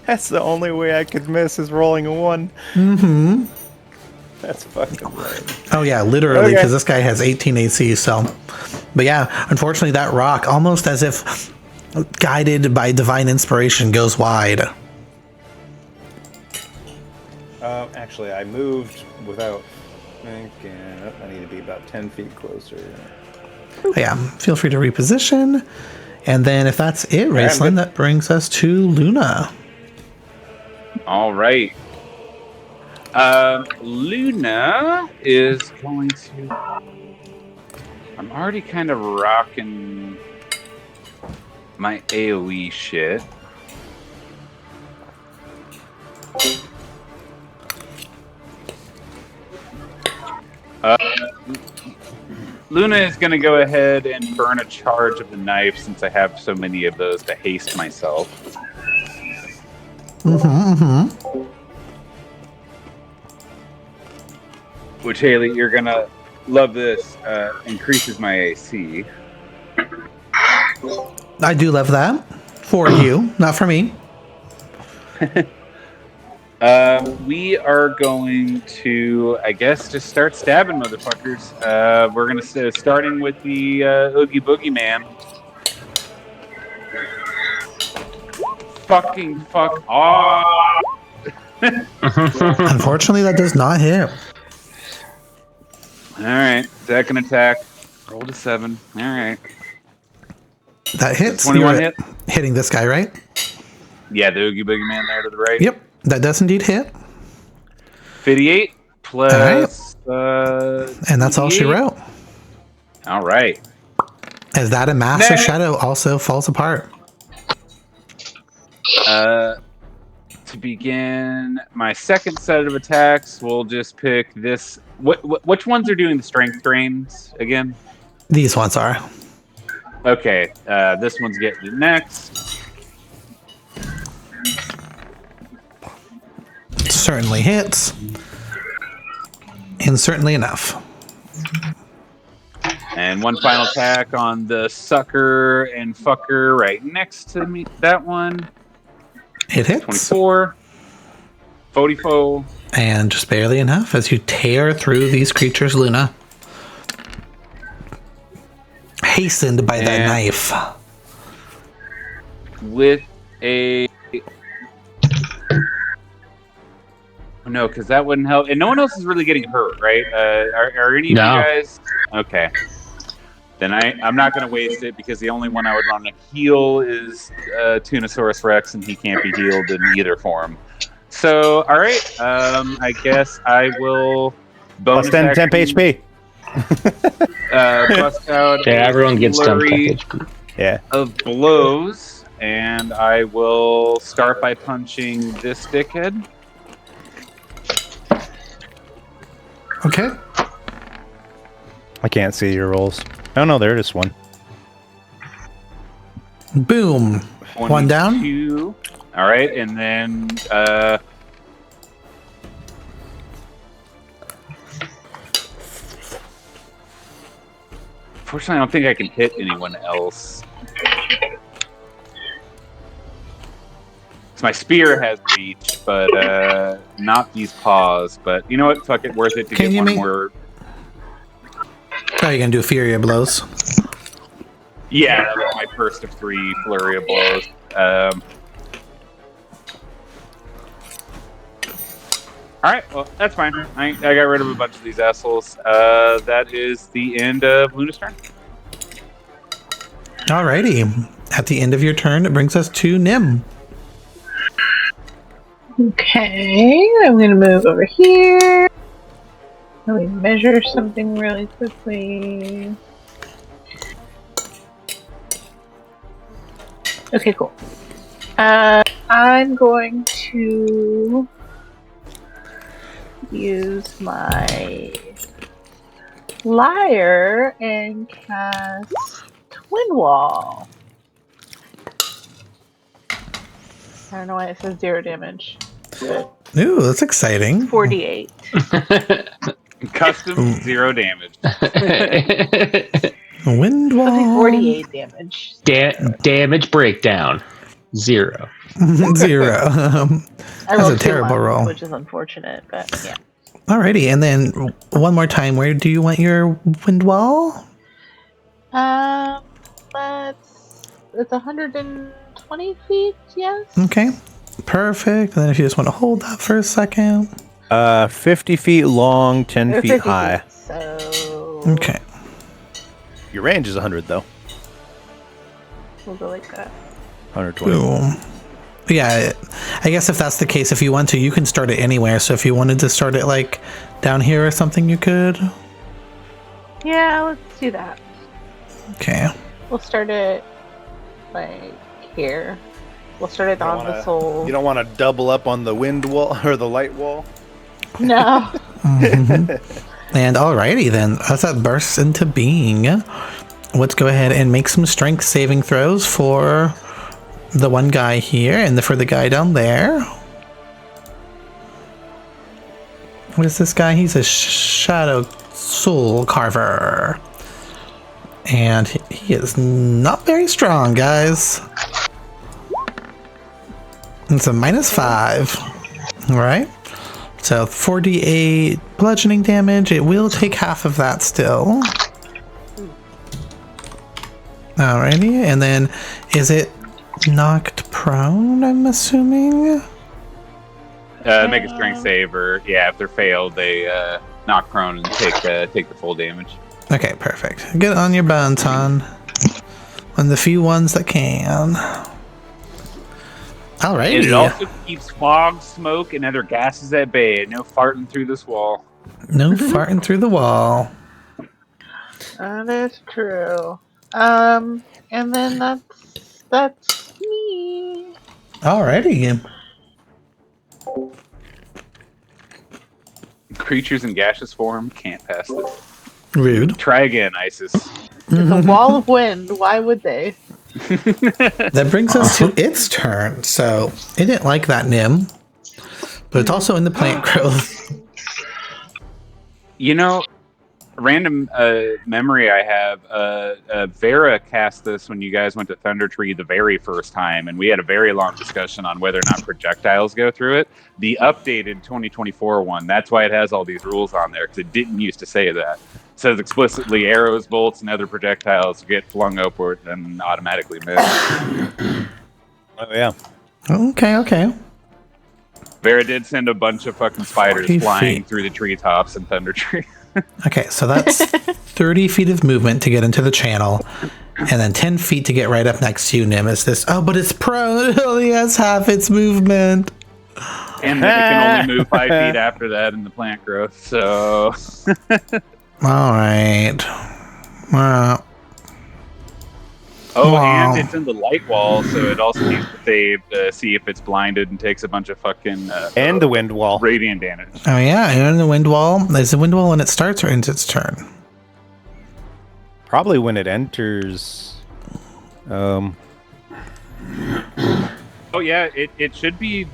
That's the only way I could miss is rolling a 1. Mm-hmm. That's fucking right. Oh yeah, literally, because this guy has 18 AC. So, but yeah, unfortunately, that rock, almost as if guided by divine inspiration, goes wide. Actually, I moved without thinking. I need to be about 10 feet closer. Yeah, feel free to reposition. And then if that's it, Raceland, that brings us to Luna. All right. Luna is going to... I'm already kind of rocking my AoE shit. Luna is going to go ahead and burn a charge of the knife since I have so many of those to haste myself. Which, Haley, you're going to love this. Increases my AC. I do love that. For you, not for me. We are going to, I guess, just start stabbing motherfuckers. We're going to starting with the Oogie Boogie Man. fucking fuck off. Unfortunately, that does not hit. All right, second attack. Roll to 7. All right. That hits. 21 You're hit? hitting this guy, right? Yeah, the Oogie Boogie Man there to the right. Yep, that does indeed hit. 58 plus. And that's all she 28. wrote. All right. As that a massive Next. shadow also falls apart. To begin my second set of attacks, we'll just pick this. Which ones are doing the strength drains again? These ones are. Okay, this one's getting it next. Certainly hits. And certainly enough. And one final attack on the sucker and fucker right next to me. That one. It hits. 24. 44. And just barely enough as you tear through these creatures, Luna. Hastened by that And- knife. With a. No, because that wouldn't help. And no one else is really getting hurt, right? Are any of No. you guys? Okay. Then I'm not going to waste it because the only one I would want to heal is Tunosaurus Rex, and he can't be healed in either form. So, all right. I guess I will bonus Plus 10 temp action, HP. bust out Yeah, a everyone gets 10 flurry HP. Yeah. of blows, and I will start by punching this dickhead. Okay. I can't see your rolls. Oh no, there is one. Boom. One down. 22. All right, and then fortunately, I don't think I can hit anyone else. So my spear has reach, but not these paws. But you know what? Fuck it, worth it to Can get you one make- more. Oh, you're going to do Fury of Blows. Yeah, that was my first of 3 flurry of blows. All right, well, that's fine. I got rid of a bunch of these assholes. That is the end of Luna's turn. Alrighty. At the end of your turn, it brings us to Nim. Okay, I'm gonna move over here. Let me measure something really quickly. Okay, cool. I'm going to use my lyre and cast Twin Wall. I don't know why it says 0 damage. Ooh, that's exciting. 48. Custom 0 damage. Wind Something wall. 48 damage. Damage breakdown 0. 0. I That's rolled a terrible 2 ones, roll. which is unfortunate, but yeah. Alrighty, and then one more time, where do you want your wind wall? It's 120 feet, yes? Okay, perfect. And then if you just want to hold that for a second. 50 feet long, 10 Or feet 50 high. feet, so Okay. Your range is 100 though. we'll go like that. 120. Boom. Yeah, I guess if that's the case, if you want to, you can start it anywhere. So if you wanted to start it like down here or something, you could. Yeah, let's do that. Okay. We'll start it like here. We'll start it on the soul. You don't want to double up on the wind wall or the light wall? No. Mhm. And alrighty then, as that bursts into being, let's go ahead and make some strength saving throws for the one guy here and for the guy down there. What is this guy? He's a shadow soul carver. And he is not very strong, guys. It's a -5. Alright. So 48 bludgeoning damage. It will take half of that still. Alrighty. And then is it knocked prone, I'm assuming? Make a strength save, or if they're failed, they knock prone and take the full damage. Okay, perfect. Get on your bones, hon. On the few ones that can. Alrighty. And it also keeps fog, smoke, and other gases at bay. No farting through this wall. No farting through the wall. That is true. And then that's me. Alrighty. Creatures in gaseous form can't pass this. Rude. Try again, Isis. It's a wall of wind. Why would they? That brings us to its turn. So it didn't like that Nim, but it's also in the plant growth. You know, random memory I have. Vera cast this when you guys went to Thunder Tree the very first time, and we had a very long discussion on whether or not projectiles go through it. The updated 2024 one, that's why it has all these rules on there, because it didn't used to say that. It says explicitly arrows, bolts, and other projectiles get flung upward and automatically miss. Oh, yeah. Okay. Vera did send a bunch of fucking spiders 40 flying feet. through the treetops in Thunder Tree. Okay, so that's 30 feet of movement to get into the channel, and then 10 feet to get right up next to you, Nim. Is this? Oh, but it's prone. It only has half its movement. And then it can only move 5 feet after that in the plant growth, so... All right. Well. Oh, Wow. and it's in the light wall, so it also needs to save to see if it's blinded and takes a bunch of fucking... And the wind wall. radiant damage. Oh yeah, and in the wind wall. Is the wind wall when it starts or ends its turn? Probably when it enters. Oh yeah, it should be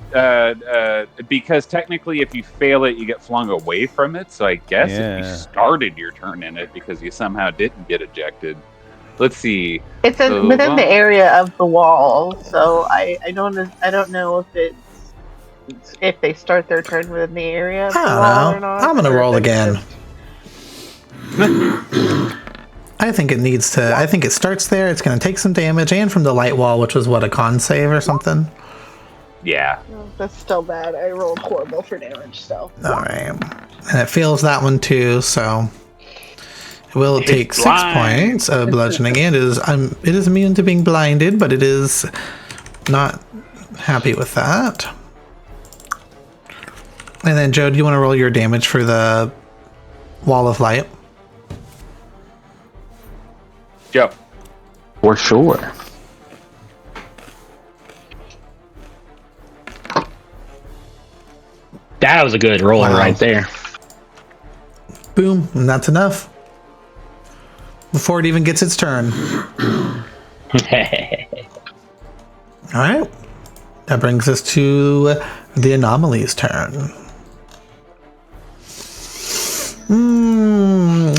because technically if you fail it, you get flung away from it. So I guess if you started your turn in it because you somehow didn't get ejected. Let's see. It's within the area of the wall, so I don't know if they start their turn within the area of the wall or not. I'm gonna or roll if it's again. I think it needs to. I think it starts there. It's going to take some damage, and from the light wall, which was what, a con save or something. Yeah. That's still bad. I rolled horrible for damage, so. All right, and it feels that one too. So it will take 6 blind. points of bludgeoning. And it is immune to being blinded, but it is not happy with that. And then, Joe, do you want to roll your damage for the wall of light? Joe. For sure. That was a good roll right there. Boom, and that's enough. Before it even gets its turn. All right. That brings us to the anomaly's turn.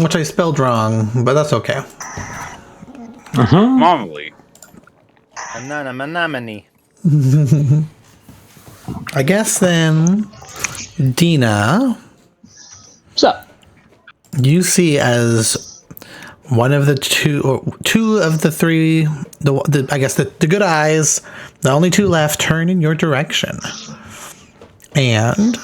Which I spelled wrong, but that's okay. Anomaly. Anomaly. I guess then, Dina, What's up? you see as one of the two of the three, I guess the good eyes, the only two left, turn in your direction. And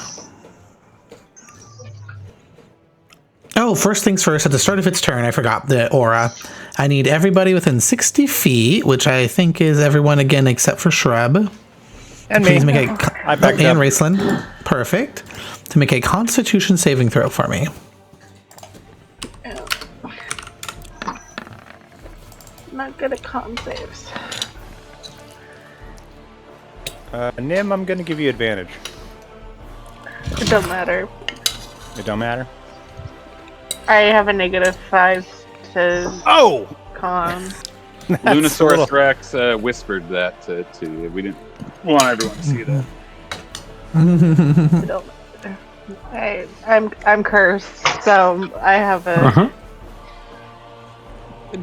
first things first, at the start of its turn, I forgot the aura. I need everybody within 60 feet, which I think is everyone again except for Shrub. And Please me. make I backed and up. Raceland. Perfect. To make a Constitution saving throw for me. I'm not good at con saves. Nim, I'm going to give you advantage. It doesn't matter. It don't matter? I have a -5 to Oh! con. Lunosaurus Rex whispered that to you. We didn't want everyone to see that. It don't matter. I'm cursed, so I have a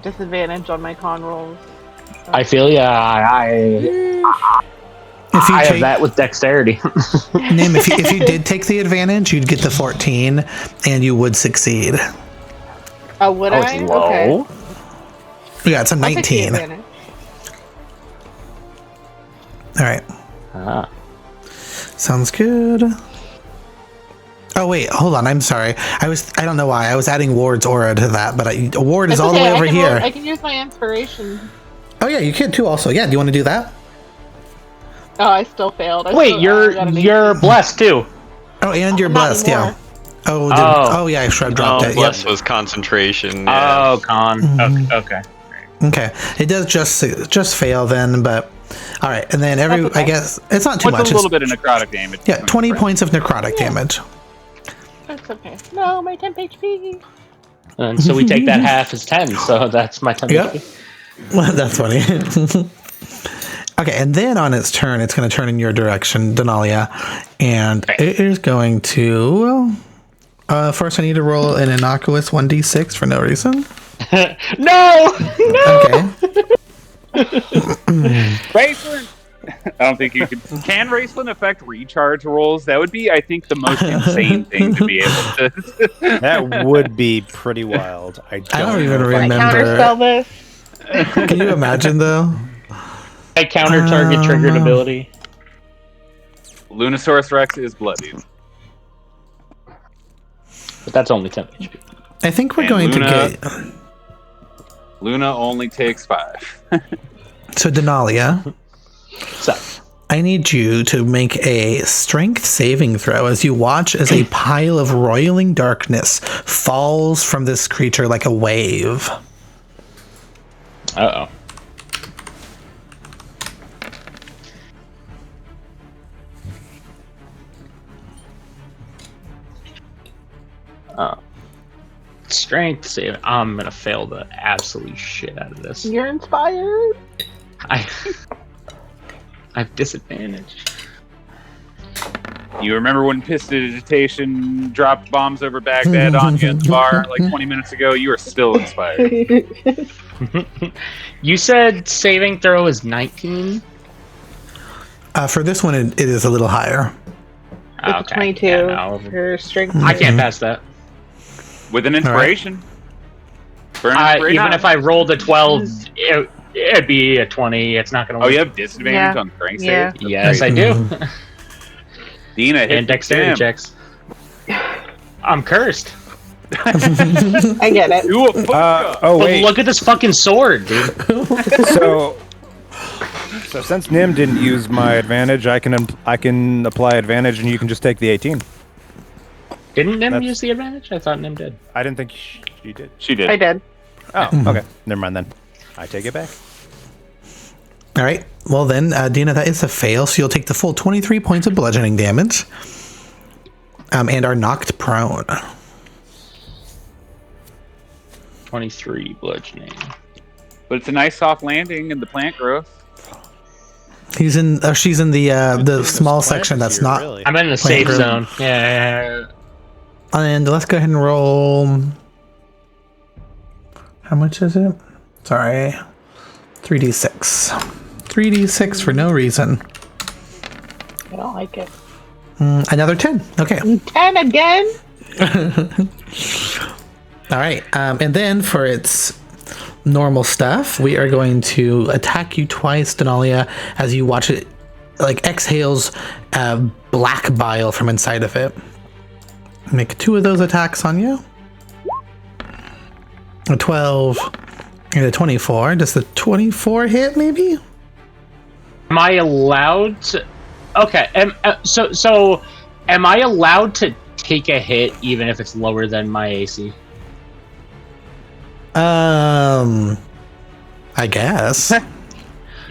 disadvantage on my con rolls. I feel ya. If you I have take, that with dexterity. Nim, if you did take the advantage, you'd get the 14, and you would succeed. Oh, would Oh, I? it's low. Okay. Yeah, it's a I'll take the 19. advantage. right. Ah. Sounds good. Oh wait, hold on. I'm sorry. I don't know why I was adding Ward's aura to that, but Ward is It's all the okay, way over here. I can use my inspiration. Oh yeah, you can too. Also, yeah. Do you want to do that? Oh, I still failed. Wait, you're blessed too. Oh, and you're Not blessed. Yeah. anymore. Oh, yeah. Strahd dropped it. Yep. Bless was concentration. Yeah. Oh, con. Okay. Okay. It does just fail then, but all right. And then That's okay. I guess it's not too What's much. a little bit of necrotic damage? Yeah, 20 points of necrotic damage. That's okay. No, my temp HP. And so we take that half as 10, so that's my 10 Yep. HP. That's funny. Okay, and then on its turn, it's going to turn in your direction, Denalia, and it is going to. First, I need to roll an innocuous 1d6 for no reason. No! Okay. Raceland! I don't think you can. Can Raceland affect recharge rolls? That would be, I think, the most insane thing to be able to. That would be pretty wild. I don't even know if I- Can I remember. counterspell this? Can you imagine though? A counter target triggered ability. Lunosaurus Rex is bloodied. But that's only 10 HP. I think we're And going to Luna- get. Luna only takes 5. So, Denalia, So, I need you to make a strength saving throw as you watch as a pile of roiling darkness falls from this creature like a wave. uh-oh. Strength save. I'm gonna fail the absolute shit out of this. You're inspired. I have disadvantage. You remember when Prestidigitation dropped bombs over Baghdad on you at the bar like 20 minutes ago? You are still inspired. You said saving throw is 19? For this one, it is a little higher. It's a 22 Yeah, no. for strength. I can't pass that. With an inspiration. Burn inspiration. Even if I rolled a 12, it'd be a 20. It's not gonna work. Oh, you have disadvantage Yeah. on strength Yeah. save? Yes, I do. Dina hit And dexterity the gym. checks. I'm cursed. I get it. Do a push-up. Oh But wait. look at this fucking sword, dude. So since Nim didn't use my advantage, I can apply advantage, and you can just take the 18. Didn't Nim That's- use the advantage? I thought Nim did. I didn't think she did. She did. I did. Oh, okay. Never mind then. I take it back. All right. Well, then, Dina, that is a fail. So you'll take the full 23 points of bludgeoning damage and are knocked prone. 23 bludgeoning. But it's a nice soft landing in the plant growth. She's in the small section that's not. Really. I'm in the Plant safe room. zone. Yeah. And let's go ahead and roll. How much is it? Sorry. 3d6. 3d6 for no reason. I don't like it. Another 10. Okay. 10 again? All right. And then for its normal stuff, we are going to attack you twice, Denalia, as you watch it like exhales black bile from inside of it. Make 2 of those attacks on you. A 12 and a 24. Does the 24 hit maybe? Am I allowed to? Okay. So am I allowed to take a hit even if it's lower than my AC? I guess.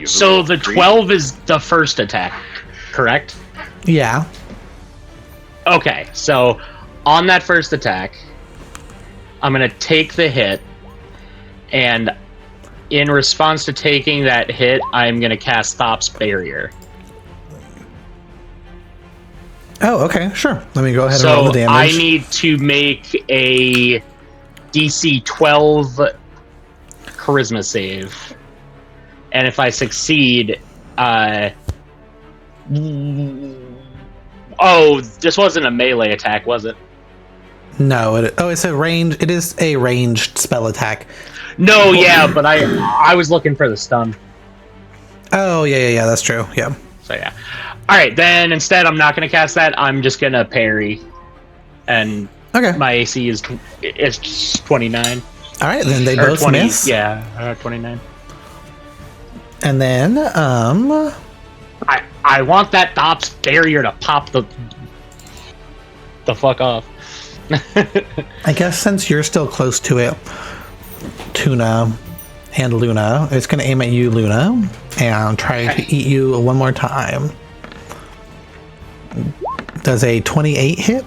So the 12 is the first attack, correct? Yeah. Okay, so on that first attack, I'm going to take the hit, and in response to taking that hit, I'm going to cast Thop's Barrier. Oh, okay, sure. Let me go ahead and roll So the damage. I need to make a DC 12 Charisma save. And if I succeed, oh, this wasn't a melee attack, was it? No, it's a range. It is a ranged spell attack. No, yeah, but I was looking for the stun. Oh, yeah, that's true. Yeah. So yeah. All right, then instead I'm not gonna cast that. I'm just gonna parry, and Okay. my AC is 29 All right, then they or both 20. miss. Yeah, 29. And then, I want that Dops barrier to pop the fuck off. I guess since you're still close to it, Tuna and Luna, it's going to aim at you, Luna, and try to eat you one more time. Does a 28 hit?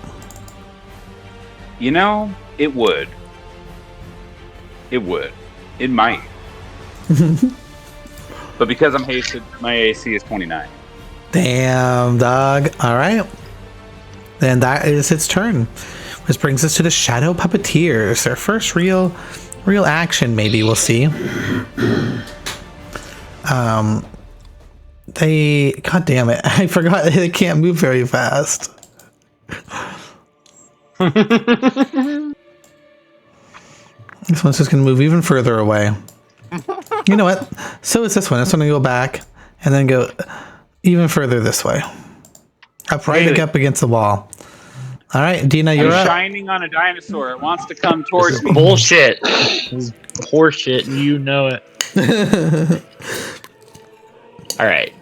You know, it would. It would. It might. But because I'm hasted, my AC is 29. Damn, dog. All right. Then that is its turn. Which brings us to the Shadow Puppeteers. Their first real action, maybe we'll see. They, god damn it, I forgot they can't move very fast. This one's just gonna move even further away. You know what? So is this one. It's gonna go back and then go even further this way. Up up against the wall. All right, Dina, you're I'm up. shining on a dinosaur. It wants to come towards me. Bullshit. This is horseshit, and you know it. All right.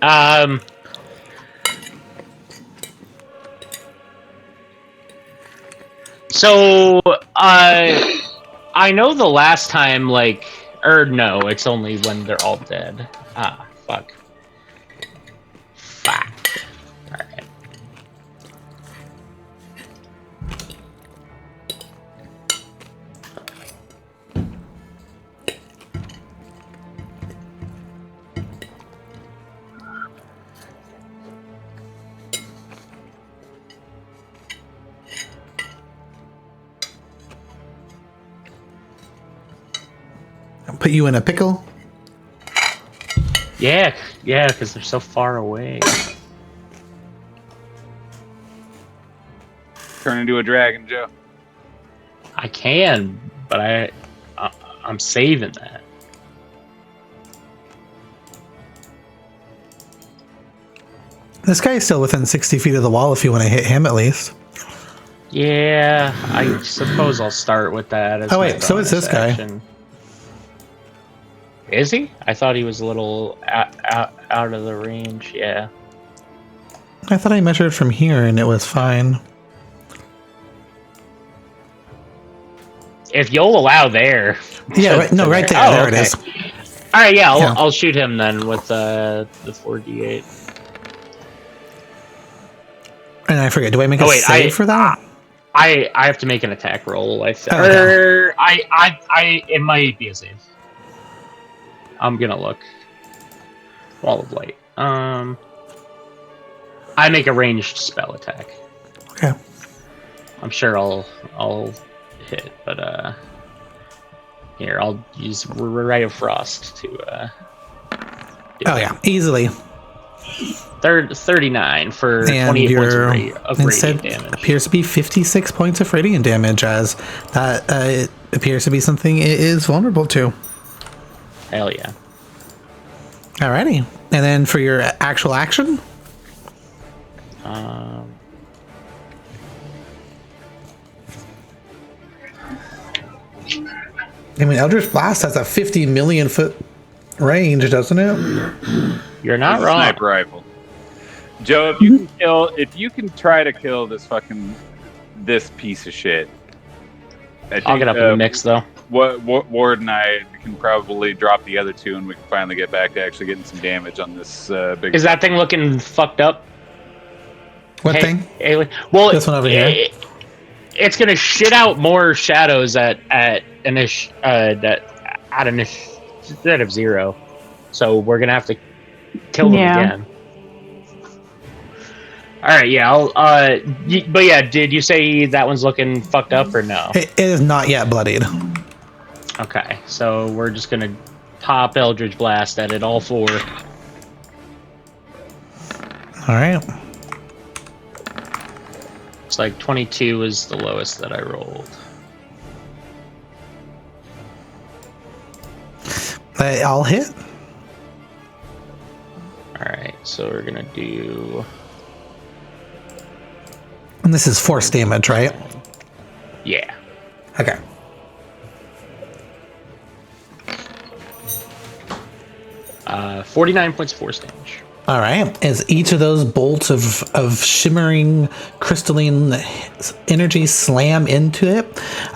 So I know the last time, like, or no, it's only when they're all dead. Ah, fuck. Fuck. All right. Put you in a pickle. Yeah, because they're so far away. Turn into a dragon, Joe. I can, but I'm saving that. This guy is still within 60 feet of the wall if you want to hit him at least. Yeah, I suppose I'll start with that. As Oh, my wait, so is bonus this guy. action. Is he? I thought he was a little out of the range. Yeah. I thought I measured from here and it was fine. If you'll allow there. Yeah, right, no, right there. Oh, there okay. it is. All right, yeah, Yeah. I'll shoot him then with the 4d8. And I forget, do I make a save for that? I have to make an attack roll. I think. Okay. It might be a save. I'm gonna look. Wall of Light. I make a ranged spell attack. Okay. I'm sure I'll hit, but here I'll use Ray of Frost to. Oh yeah, easily. 39 for And 28 points your of instead radiant damage. appears to be 56 points of radiant damage, as that it appears to be something it is vulnerable to. Hell yeah. Alrighty. And then for your actual action? Um, I mean, Eldritch Blast has a 50 million foot range, doesn't it? you're not It's a wrong. sniper rifle. Joe, if you can try to kill this piece of shit. I think, I'll get up in the mix though. Ward and I can probably drop the other two, and we can finally get back to actually getting some damage on this big. Is that thing looking fucked up? What thing? Alien? Well, This one over here? It's gonna shit out more shadows at instead of 0. So we're gonna have to kill them Yeah. again. All right, yeah. But yeah, did you say that one's looking fucked up or no? It is not yet bloodied. Okay, so we're just gonna pop Eldritch Blast at it, all 4. Alright. It's like 22 is the lowest that I rolled. They all hit. All right, So we're gonna do. And this is force damage, right? Yeah. Okay. Uh, 49 points of force damage. All right. As each of those bolts of shimmering crystalline energy slam into it,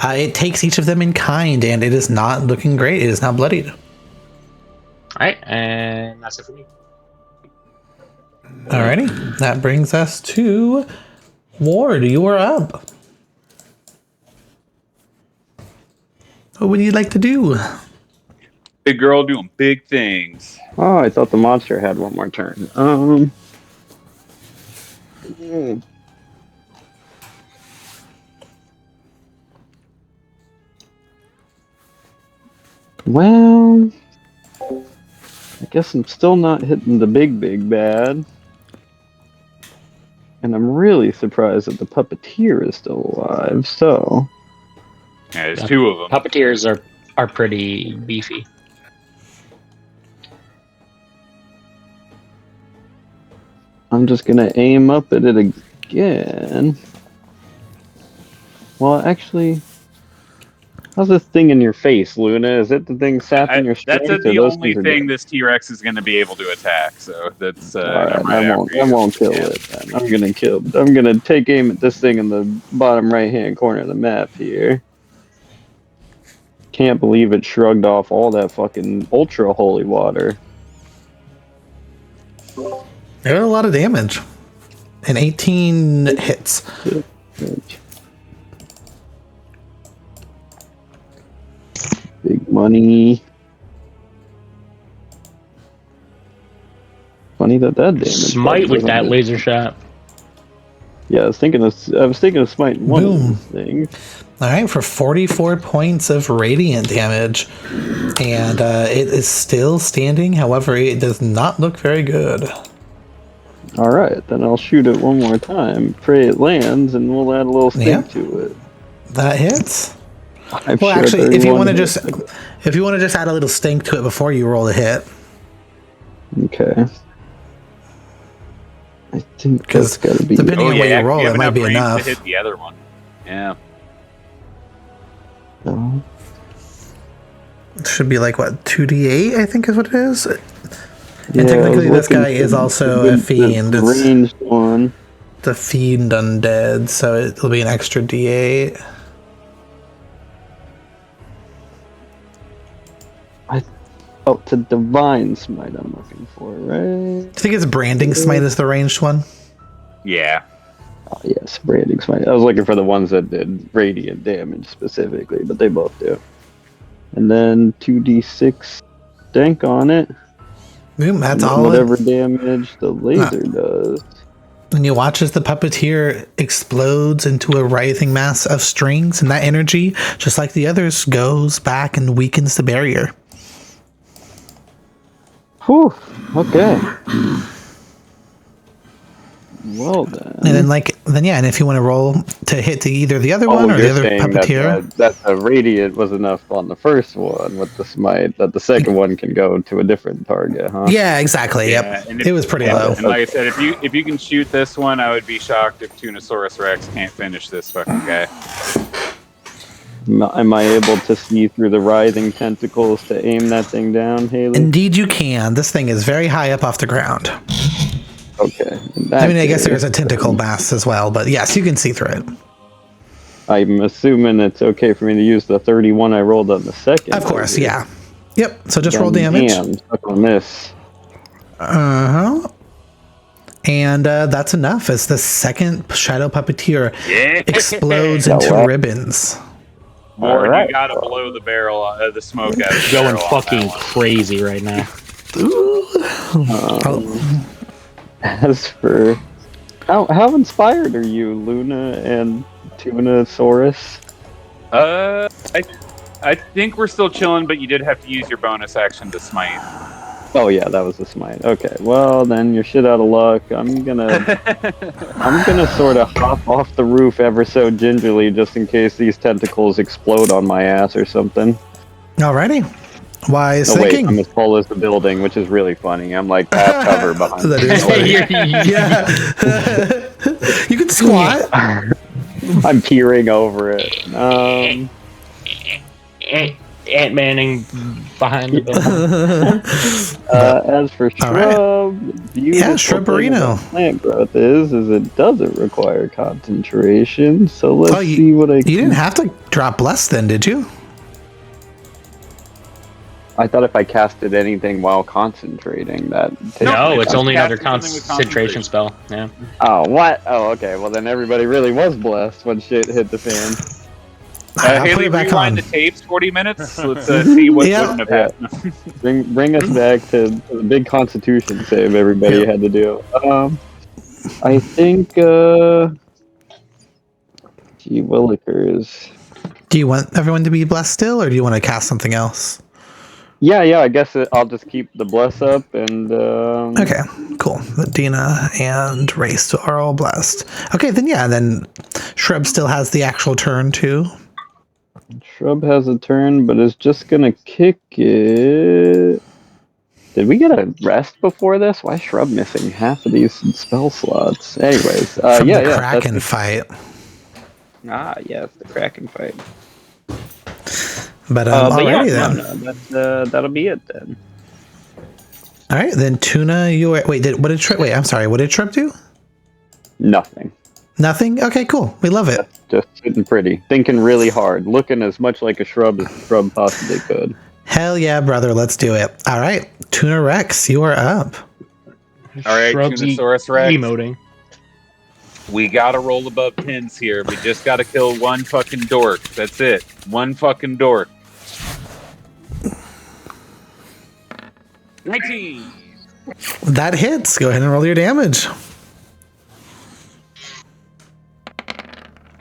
it takes each of them in kind, and it is not looking great. It is not bloodied. All right, and that's it for me. Alrighty. That brings us to Ward. You are up. What would you like to do? Big girl doing big things. Oh, I thought the monster had one more turn. Well, I guess I'm still not hitting the big bad. And I'm really surprised that the puppeteer is still alive, so... Yeah, there's two of them. Puppeteers are pretty beefy. I'm just gonna aim up at it again. Well, actually... How's this thing in your face, Luna? Is it the thing sapping your strength? That's the only thing this T-Rex is going to be able to attack. So that's Alright, I won't kill it then. I'm gonna take aim at this thing in the bottom right-hand corner of the map here. Can't believe it shrugged off all that fucking ultra holy water. There are a lot of damage. And 18 hits. Big money. Funny that damage. Smite with that laser shot. Yeah, I was thinking of smiting one of these things. All right, for 44 points of radiant damage, and it is still standing. However, it does not look very good. All right, then I'll shoot it one more time. Pray it lands, and we'll add a little stink to it. That hits. I'm well, sure actually, if you want to hits. just add a little stink to it before you roll the hit. Okay. I think that's got to be. Depending on what you roll, it might be enough. To hit the other one. Yeah. No. It should be like what 2d8, I think is what it is. And Yeah, technically, this guy is also a fiend. It's a ranged one. It's a fiend undead, so it'll be an extra d8. Oh, it's a divine smite I'm looking for, right? I think it's branding smite is the ranged one. Yeah. Oh, yes, branding smite. I was looking for the ones that did radiant damage specifically, but they both do. And then 2d6 stank on it. That's all. Whatever damage the laser does. And you watch as the puppeteer explodes into a writhing mass of strings, and that energy, just like the others, goes back and weakens the barrier. Whew. Okay. Well then. And then and if you want to roll to hit either the other one or the other puppeteer, that the radiant was enough on the first one with the smite that the second one can go to a different target, huh? Yeah, exactly. Yep. It was pretty low. And like I said, if you can shoot this one, I would be shocked if Tunosaurus Rex can't finish this fucking guy. Am I able to see through the writhing tentacles to aim that thing down, Haley? Indeed you can. This thing is very high up off the ground. Okay. I mean, I guess there's a tentacle mass as well, but yes, you can see through it. I'm assuming it's okay for me to use the 31 I rolled on the second. Of course, yeah. Yep, so just roll damage. Damn, stuck on this. Uh-huh. And that's enough as the second shadow puppeteer explodes into ribbons. Or you gotta blow the barrel, the smoke out. Of the Going barrel fucking crazy right now. As for how inspired are you, Luna and Tunosaurus? I think we're still chilling, but you did have to use your bonus action to smite. Oh yeah, that was a smite. Okay, well then you're shit out of luck. I'm gonna sort of hop off the roof ever so gingerly, just in case these tentacles explode on my ass or something. Alrighty. Wise Oh wait, I'm thinking. as tall as the building, which is really funny. I'm like half cover behind. That is funny. Yeah. You can squat. I'm peering over it. Ant Manning behind the building. As for shrub, the beautiful thing Shrubberino. about plant growth is it doesn't require concentration. So let's Oh, see what I. You didn't have to drop bless then, did you? I thought if I casted anything while concentrating, that. No, it's only another Casting something with concentration spell. Yeah. Oh, what? Oh, okay. Well, then everybody really was blessed when shit hit the fan. I'll put Haley, it back rewind on. the tapes 40 minutes. Let's see what Yeah. wouldn't have happened. Bring us back to the big Constitution save everybody had to do. I think. Gee willikers. Do you want everyone to be blessed still, or do you want to cast something else? Yeah. I guess I'll just keep the bless up and. Okay, cool. Dina and Race are all blessed. Okay, then Shrub still has the actual turn too. Shrub has a turn, but is just gonna kick it. Did we get a rest before this? Why is Shrub missing half of these spell slots? Anyways, From yeah, the Kraken fight. Yes, the Kraken fight. But But yeah, alrighty then. no, that'll be it then. All right, then Tuna, you are. Wait, I'm sorry. What did Shrub do? Nothing. Nothing. Okay, cool. We love it. Just sitting pretty, thinking really hard, looking as much like a shrub as a shrub possibly could. Hell yeah, brother. Let's do it. All right, Tuna Rex, you are up. All right, Shrubsy Tunosaurus Rex. emoting. We gotta roll above pins here. We just gotta kill one fucking dork. That's it. One fucking dork. 19. That hits. Go ahead and roll your damage.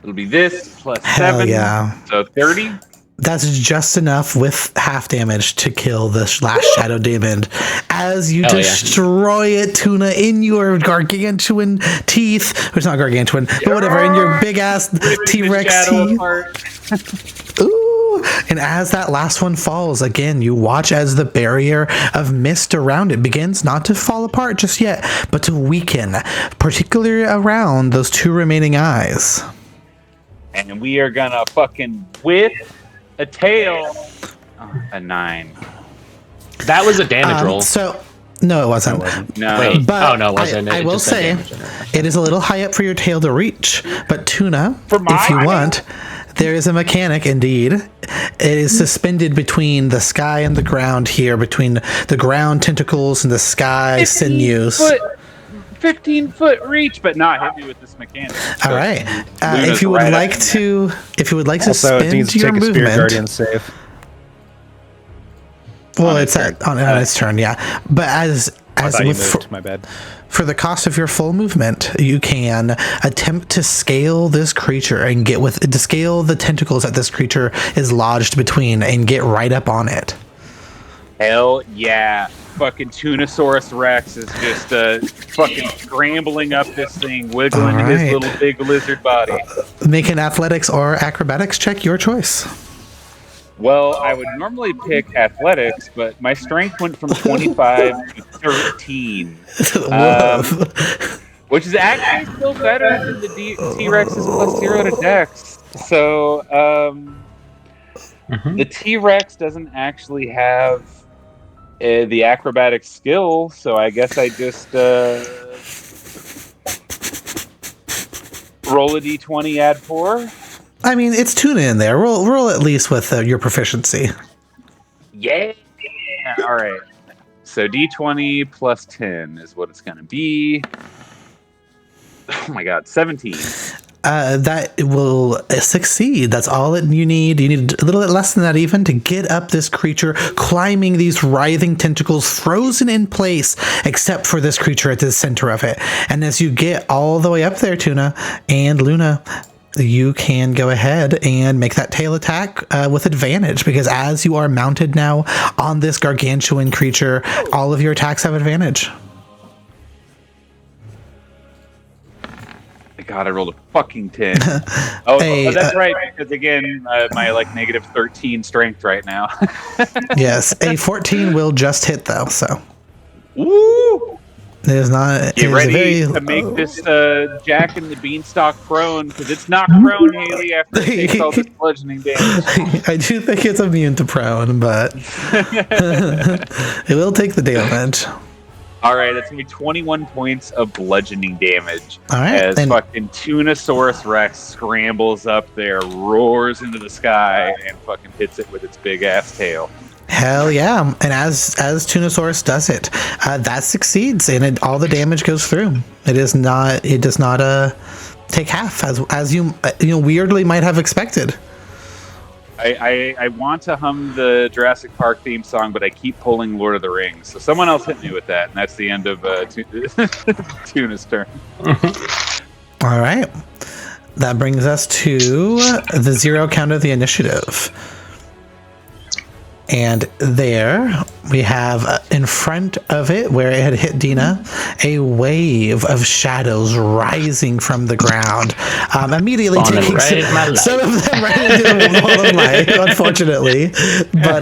It'll be this plus Hell 7. yeah. So 30. That's just enough with half damage to kill the last shadow demon. As you Hell yeah. destroy it, Tuna, in your gargantuan teeth. Or it's not gargantuan, but whatever, in your big ass T-Rex teeth. Ooh. And as that last one falls, again, you watch as the barrier of mist around it begins not to fall apart just yet, but to weaken, particularly around those two remaining eyes. And we are gonna fucking whip a tail. Oh, a 9. That was a damage roll. So, no, it wasn't. No. Wait. But Oh, no, it wasn't. I It will just said say damage in it. it is a little high up for your tail to reach. But Tuna, For my if you tail? want, there is a mechanic indeed. It is suspended between the sky and the ground here, between the ground tentacles and the sky sinews. 15-foot reach, but not hit me with this mechanic. All right. Luna's If you would right like up in to, if you would like to Also, it needs spend to your take a Spirit movement, Guardian save. well, on it's its on its turn, yeah. But as I thought you with moved. My bad. for the cost of your full movement, you can attempt to scale this creature and to scale the tentacles that this creature is lodged between and get right up on it. Hell yeah. Fucking Tunosaurus Rex is just fucking scrambling up this thing, wiggling All his right. little big lizard body. Make an athletics or acrobatics check, your choice. Well, I would normally pick athletics, but my strength went from 25 to 13. Which is actually still better than the T-Rex's plus 0 to Dex. So, the T-Rex doesn't actually have the acrobatic skill, so I guess I just roll a d20, add 4. I mean, it's Tuna in there. Roll at least with your proficiency. Yeah. All right. So d20 plus 10 is what it's going to be. Oh my god, 17. That will succeed. That's all you need. You need a little bit less than that even to get up this creature, climbing these writhing tentacles, frozen in place, except for this creature at the center of it. And as you get all the way up there, Tuna and Luna, you can go ahead and make that tail attack with advantage, because as you are mounted now on this gargantuan creature, all of your attacks have advantage. I God, I rolled a fucking 10. Oh, Hey, that's right. Because again, my like negative 13 strength right now. Yes, a 14 will just hit though, so Woo! it is not. It Get is ready very. to make this Jack and the Beanstalk prone, because it's knocked prone, Haley, after it takes all this bludgeoning damage. I do think it's immune to prone, but it will take the damage. All right, that's gonna be 21 points of bludgeoning damage. All right, as and- fucking Tunosaurus Rex scrambles up there, roars into the sky, and fucking hits it with its big ass tail. Hell yeah! And as Tunosaurus does it, that succeeds, and all the damage goes through. It does not take half as you weirdly might have expected. I want to hum the Jurassic Park theme song, but I keep pulling Lord of the Rings. So someone else hit me with that, and that's the end of Tuna's turn. All right, that brings us to the 0 count of the initiative. And there we have in front of it, where it had hit Dina, a wave of shadows rising from the ground, immediately taking some of them right into the wall of light, unfortunately. But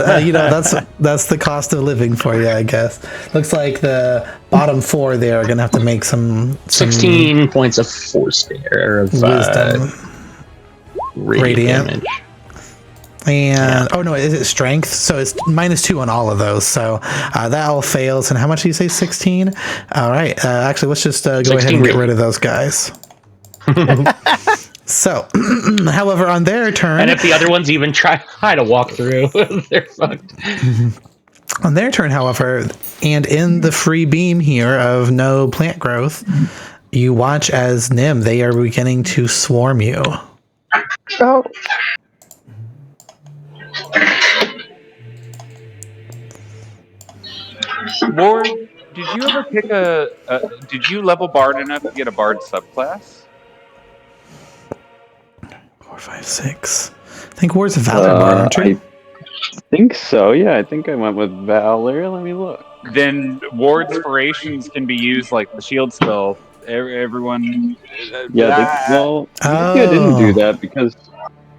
that's the cost of living for you, I guess. Looks like the bottom 4 there are gonna have to make some 16 points of force there of wisdom, radiant damage. And oh no, is it strength? So it's -2 on all of those. So that all fails. And how much do you say? 16. All right. Actually, let's just go ahead and get rid of those guys. So, however, on their turn, and if the other ones even try to walk through, they're fucked. On their turn, however, and in the free beam here of no plant growth, you watch as Nim, they are beginning to swarm you. Oh. Ward, did you ever pick did you level Bard enough to get a Bard subclass? 4, 5, 6. I think Ward's a Valor Bard, aren't you? I think so, yeah. I think I went with Valor. Let me look. Then Ward's Inspirations can be used like the shield spell. Everyone... Yeah, I didn't do that because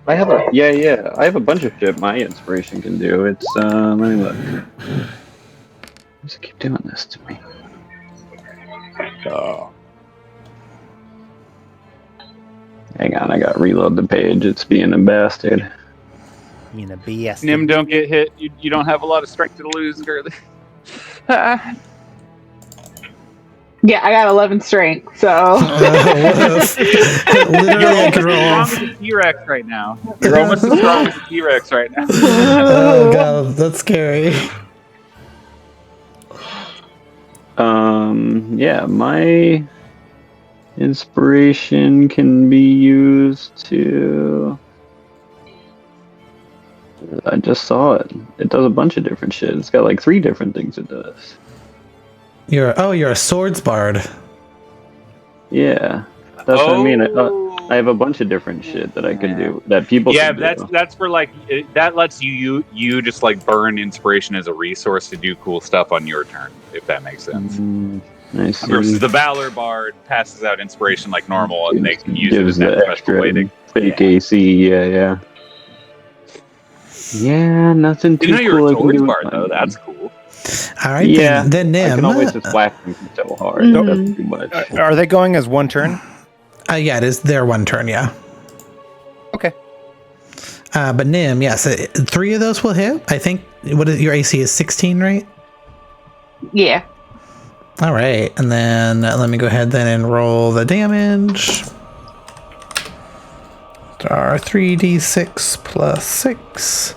I have I have a bunch of shit my inspiration can do. It's, let me look. Why does it keep doing this to me? Oh. Hang on, I gotta reload the page. It's being a bastard. Being a BS. Nim, don't get hit. You don't have a lot of strength to lose, girly. Yeah, I got 11 strength, so. Literally, I could roll. You're almost as strong as a T-Rex right now. You're almost as strong as a T-Rex right now. Oh god, that's scary. Yeah, my inspiration can be used to... I just saw it. It does a bunch of different shit. It's got like 3 different things it does. You're a swords bard. Yeah, that's what I mean. I have a bunch of different shit that I can do that people. Yeah, can do. that's for like that lets you just like burn inspiration as a resource to do cool stuff on your turn, if that makes sense. I see. Versus the Valor Bard passes out inspiration like normal, and they can use it Gives as that the special extra weighting. fake AC. Yeah. Yeah, nothing too You know, you're cool. a I can Swords do Bard with though. my- That's cool. All right, Yeah, then Nim. I can always just whack them so hard. Mhm. That's too much. Are they going as one turn? Yeah, it is their one turn. Yeah. Okay. But Nim, yes, 3 of those will hit. I think your AC is 16, right? Yeah. All right, and then let me go ahead then and roll the damage. Our 3d6 plus 6.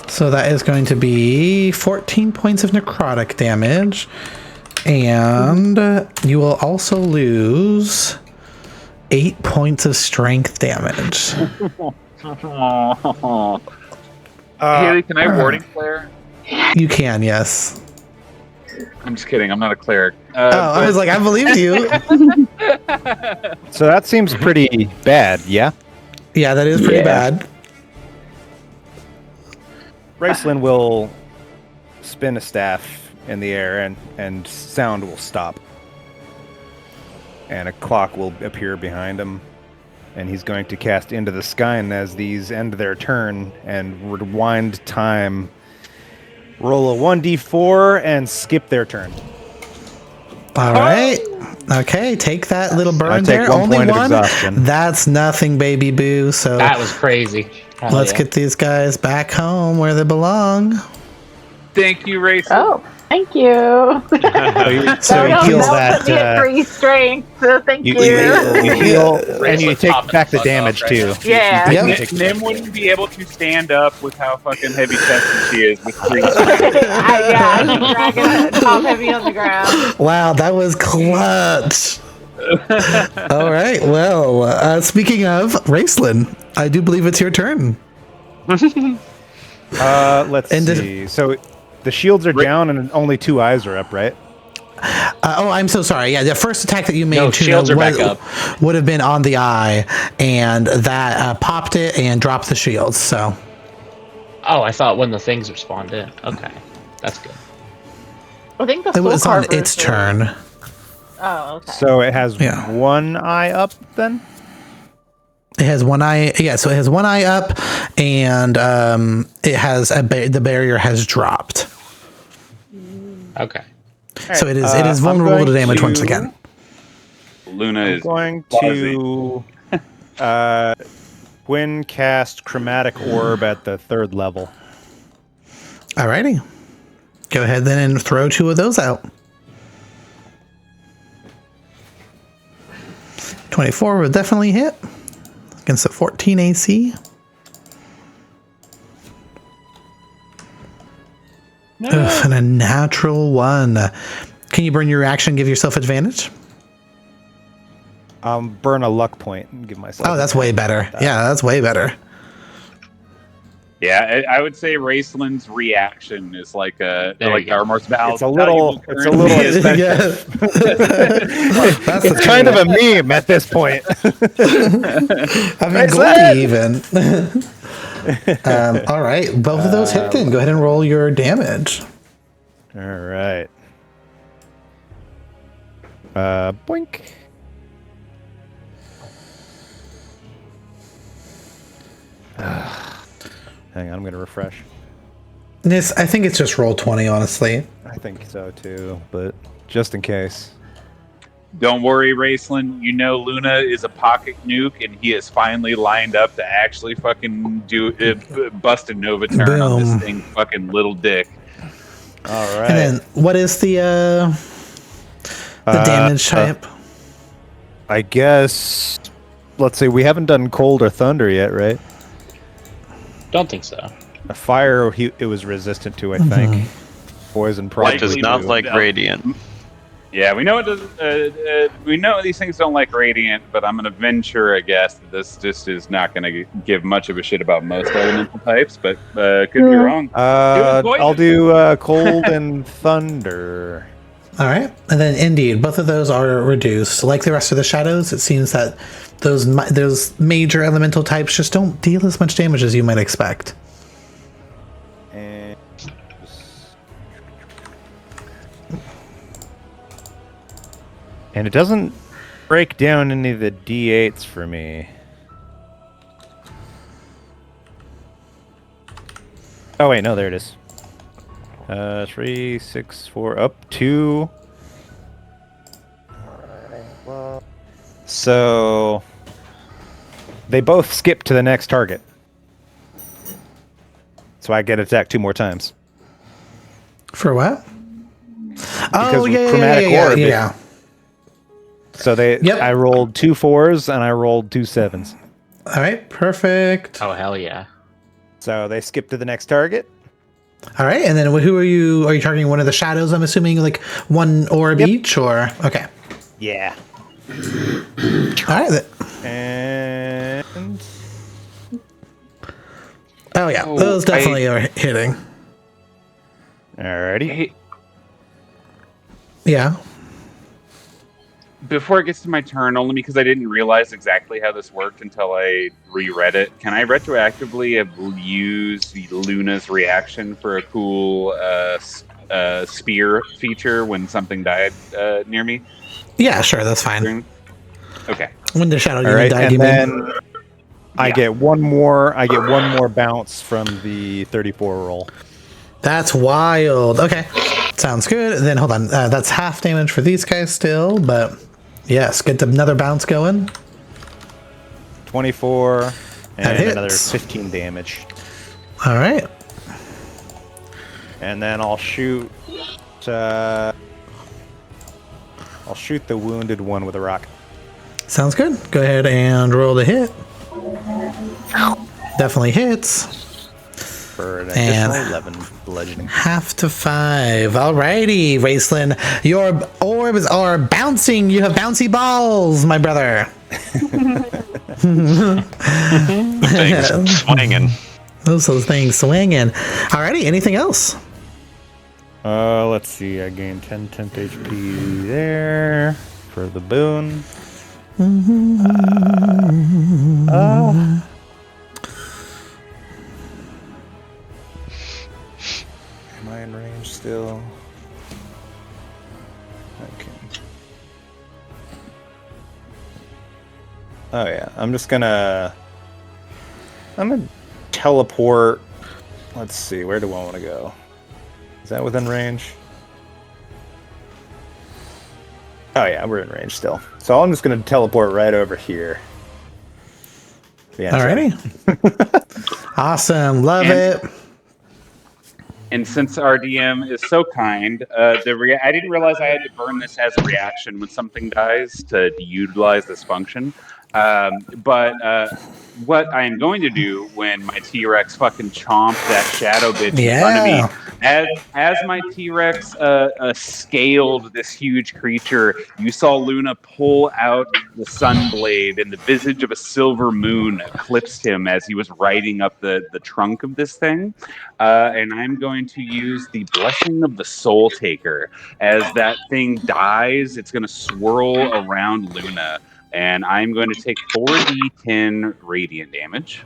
So that is going to be 14 points of necrotic damage. And you will also lose 8 points of strength damage. Haley, can I warding flare? You can, yes. I'm just kidding. I'm not a cleric. I was like, I believed you. So that seems pretty bad, yeah? Yeah, that is pretty bad. Raceland will spin a staff in the air and sound will stop. and a clock will appear behind him. And he's going to cast Into the Sky, and as these end their turn and rewind time, roll a 1d4 and skip their turn. All right. Okay, take that little burn I take there. 1 Only point of one. exhaustion. That's nothing, baby boo. So That was crazy. Hell let's yeah. get these guys back home where they belong. Thank you, Racer. Oh, thank you. So that you heal that put me at 3 strength, so thank you. You heal, and you Let's take top it back the fuck damage off, too. right? Yeah. Yep. Nim wouldn't be able to stand up with how fucking heavy chested she is with 3 I was dragging it top heavy on the ground. Wow, that was clutch. All right. Well, speaking of Raceland, I do believe it's your turn. Let's And see. So the shields are down and only 2 eyes are up, right? Oh, I'm so sorry. Yeah, the first attack that you made, No, Tuna, shields are back up. would have been on the eye, and that popped it and dropped the shields. So Oh, I thought when the things respawned in. Okay, that's good. I think the it was soul on carvers its are- turn. Oh, okay. So it has Yeah. 1 eye up then? It has one eye. Yeah, so it has one eye up, and it has the barrier has dropped. Okay. So it is I'm vulnerable to going damage once to- again. Luna I'm is going ballsy. to Twin cast Chromatic Orb at the 3rd level. Alrighty. Go ahead then and throw 2 of those out. 24 will definitely hit against a 14 AC. Ugh, and a natural 1. Can you burn your reaction and give yourself advantage? Burn a luck point and give myself. Oh, that's way better. Yeah, that's way better. Yeah, I would say Raceland's reaction is like There like you go. our most valuable. It's a little expensive. Yeah. That's It's kind of a meme at this point. I mean, Goldie even. All right, both of those hit then. Go ahead and roll your damage. All right. Boink. Hang on, I'm going to refresh. This, I think it's just roll 20, honestly. I think so too, but just in case. Don't worry, Raceland. You know Luna is a pocket nuke, and he is finally lined up to actually fucking do bust a Nova turn on Boom. this thing, fucking little dick. All right. And then, what is the damage type? I guess. Let's see. We haven't done cold or thunder yet, right? Don't think so. A fire, it was resistant to, I think. Poison probably. It does not too. like radiant. Yeah, we know it does. We know these things don't like radiant, but I'm gonna venture a guess that this just is not gonna give much of a shit about most elemental types, but could be wrong. poison. I'll do cold and thunder. All right, and then indeed, both of those are reduced. Like the rest of the shadows, it seems that those major elemental types just don't deal as much damage as you might expect. And it doesn't break down any of the D8s for me. Oh wait, no, there it is. 3, 6, 4, up 2. So they both skip to the next target. So I get attacked 2 more times. For what? Because with Chromatic Orb, yeah. So I rolled 2 4s and I rolled 2 7s. All right, perfect. Oh hell yeah! So they skip to the next target. All right, and then who are you? Are you targeting one of the shadows? I'm assuming like one orb each, or okay. Yeah. All right. And Oh yeah, those definitely are hitting. alrighty. Hey, Yeah. before it gets to my turn, only because I didn't realize exactly how this worked until I reread it, can I retroactively use Luna's reaction for a cool spear feature when something died near me? Yeah, sure, that's fine. Okay. When the shadow All demon right, died, and you mean? then I get one more. I get one more bounce from the 34 roll. That's wild. Okay, sounds good. Then hold on. That's half damage for these guys still, but yes, get another bounce going. 24 That and another hits. 15 damage. All right. And then I'll shoot. I'll shoot the wounded one with a rock. Sounds good. Go ahead and roll the hit. Definitely hits. For an And additional 11 bludgeoning. half to 5. Alrighty, Raceland. Your orbs are bouncing. You have bouncy balls, my brother. Things swinging. Those things swinging. Alrighty, anything else? Let's see. I gained 10 temp HP there for the boon. Am I in range still? Okay. Oh yeah, I'm gonna teleport. Let's see, where do I want to go? Is that within range? Oh yeah, we're in range still. So I'm just gonna teleport right over here. Yeah, Alrighty. Awesome. Love it. And since our DM is so kind, I didn't realize I had to burn this as a reaction when something dies to utilize this function. But what I am going to do when my T-Rex fucking chomped that shadow bitch in front of me, as my T-Rex scaled this huge creature, you saw Luna pull out the Sunblade, and the visage of a silver moon eclipsed him as he was riding up the trunk of this thing. And I'm going to use the Blessing of the Soul Taker. As that thing dies, it's going to swirl around Luna. And I'm going to take 4d10 radiant damage,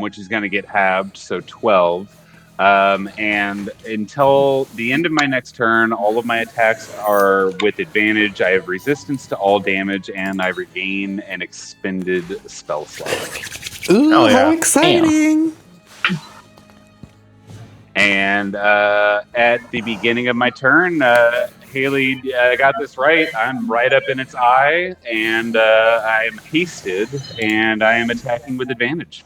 which is going to get halved, so 12. And until the end of my next turn, all of my attacks are with advantage. I have resistance to all damage, and I regain an expended spell slot. Ooh, how exciting! And at the beginning of my turn, Haley got this right. I'm right up in its eye, and I am hasted, and I am attacking with advantage.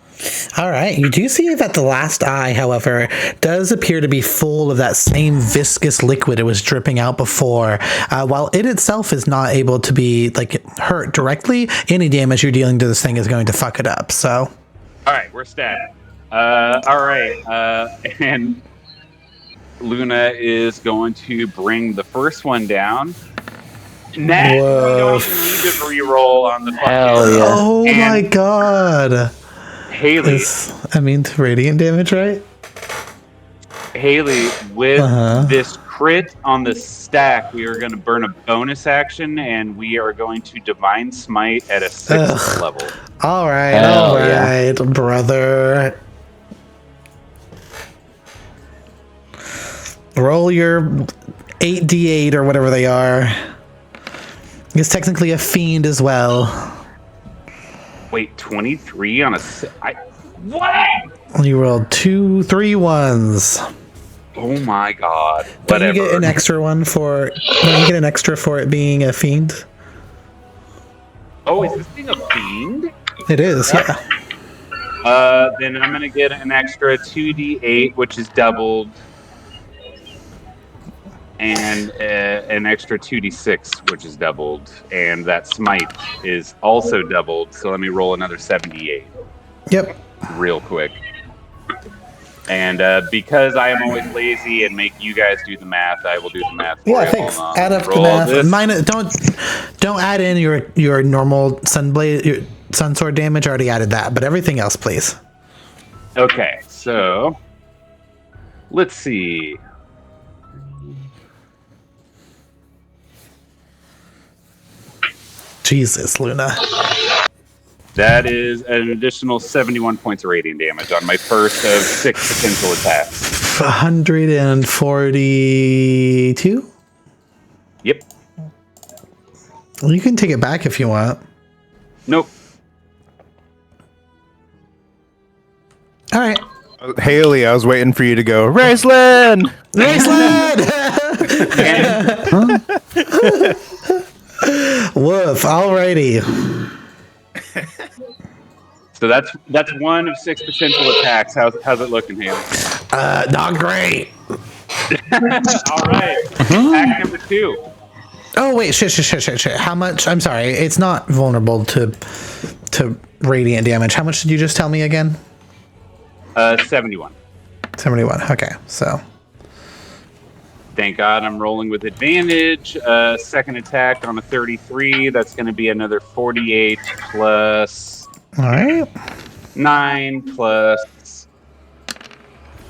All right. You do see that the last eye, however, does appear to be full of that same viscous liquid it was dripping out before. While it itself is not able to be hurt directly, any damage you're dealing to this thing is going to fuck it up. So, all right, we're stabbed. All right, and Luna is going to bring the first one down. Nat, you don't even need to re-roll on the fucking. Hell yeah. Oh my god. Haley. Radiant damage, right? Haley, with this crit on the stack, we are going to burn a bonus action, and we are going to Divine Smite at a 6th level. All right, brother. Roll your 8d8 or whatever they are. He's technically a fiend as well. Wait, 23 on a... What? You rolled 2, 3 ones. Oh my god. Don't Whatever. you get an extra one for... Don't you get an extra for it being a fiend? Oh, is this thing a fiend? It is, yeah. Then I'm going to get an extra 2d8, which is doubled. And an extra 2d6, which is doubled. And that smite is also doubled. So let me roll another 78. Yep. Real quick. And because I am always lazy and make you guys do the math, I will do the math for you. Thanks. Add up the math. Don't add in your normal Sunblade, your Sunsword damage. I already added that, but everything else, please. Okay, so let's see. Jesus, Luna. That is an additional 71 points of radiant damage on my first of 6 potential attacks. 142? Yep. You can take it back if you want. Nope. All right. Haley, I was waiting for you to go, Raceland! Raceland! Woof. Alrighty. So that's one of 6 potential attacks. How's it looking, Haley? Not great. All right. Attack number 2. Oh wait, shit. How much? I'm sorry. It's not vulnerable to radiant damage. How much did you just tell me again? 71. 71. Okay, so. Thank God I'm rolling with advantage. Second attack on a 33. That's going to be another 48 plus All right. 9 plus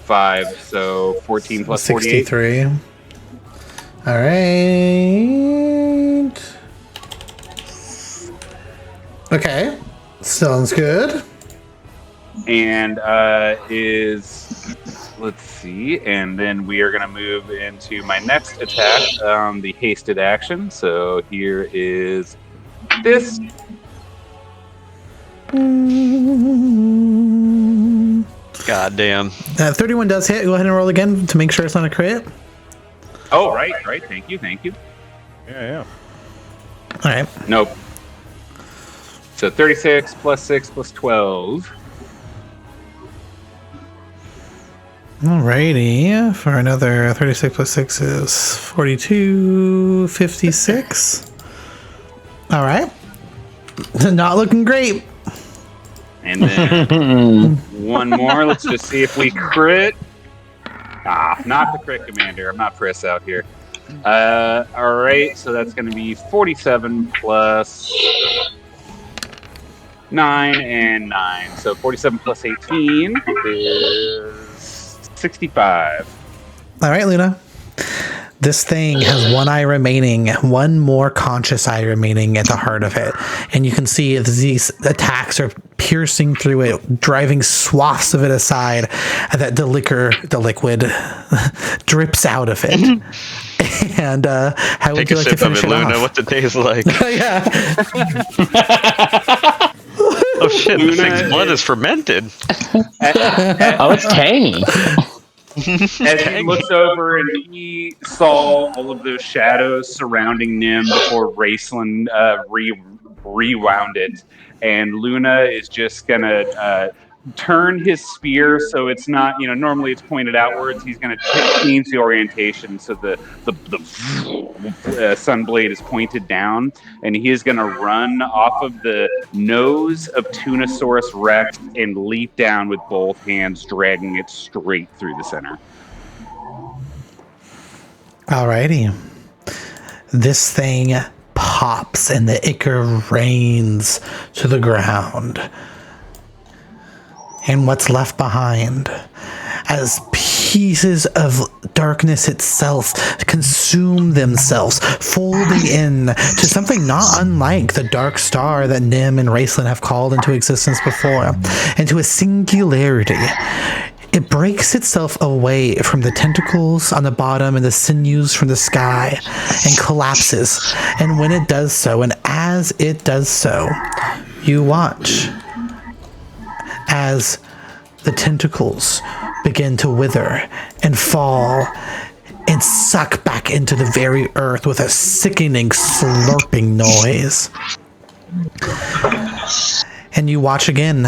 5. So 14 plus 48. 63. All right. Okay. Sounds good. And let's see, and then we are going to move into my next attack, the hasted action. So here is this. Goddamn. 31 does hit. Go ahead and roll again to make sure it's not a crit. Oh, right. Thank you. Yeah. All right. Nope. So 36 plus 6 plus 12. Alrighty, for another 36 plus 6 is 42, 56. Alright. Not looking great. And then one more. Let's just see if we crit. Not the crit, Commander. I'm not press out here. Alright, so that's going to be 47 plus 9 and 9. So 47 plus 18 is 65. All right, Luna. This thing has one eye remaining, one more conscious eye remaining at the heart of it. And you can see these attacks are piercing through it, driving swaths of it aside, and that the liquid drips out of it. And how would Take you a like to sip of finish it, it Luna. off? What's it taste like? Yeah. Oh shit, Luna this thing's blood is fermented. Oh, it's tangy. As he looks over and he saw all of those shadows surrounding Nim before Raceland rewound it, and Luna is just gonna turn his spear so it's not, normally it's pointed outwards. He's gonna change the orientation so the sunblade is pointed down, and he is gonna run off of the nose of Tunosaurus Rex and leap down with both hands, dragging it straight through the center. Alrighty. This thing pops and the ichor rains to the ground. And what's left behind as pieces of darkness itself consume themselves, folding in to something not unlike the dark star that Nim and Raceland have called into existence before, into a singularity. It breaks itself away from the tentacles on the bottom and the sinews from the sky and collapses. And when it does so, and as it does so, you watch as the tentacles begin to wither and fall and suck back into the very earth with a sickening slurping noise. And you watch again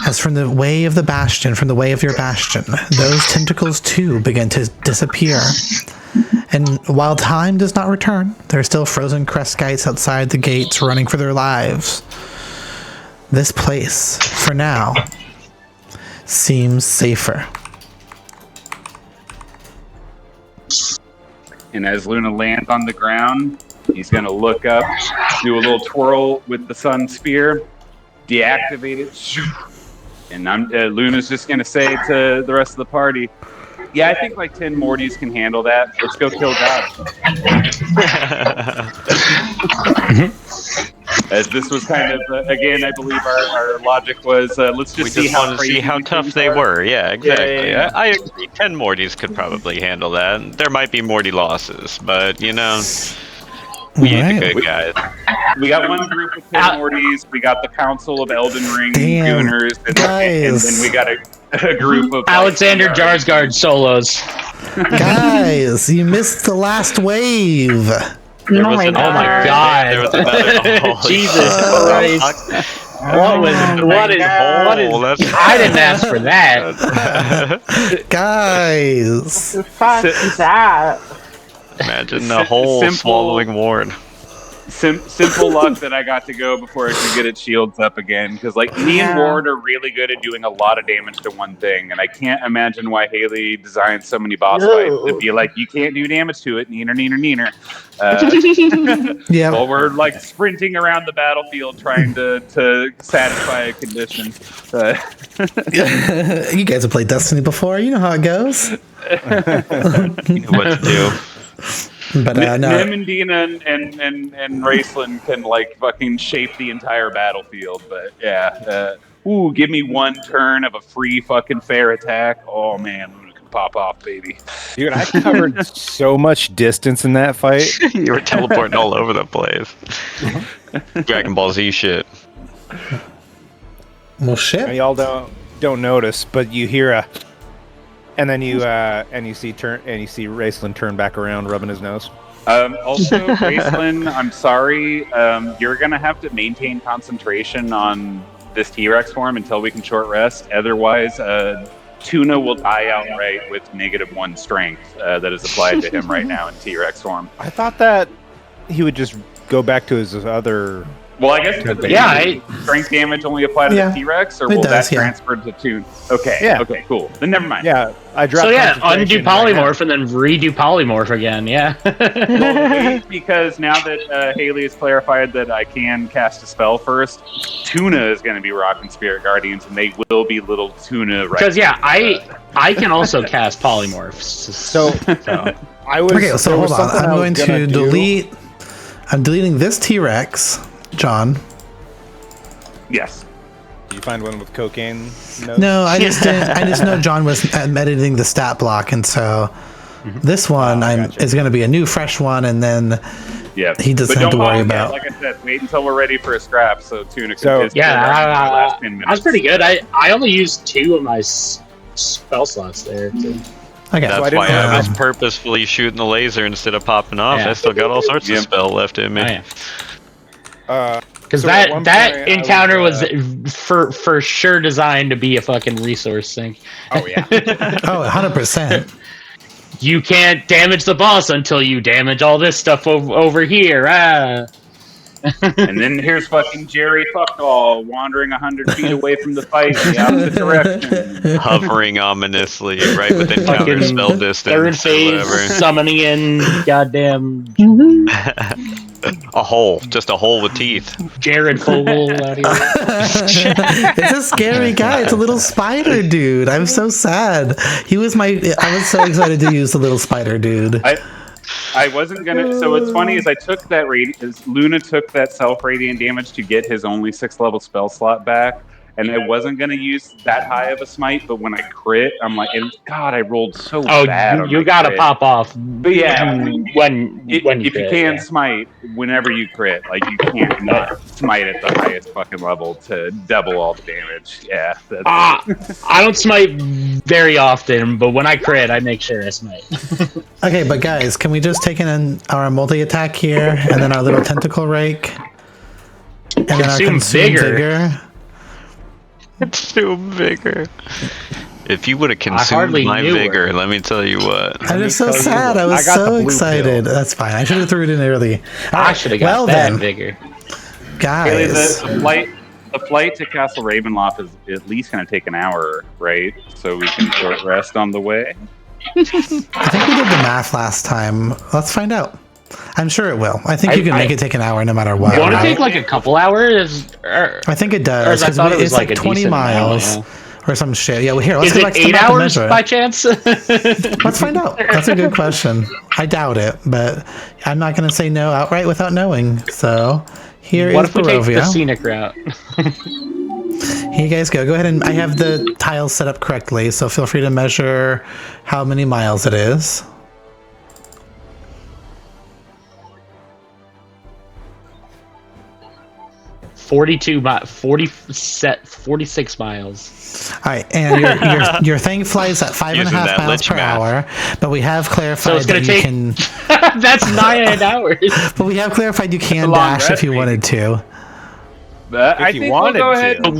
as from the way of the bastion, from the way of your bastion, those tentacles too begin to disappear. And while time does not return, there are still frozen Kreskites outside the gates running for their lives. This place, for now, seems safer. And as Luna lands on the ground, he's going to look up, do a little twirl with the sun spear, deactivate it, and Luna's just going to say to the rest of the party, yeah, I think like 10 Mortys can handle that. Let's go kill God. As this was kind of, again, I believe our logic was, let's just see how tough they were. Yeah, exactly. Yeah. I agree. 10 Mortys could probably handle that. There might be Morty losses, but, We ain't Alright. the good guys. We got one group of Mortys. We got the Council of Elden Ring Damn, Gooners, and guys. then we got a group of Alexander Jarsgard solos. Guys, you missed the last wave. There Oh was my another- God. There was another. Holy Jesus fuck. Christ. What is That's- I didn't ask for that. Guys. The fuck is that? Imagine the whole Simple- swallowing ward. Simple luck that I got to go before I could get its shields up again. Because like me and Ward are really good at doing a lot of damage to one thing, and I can't imagine why Haley designed so many boss fights to be like you can't do damage to it. Neener. Yeah. While we're like sprinting around the battlefield trying to satisfy a condition. You guys have played Destiny before. You know how it goes. You know what to do. But no. Nim and Dina and Raceland can like fucking shape the entire battlefield. But yeah, give me one turn of a free fucking fair attack. Oh man, Luna can pop off, baby. Dude, I covered so much distance in that fight. You were teleporting all over the place. Dragon Ball Z shit. Well, shit. And y'all don't notice, but you hear a, and then you see Raceland turn back around, rubbing his nose. Also, Raceland, I'm sorry. You're gonna have to maintain concentration on this T-Rex form until we can short rest. Otherwise, Tuna will die outright with -1 strength that is applied to him right now in T-Rex form. I thought that he would just go back to his other. Well, I guess strength damage only apply to the T-Rex, or it will does, that transfer to Tune? Okay, Yeah. okay, cool. Then never mind. Yeah, I dropped. So yeah, undo concentration right now. polymorph and then redo polymorph again. Yeah. Well, wait, because now that Haley has clarified that I can cast a spell first, Tuna is going to be rocking Spirit Guardians, and they will be little Tuna. Because I can also cast polymorphs. So I was. Okay, so there hold was on. something I'm I was going gonna to do. delete. I'm deleting this T-Rex, John. Yes. Did you find one with cocaine? Notes? No, I just didn't. I just know John was editing the stat block, and so this one is going to be a new, fresh one, and then Yeah. he doesn't But have to don't worry bother yet. about. Like I said, wait until we're ready for a scrap so Tuna can So- piss Yeah, the last 10 I was minutes. pretty good. I only used 2 of my spell slots there. Too. Okay, That's I why didn't- I was purposefully shooting the laser instead of popping off. Yeah. I still got all sorts of spell left in me. Oh, yeah. Because So at one that point, encounter I was for sure designed to be a fucking resource sink. Oh yeah. oh, 100%. You can't damage the boss until you damage all this stuff over here. And then here's fucking Jerry Fuckall wandering 100 feet away from the fight in the opposite direction. Hovering ominously right within counter Fucking spell distance. Third or phase whatever. summoning in goddamn A hole. Just a hole with teeth. Jared Fogle out here. It's a scary guy. It's a little spider dude. I'm so sad. I was so excited to use the little spider dude. I wasn't gonna. So what's funny is I took that Luna took that self-radiant damage to get his only 6th level spell slot back, and I wasn't gonna use that high of a smite. But when I crit, I'm like, and God, I rolled so bad. on You my gotta crit. pop off. But yeah, when if you you crit, can yeah. smite, whenever you crit, like you can't not smite at the highest fucking level to double all the damage. Yeah. I don't smite very often, but when I crit, I make sure I smite. Okay, but guys, can we just take in our multi-attack here, and then our little tentacle rake, and then our Consume vigor. Consume vigor. If you would have hardly consumed my knew her. vigor, let me tell you what. I'm just so sad. I was I got the so blue excited. pill. That's fine. I should have threw it in early. I should have got well that then, vigor. Haley, guys. the flight to Castle Ravenloft is at least going to take an hour, right? So we can short rest on the way. I think we did the math last time. Let's find out. I'm sure it will. I think you can make it take an hour no matter what. Want to right? take like a couple hours? I think it does. I 'cause thought it was it's like a 20 decent miles amount, or some shit. Yeah, well, here, let's Is go it back to 8 the map and hours measure it. by chance? Let's find out. That's a good question. I doubt it, but I'm not going to say no outright without knowing. So here What is if we take the Barovia. scenic route? Here you guys go. Go ahead and I have the tiles set up correctly, so feel free to measure how many miles it is. 46 miles. All right, and your thing flies at 5.5 Using that miles lich per math. hour, but we have So clarified it's gonna that you take. can. That's 9 hours. But we have clarified you can a long dash if rest, you maybe. wanted to. I you think wanted we'll go ahead. to. But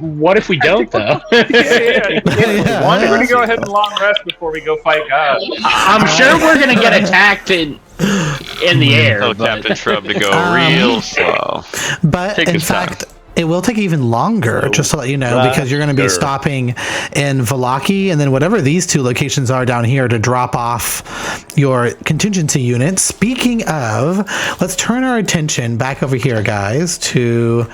what if we don't though? Yeah. Yeah. We're gonna go ahead and long rest before we go fight God. I'm sure we're gonna get attacked in the air. Tell but- Captain Shrub to go Um, real slow. But Take in his time. fact, it will take even longer, just to let you know, because you're going to be stopping in Vallaki and then whatever these two locations are down here to drop off your contingency units. Speaking of, let's turn our attention back over here, guys, to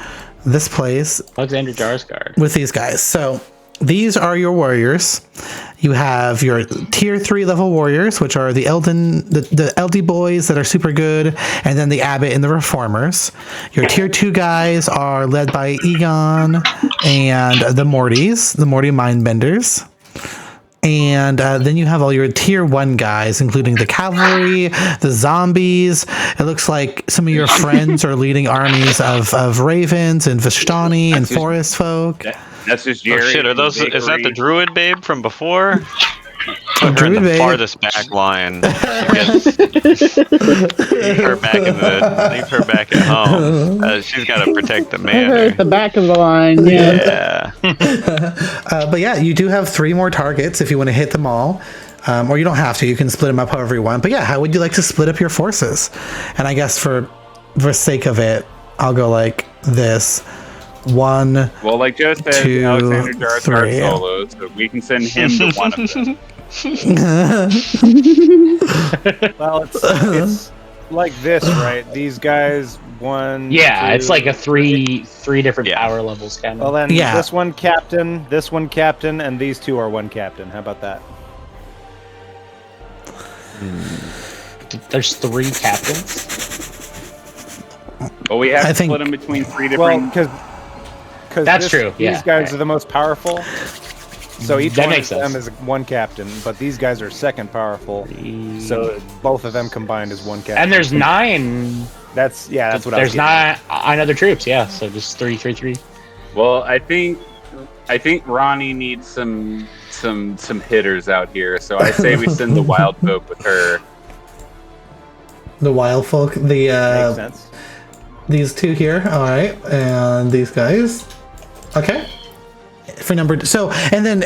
this place Alexander Jarsgard. with these guys. So these are your warriors. You have your tier 3 level warriors, which are the LD boys that are super good, and then the abbot and the reformers. Your tier 2 guys are led by Egon and the Mortys, the Morty mindbenders. And then you have all your tier 1 guys, including the cavalry, the zombies. It looks like some of your friends are leading armies of ravens and Vishtani and forest folk. That's just Oh Jerry. shit, are those? Is that the druid babe from before? Put her in Druid the babe. farthest back line. Leave her back at home. She's got to protect the I heard manor. the back of the line. Yeah. Yeah. But yeah, you do have 3 more targets if you want to hit them all. Or you don't have to. You can split them up however you want. But yeah, how would you like to split up your forces? And I guess for sake of it, I'll go like this. 1. Well, like Joe said, 2, Alexander Jarsgard 3. solo, so we can send him to one of them. Well, it's like this, right? These guys, 1. Yeah, 2, it's like a three different Yeah. power levels kind of. Well, then Yeah. this one captain, and these 2 are 1 captain. How about that? There's 3 captains. But we have I to think- split them between 3 Well, different. because That's true, yeah. These guys are the most powerful. So each That one makes of them sense. is 1 captain, but these guys are second powerful. So both of them combined is 1 captain. And there's 9. that's what I was There's getting at. 9 other troops. Yeah, so just 3. Well, I think Ronnie needs some hitters out here. So I say we send the wild folk with her. The wild folk, Makes sense. these 2 here. All right. And these guys. Okay. For number so, and then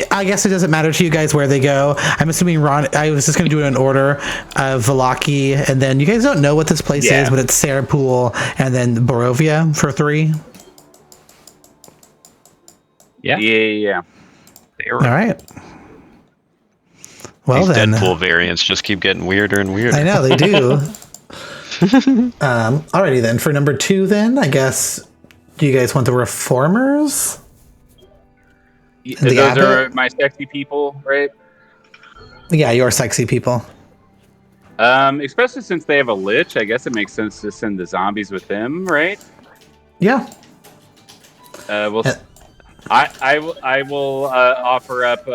I guess it doesn't matter to you guys where they go. I'm assuming I was just going to do it in order of Vallaki, and then you guys don't know what this place Yeah. is, but it's Sarapool and then Barovia for 3. Yeah. Yeah. All right. Well These then, Deadpool variants just keep getting weirder and weirder. I know they do. Alrighty then. For number 2, then I guess. Do you guys want the reformers? The Those abbot? are my sexy people, right? Yeah, your sexy people. Especially since they have a lich, I guess it makes sense to send the zombies with them, right? Yeah. Well, I will offer up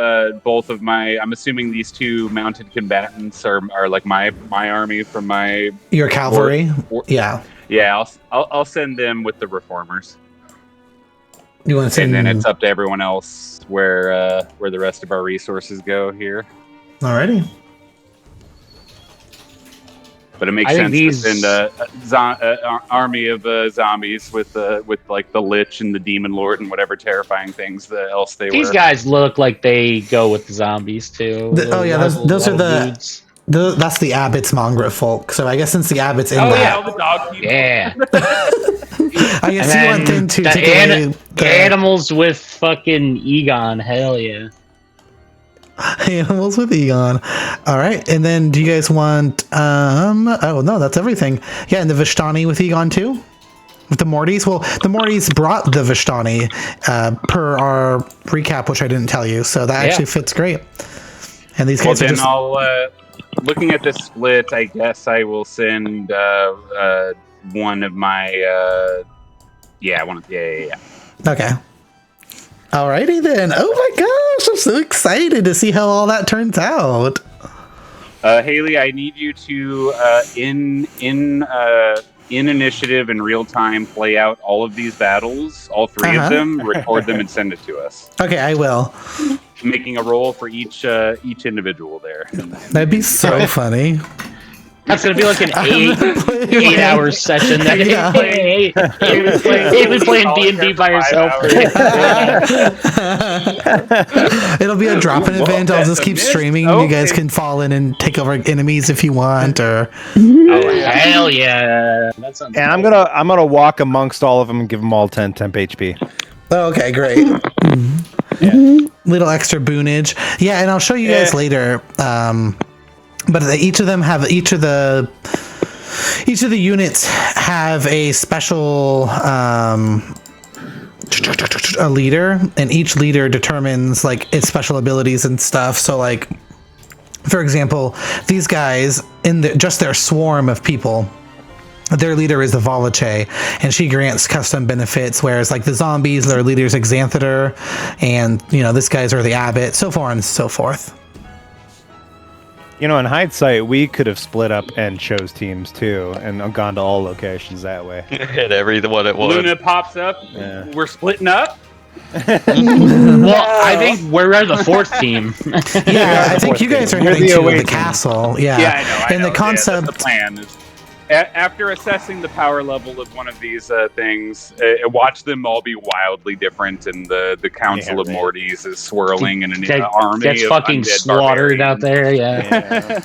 both of my. I'm assuming these 2 mounted combatants are like my army from my. Your cavalry. Yeah. Yeah, I'll send them with the reformers, You want to send? and then it's up to everyone else where the rest of our resources go here. Alrighty. But it makes I think sense these- to send a army of zombies with like the Lich and the Demon Lord and whatever terrifying things else they These were. guys look like they go with the zombies too. Oh yeah, those are the dudes. that's the abbot's mongrel folk. So I guess since the abbot's in Oh, that, All the dog people. Yeah. I guess And you then want them to the take away the animals with fucking Egon. Hell yeah. animals with Egon. All right, and then do you guys want? Oh no, that's everything. Yeah, and the Vishtani with Egon too. With the Mortys. Well, the Mortys brought the Vishtani per our recap, which I didn't tell you. So that actually fits great. And these Well, guys are then just. I'll. Looking at this split, I guess I will send one of my. Yeah. Okay. Alrighty then. Oh my gosh, I'm so excited to see how all that turns out. Haley, I need you to in initiative in real time play out all of these battles, all three of them, record them, and send it to us. Okay, I will. Making a roll for each individual there. That'd be so funny. That's gonna be like an 8-hour session. That Yeah. David playing D&D by herself. It'll be a drop-in event. I'll just keep streaming. Okay. You guys can fall in and take over enemies if you want, or Oh hell yeah! That sounds. And I'm gonna walk amongst all of them and give them all 10 temp HP. oh, okay, great. Little extra boonage. Yeah, and I'll show you guys later. But each of the units have a special a leader, and each leader determines like its special abilities and stuff. So like, for example, these guys in just their swarm of people, their leader is the Volache, and she grants custom benefits, whereas like the zombies, their leader's Exanthator, and this guys are the Abbot, so far and so forth. In hindsight, we could have split up and chose teams too, and gone to all locations that way. Hit everyone at once. Luna pops up. Yeah. We're splitting up. Well, I think we're the fourth team. Yeah, I think you guys are heading to the castle. Yeah, Yeah, I know. And the concept. That's the plan is, after assessing the power level of one of these things, watch them all be wildly different, and the Council of Mortys is swirling in an army gets of fucking undead slaughtered out barbarians. there. Yeah.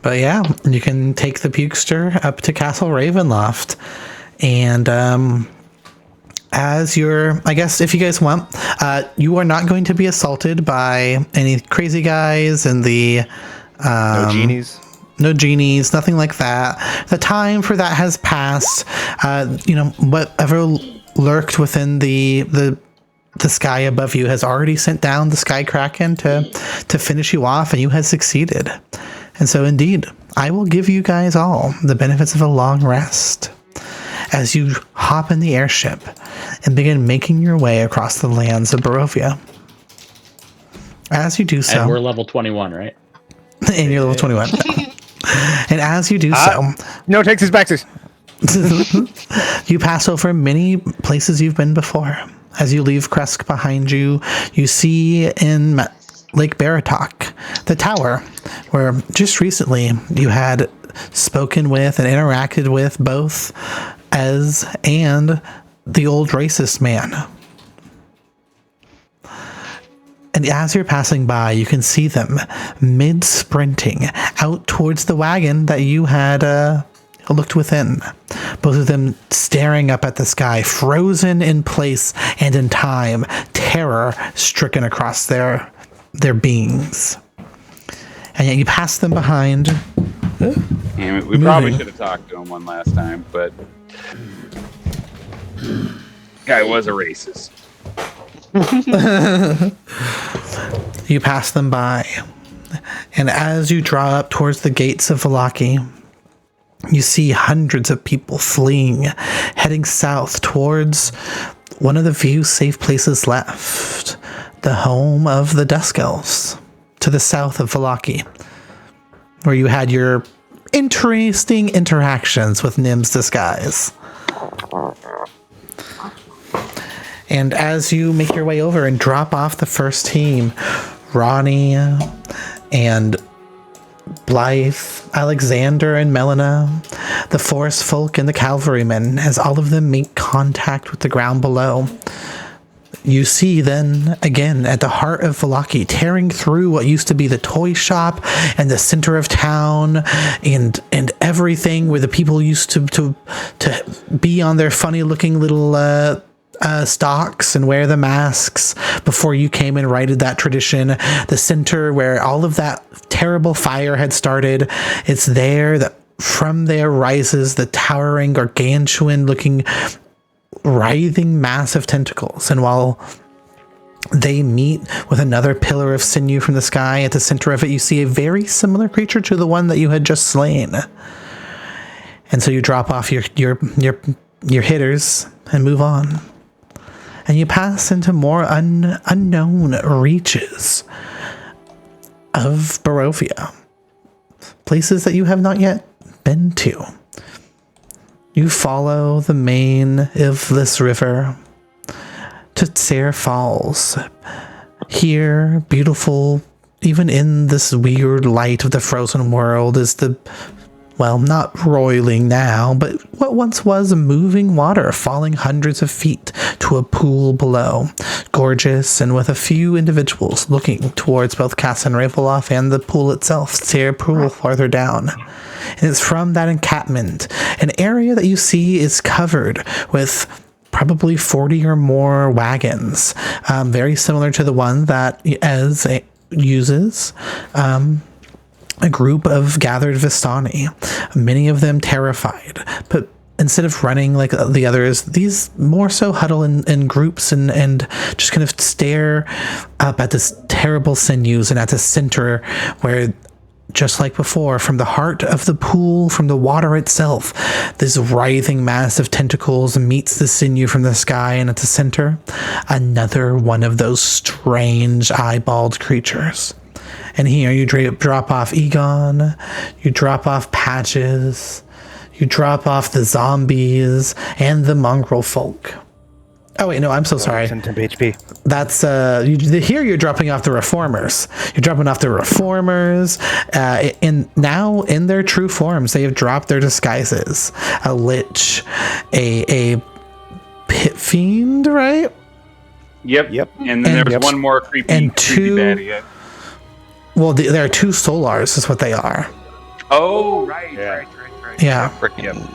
But yeah, you can take the Pukester up to Castle Ravenloft, and I guess if you guys want, you are not going to be assaulted by any crazy guys and the No genies. No genies, nothing like that. The time for that has passed. Whatever lurked within the sky above you has already sent down the Sky Kraken to finish you off, and you have succeeded. And so, indeed, I will give you guys all the benefits of a long rest as you hop in the airship and begin making your way across the lands of Barovia. As you do so, And we're level 21, right? and you're level 21. And as you do so, No takes his backsies. you pass over many places you've been before. As you leave Kresk behind you, you see in Lake Baratok the tower where just recently you had spoken with and interacted with both Ez and the old racist man. And as you're passing by, you can see them mid-sprinting out towards the wagon that you had looked within. Both of them staring up at the sky, frozen in place and in time, terror stricken across their beings. And yet you pass them behind. Damn it, we probably should have talked to him one last time, but guy was a racist. You pass them by, and as you draw up towards the gates of Vallaki, you see hundreds of people fleeing, heading south towards one of the few safe places left, the home of the Dusk Elves, to the south of Vallaki, where you had your interesting interactions with Nim's disguise. And as you make your way over and drop off the first team, Ronnie and Blythe, Alexander and Melina, the forest folk and the cavalrymen, as all of them make contact with the ground below, you see then again at the heart of Vallaki, tearing through what used to be the toy shop and the center of town and everything where the people used to be on their funny looking little stocks and wear the masks before you came and righted that tradition. The center where all of that terrible fire had started, it's there that from there rises the towering gargantuan looking writhing mass of tentacles. And while they meet with another pillar of sinew from the sky at the center of it, you see a very similar creature to the one that you had just slain. And so you drop off your hitters and move on. And you pass into more unknown reaches of Barovia. Places that you have not yet been to. You follow the main of this river to Sayre Falls. Here, beautiful, even in this weird light of the frozen world, is the, well, not roiling now, but what once was moving water falling hundreds of feet to a pool below. Gorgeous, and with a few individuals looking towards both Cass and Ravenloft and the pool itself, Sayre Pool farther down. And it's from that encampment, an area that you see is covered with probably 40 or more wagons, very similar to the one that Ez uses. A group of gathered Vistani, many of them terrified, but instead of running like the others, these more so huddle in groups and just kind of stare up at this terrible sinews and at the center where, just like before, from the heart of the pool, from the water itself, this writhing mass of tentacles meets the sinew from the sky, and at the center, another one of those strange eyeballed creatures. And here you drop off Egon, you drop off Patches, you drop off the zombies and the mongrel folk. Oh wait, no, I'm so sorry. HP. That's here you're dropping off the reformers. You're dropping off the reformers. Now in their true forms, they have dropped their disguises. A lich, a pit fiend, right? Yep. And then there's one more creepy baddie. Well, there are two Solars, is what they are. Oh, right. Yeah. Freaking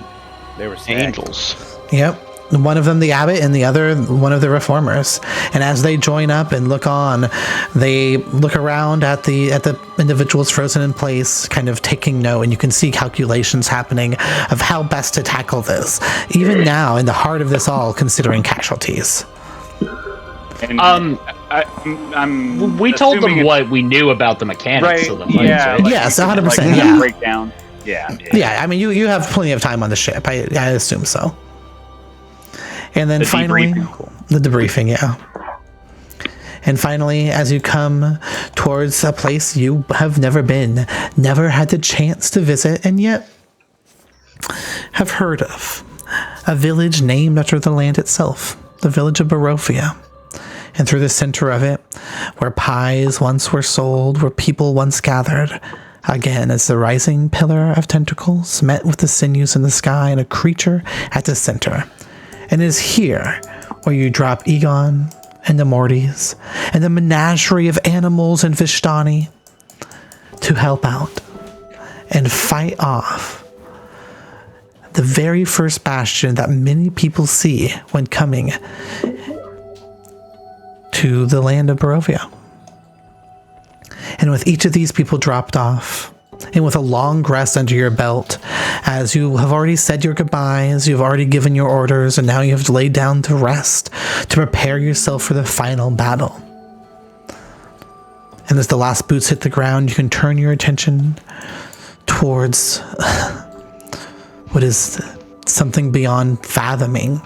They were angels. Yep. One of them the abbot and the other one of the reformers. And as they join up and look on, they look around at the individuals frozen in place, kind of taking note, and you can see calculations happening of how best to tackle this. Even now, in the heart of this all, considering casualties. And we told them what we knew about the mechanics of the fight. Yeah, yes, 100%. Like, Yeah. Breakdown. Yeah. I mean, you have plenty of time on the ship. I assume so. And then finally, the debriefing, yeah. And finally, as you come towards a place you have never been, never had the chance to visit, and yet have heard of, a village named after the land itself, the village of Barovia. And through the center of it, where pies once were sold, where people once gathered, again, as the rising pillar of tentacles met with the sinews in the sky and a creature at the center. And it is here where you drop Egon and the Mortys and the menagerie of animals and Vistani to help out and fight off the very first bastion that many people see when coming to the land of Barovia. And with each of these people dropped off, and with a long rest under your belt, as you have already said your goodbyes, you've already given your orders, and now you have laid down to rest, to prepare yourself for the final battle. And as the last boots hit the ground, you can turn your attention towards what is something beyond fathoming.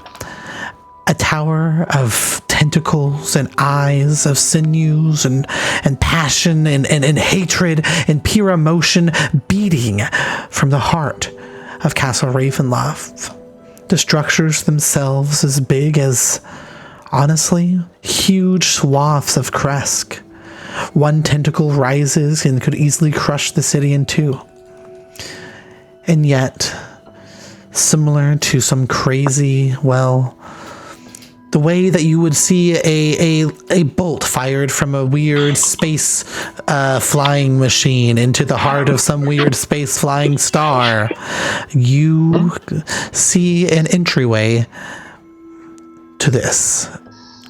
A tower of tentacles and eyes, of sinews and passion and hatred and pure emotion beating from the heart of Castle Ravenloft. The structures themselves as big as, honestly, huge swaths of Kresk. One tentacle rises and could easily crush the city in two. And yet, similar to some crazy, well, the way that you would see a bolt fired from a weird space flying machine into the heart of some weird space flying star, you see an entryway to this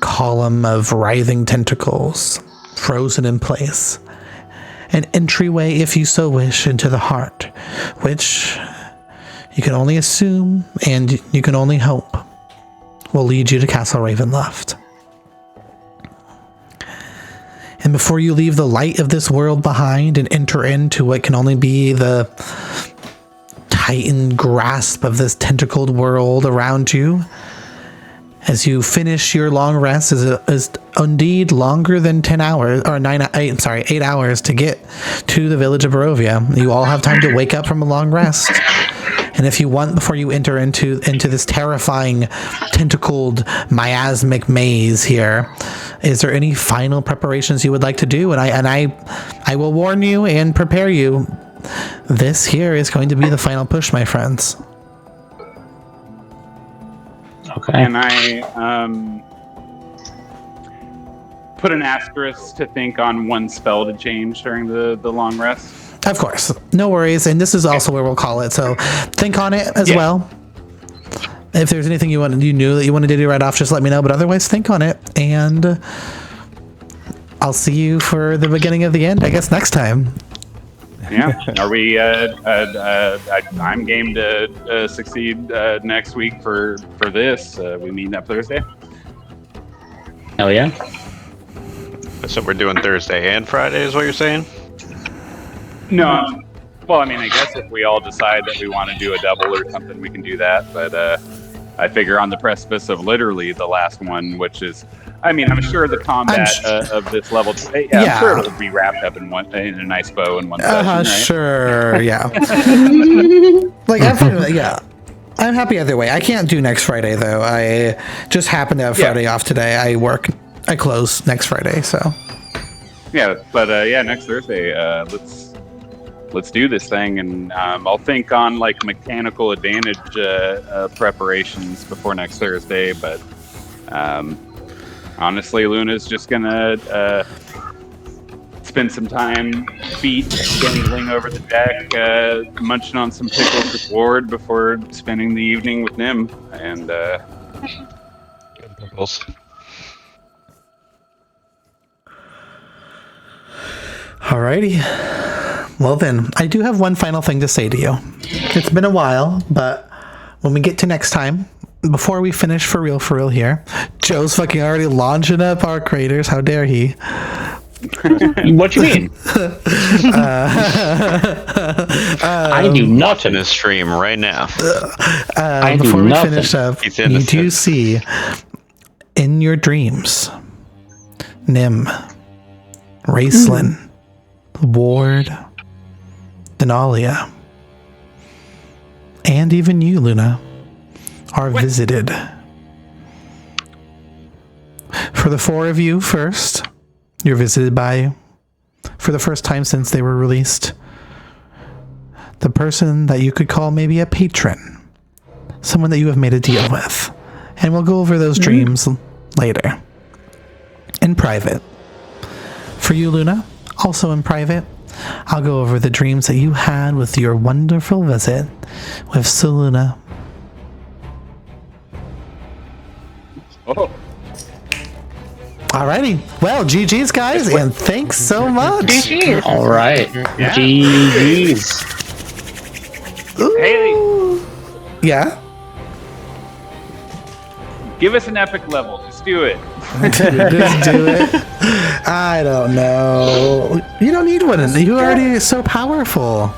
column of writhing tentacles, frozen in place. An entryway, if you so wish, into the heart, which you can only assume and you can only hope will lead you to Castle Ravenloft. And before you leave the light of this world behind and enter into what can only be the tightened grasp of this tentacled world around you, as you finish your long rest is indeed longer than 10 hours or 8 hours to get to the village of Barovia. You all have time to wake up from a long rest. And if you want, before you enter into this terrifying tentacled miasmic maze here, is there any final preparations you would like to do? And I will warn you and prepare you. This here is going to be the final push, my friends. Okay. And I put an asterisk to think on one spell to change during the long rest. Of course. No worries. And this is also where we'll call it. So think on it as well. If there's anything you knew that you wanted to do right off, just let me know. But otherwise, think on it. And I'll see you for the beginning of the end, I guess, next time. Yeah. Are we? I'm game to succeed next week for this. We meet up Thursday. Hell yeah. So we're doing Thursday and Friday, is what you're saying? No. Well, I mean, I guess if we all decide that we want to do a double or something, we can do that. But I figure on the precipice of literally the last one, which is, I mean, I'm sure the combat of this level, I'm sure it'll be wrapped up in a nice bow in one session, right? Sure, yeah. I'm happy either way. I can't do next Friday though. I just happen to have Friday off today. I close next Friday, so. Yeah, but next Thursday, let's do this thing, and I'll think on like mechanical advantage preparations before next Thursday. But honestly, Luna's just gonna spend some time feet dangling over the deck, munching on some pickles with Ward before spending the evening with Nim. And Pickles. Alrighty. Well then, I do have one final thing to say to you. It's been a while, but when we get to next time, before we finish for real here, Joe's fucking already launching up our craters. How dare he? What you mean? I do nothing. In his stream right now. Before we finish up, you do see in your dreams Nim, Raceland, Ward, Denalia, and even you, Luna, are visited. For the four of you first, you're visited by, for the first time since they were released, the person that you could call maybe a patron, someone that you have made a deal with. And we'll go over those dreams later, in private. For you, Luna, also in private, I'll go over the dreams that you had with your wonderful visit with Seluna. oh, Alrighty. Well, GG's, guys, and thanks so much. GG's. All right. Yeah. GG's. Haley, Yeah? give us an epic level. Just do it. Just do it. I don't know. You don't need one. You're already so powerful.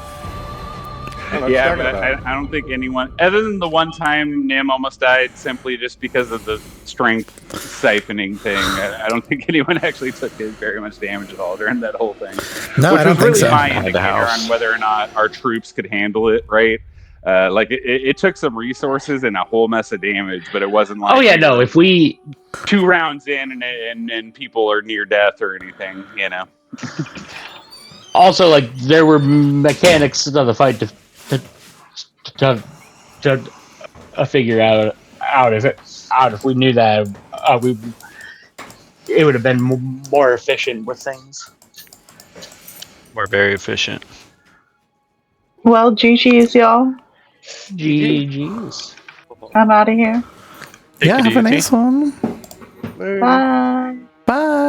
Yeah, but I don't think anyone, other than the one time Nim almost died simply just because of the strength siphoning thing, I don't think anyone actually took very much damage at all during that whole thing. No, which I don't was really think so. my indicator on whether or not our troops could handle it, right? It took some resources and a whole mess of damage, but it wasn't like, Oh yeah, no. If we 2 rounds in and people are near death or anything, you know. also like there were mechanics of the fight to figure out if we knew that it would have been more efficient with things. We're very efficient. Well, GG's, y'all. GG's. I'm out of here. Take Yeah, it have a easy. nice one. Bye.